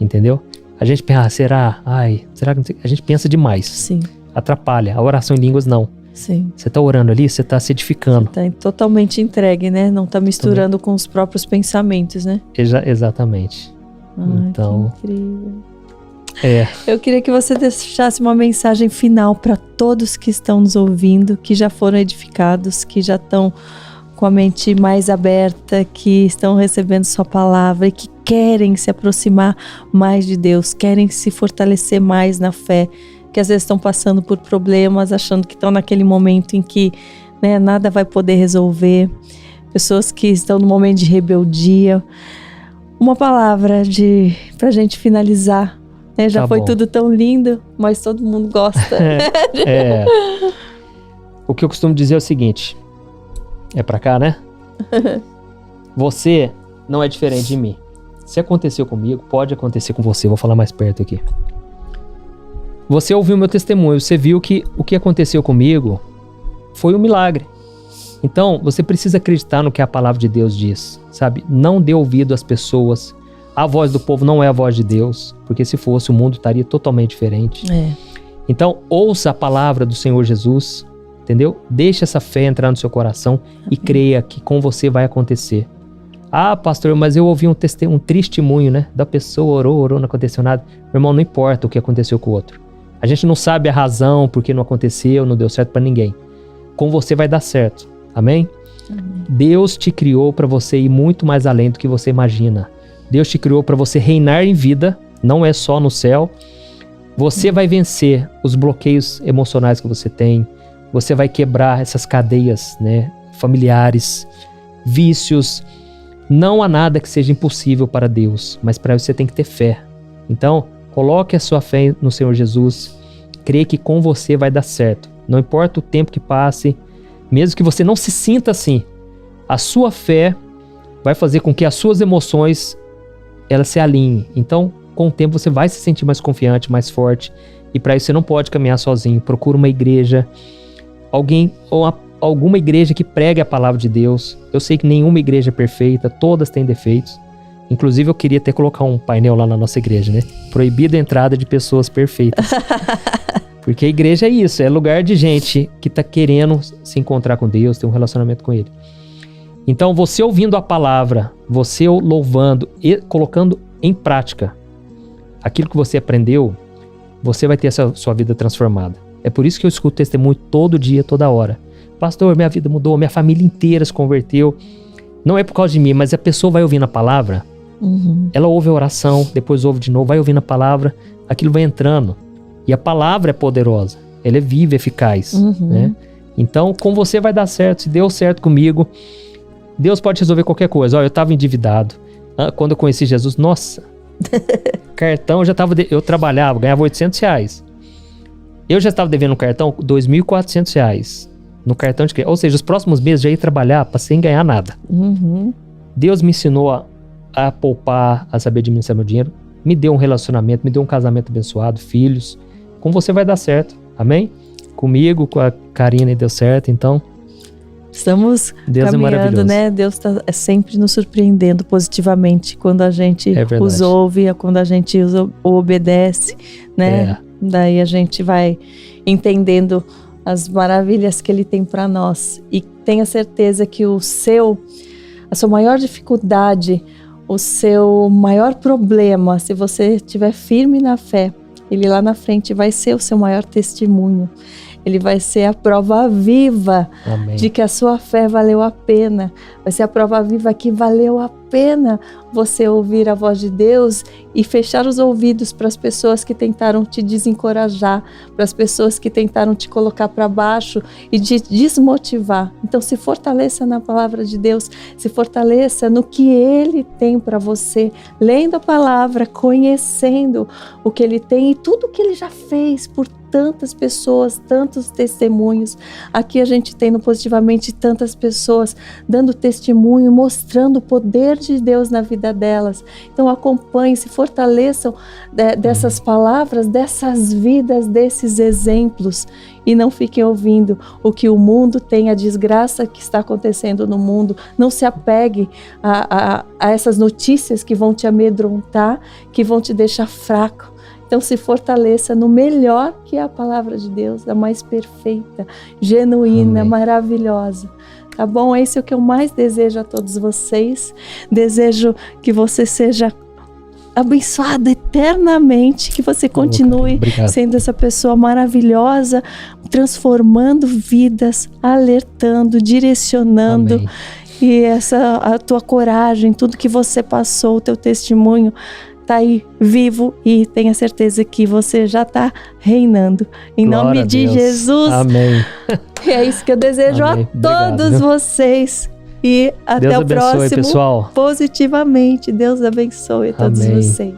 entendeu? A gente pensa, será que... A gente pensa demais. Sim. Atrapalha. A oração em línguas, não. Sim. Você tá orando ali, você tá se edificando. Você tá totalmente entregue, né? Não tá misturando com os próprios pensamentos, né? Exatamente. Então, que incrível. Eu queria que você deixasse uma mensagem final para todos que estão nos ouvindo, que já foram edificados, que já estão com a mente mais aberta, que estão recebendo sua palavra e que querem se aproximar mais de Deus, querem se fortalecer mais na fé, que às vezes estão passando por problemas, achando que estão naquele momento em que, né, nada vai poder resolver, pessoas que estão no momento de rebeldia. Uma palavra pra gente finalizar. Já tá foi bom. Tudo tão lindo, mas todo mundo gosta. O que eu costumo dizer é o seguinte, é pra cá, né? Você não é diferente de mim. Se aconteceu comigo, pode acontecer com você. Vou falar mais perto aqui. Você ouviu meu testemunho, você viu que o que aconteceu comigo foi um milagre. Então, você precisa acreditar no que a palavra de Deus diz, sabe? Não dê ouvido às pessoas. A voz do povo não é a voz de Deus, porque se fosse, o mundo estaria totalmente diferente. Então, ouça a palavra do Senhor Jesus, entendeu? Deixe essa fé entrar no seu coração e creia que com você vai acontecer. Ah, pastor, mas eu ouvi um testemunho, né? Da pessoa orou, não aconteceu nada. Meu irmão, não importa o que aconteceu com o outro. A gente não sabe a razão por que não aconteceu, não deu certo para ninguém. Com você vai dar certo. Amém? Amém. Deus te criou para você ir muito mais além do que você imagina. Deus te criou para você reinar em vida, não é só no céu. Você vai vencer os bloqueios emocionais que você tem. Você vai quebrar essas cadeias, né, familiares, vícios. Não há nada que seja impossível para Deus, mas para isso você tem que ter fé. Então, coloque a sua fé no Senhor Jesus. Creia que com você vai dar certo. Não importa o tempo que passe, mesmo que você não se sinta assim, a sua fé vai fazer com que as suas emoções elas se alinhem. Então, com o tempo você vai se sentir mais confiante, mais forte. E para isso você não pode caminhar sozinho. Procura uma igreja, alguma igreja que pregue a palavra de Deus. Eu sei que nenhuma igreja é perfeita, todas têm defeitos. Inclusive eu queria até colocar um painel lá na nossa igreja, né? Proibida a entrada de pessoas perfeitas. Porque a igreja é isso, é lugar de gente que está querendo se encontrar com Deus, ter um relacionamento com Ele. Então você ouvindo a palavra, você louvando e colocando em prática aquilo que você aprendeu, você vai ter essa sua vida transformada. É por isso que eu escuto testemunho todo dia, toda hora. Pastor, minha vida mudou, minha família inteira se converteu. Não é por causa de mim, mas a pessoa vai ouvindo a palavra, ela ouve a oração, depois ouve de novo, vai ouvindo a palavra, aquilo vai entrando. E a palavra é poderosa, ela é viva, eficaz. Né? Então, com você vai dar certo. Se deu certo comigo, Deus pode resolver qualquer coisa. Olha, eu estava endividado. Quando eu conheci Jesus, nossa, cartão, eu trabalhava, ganhava R$800. Eu já estava devendo um cartão R$2.400 no cartão de crédito. Ou seja, os próximos meses já ia trabalhar sem ganhar nada. Deus me ensinou a poupar, a saber administrar meu dinheiro. Me deu um relacionamento, me deu um casamento abençoado, filhos. Com você vai dar certo, amém? Comigo, com a Karina, deu certo, então... Estamos Deus caminhando, né? Deus está sempre nos surpreendendo positivamente quando a gente os ouve, quando a gente obedece, né? Daí a gente vai entendendo as maravilhas que Ele tem para nós. E tenha certeza que a sua maior dificuldade, o seu maior problema, se você estiver firme na fé, Ele lá na frente vai ser o seu maior testemunho. Ele vai ser a prova viva de que a sua fé valeu a pena. Vai ser a prova viva que valeu a pena você ouvir a voz de Deus e fechar os ouvidos para as pessoas que tentaram te desencorajar, para as pessoas que tentaram te colocar para baixo e te desmotivar. Então se fortaleça na palavra de Deus, se fortaleça no que Ele tem para você, lendo a palavra, conhecendo o que Ele tem e tudo que Ele já fez por tantas pessoas, tantos testemunhos. Aqui a gente tem no Positivamente tantas pessoas dando testemunho, mostrando o poder de Deus na vida delas. Então acompanhem, se fortaleçam dessas palavras, dessas vidas, desses exemplos e não fiquem ouvindo o que o mundo tem, a desgraça que está acontecendo no mundo. Não se apegue a essas notícias que vão te amedrontar, que vão te deixar fraco. Então se fortaleça no melhor que é a palavra de Deus, a mais perfeita, genuína, maravilhosa. Tá bom? É isso que eu mais desejo a todos vocês. Desejo que você seja abençoado eternamente, que você continue sendo essa pessoa maravilhosa, transformando vidas, alertando, direcionando. Amém. E a tua coragem, tudo que você passou, o teu testemunho, está aí vivo e tenha certeza que você já está reinando. Em nome de Jesus. Amém. E é isso que eu desejo a todos vocês. E até Deus o próximo. Pessoal. Positivamente. Deus abençoe a todos vocês.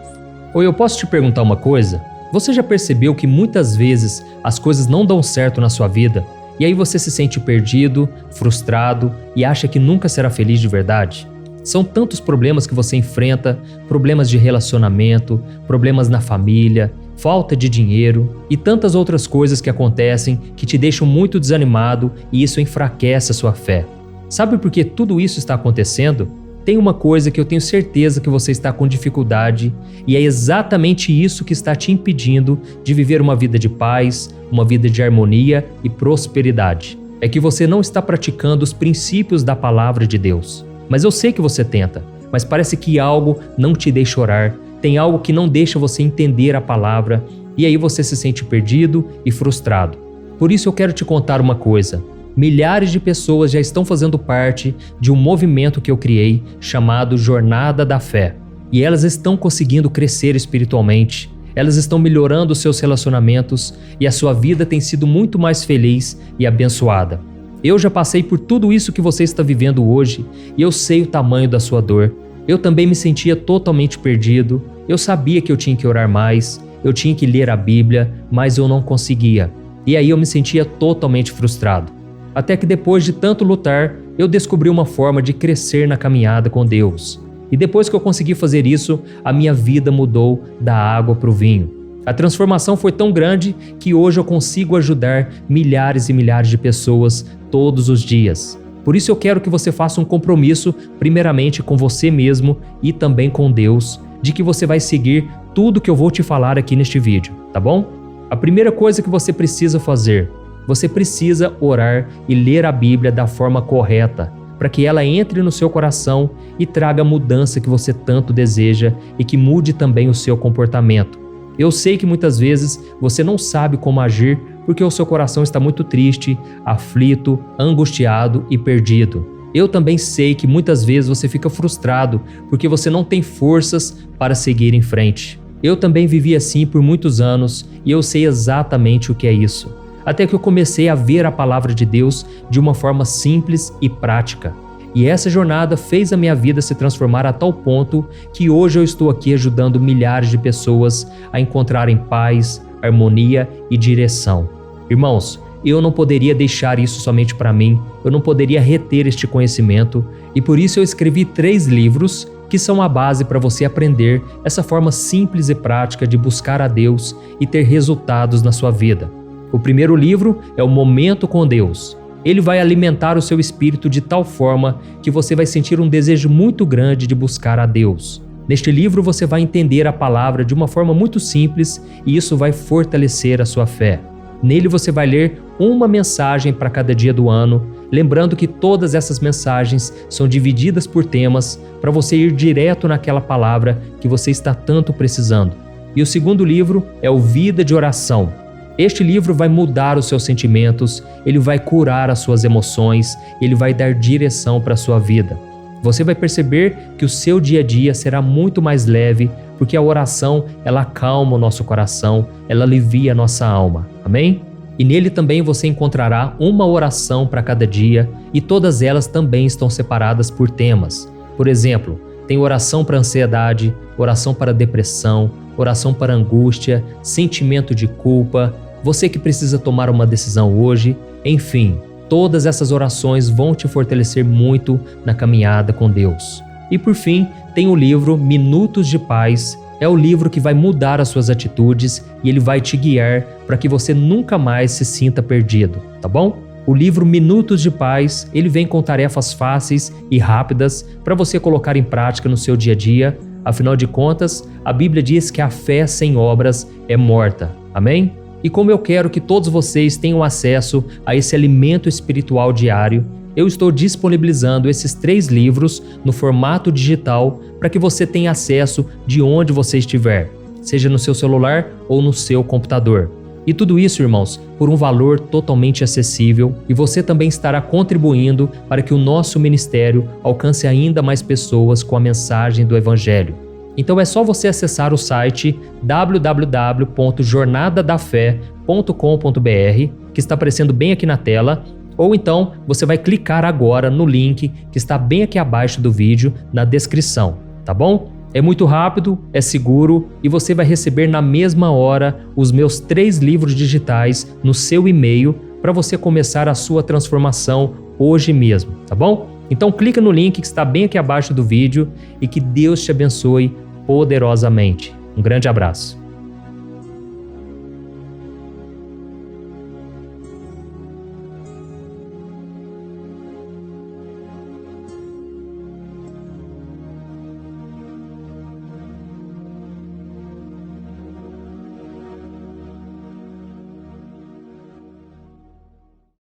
Oi, eu posso te perguntar uma coisa? Você já percebeu que muitas vezes as coisas não dão certo na sua vida? E aí você se sente perdido, frustrado e acha que nunca será feliz de verdade? São tantos problemas que você enfrenta, problemas de relacionamento, problemas na família, falta de dinheiro e tantas outras coisas que acontecem que te deixam muito desanimado e isso enfraquece a sua fé. Sabe por que tudo isso está acontecendo? tem uma coisa que eu tenho certeza que você está com dificuldade e é exatamente isso que está te impedindo de viver uma vida de paz, uma vida de harmonia e prosperidade. É que você não está praticando os princípios da palavra de Deus. Mas eu sei que você tenta, mas parece que algo não te deixa orar, tem algo que não deixa você entender a palavra e aí você se sente perdido e frustrado. Por isso eu quero te contar uma coisa. Milhares de pessoas já estão fazendo parte de um movimento que eu criei chamado Jornada da Fé. E elas estão conseguindo crescer espiritualmente, elas estão melhorando seus relacionamentos e a sua vida tem sido muito mais feliz e abençoada. Eu já passei por tudo isso que você está vivendo hoje e eu sei o tamanho da sua dor. Eu também me sentia totalmente perdido, eu sabia que eu tinha que orar mais, eu tinha que ler a Bíblia, mas eu não conseguia. E aí eu me sentia totalmente frustrado. Até que depois de tanto lutar, eu descobri uma forma de crescer na caminhada com Deus. E depois que eu consegui fazer isso, a minha vida mudou da água para o vinho. A transformação foi tão grande que hoje eu consigo ajudar milhares e milhares de pessoas todos os dias. Por isso eu quero que você faça um compromisso, primeiramente com você mesmo e também com Deus, de que você vai seguir tudo que eu vou te falar aqui neste vídeo, tá bom? A primeira coisa que você precisa fazer, você precisa orar e ler a Bíblia da forma correta, para que ela entre no seu coração e traga a mudança que você tanto deseja e que mude também o seu comportamento. Eu sei que muitas vezes você não sabe como agir porque o seu coração está muito triste, aflito, angustiado e perdido. Eu também sei que muitas vezes você fica frustrado porque você não tem forças para seguir em frente. Eu também vivi assim por muitos anos e eu sei exatamente o que é isso. Até que eu comecei a ver a palavra de Deus de uma forma simples e prática. E essa jornada fez a minha vida se transformar a tal ponto que hoje eu estou aqui ajudando milhares de pessoas a encontrarem paz, harmonia e direção. Irmãos, eu não poderia deixar isso somente para mim, eu não poderia reter este conhecimento e por isso eu escrevi 3 livros que são a base para você aprender essa forma simples e prática de buscar a Deus e ter resultados na sua vida. O primeiro livro é o Momento com Deus. Ele vai alimentar o seu espírito de tal forma que você vai sentir um desejo muito grande de buscar a Deus. Neste livro você vai entender a palavra de uma forma muito simples e isso vai fortalecer a sua fé. Nele você vai ler uma mensagem para cada dia do ano, lembrando que todas essas mensagens são divididas por temas para você ir direto naquela palavra que você está tanto precisando. E o segundo livro é o Vida de Oração. Este livro vai mudar os seus sentimentos, ele vai curar as suas emoções, ele vai dar direção para a sua vida. Você vai perceber que o seu dia a dia será muito mais leve, porque a oração, ela acalma o nosso coração, ela alivia a nossa alma. Amém? E nele também você encontrará uma oração para cada dia e todas elas também estão separadas por temas. Por exemplo, tem oração para ansiedade, oração para depressão, oração para angústia, sentimento de culpa, você que precisa tomar uma decisão hoje, enfim, todas essas orações vão te fortalecer muito na caminhada com Deus. E por fim, tem o livro Minutos de Paz, é o livro que vai mudar as suas atitudes e ele vai te guiar para que você nunca mais se sinta perdido, tá bom? O livro Minutos de Paz, ele vem com tarefas fáceis e rápidas para você colocar em prática no seu dia a dia. Afinal de contas, a Bíblia diz que a fé sem obras é morta. Amém? E como eu quero que todos vocês tenham acesso a esse alimento espiritual diário, eu estou disponibilizando esses 3 livros no formato digital para que você tenha acesso de onde você estiver, seja no seu celular ou no seu computador. E tudo isso, irmãos, por um valor totalmente acessível e você também estará contribuindo para que o nosso ministério alcance ainda mais pessoas com a mensagem do Evangelho. Então é só você acessar o site www.jornadadafé.com.br, que está aparecendo bem aqui na tela, ou então você vai clicar agora no link que está bem aqui abaixo do vídeo, na descrição, tá bom? É muito rápido, é seguro e você vai receber na mesma hora os meus 3 livros digitais no seu e-mail para você começar a sua transformação hoje mesmo, tá bom? Então clica no link que está bem aqui abaixo do vídeo e que Deus te abençoe poderosamente. Um grande abraço.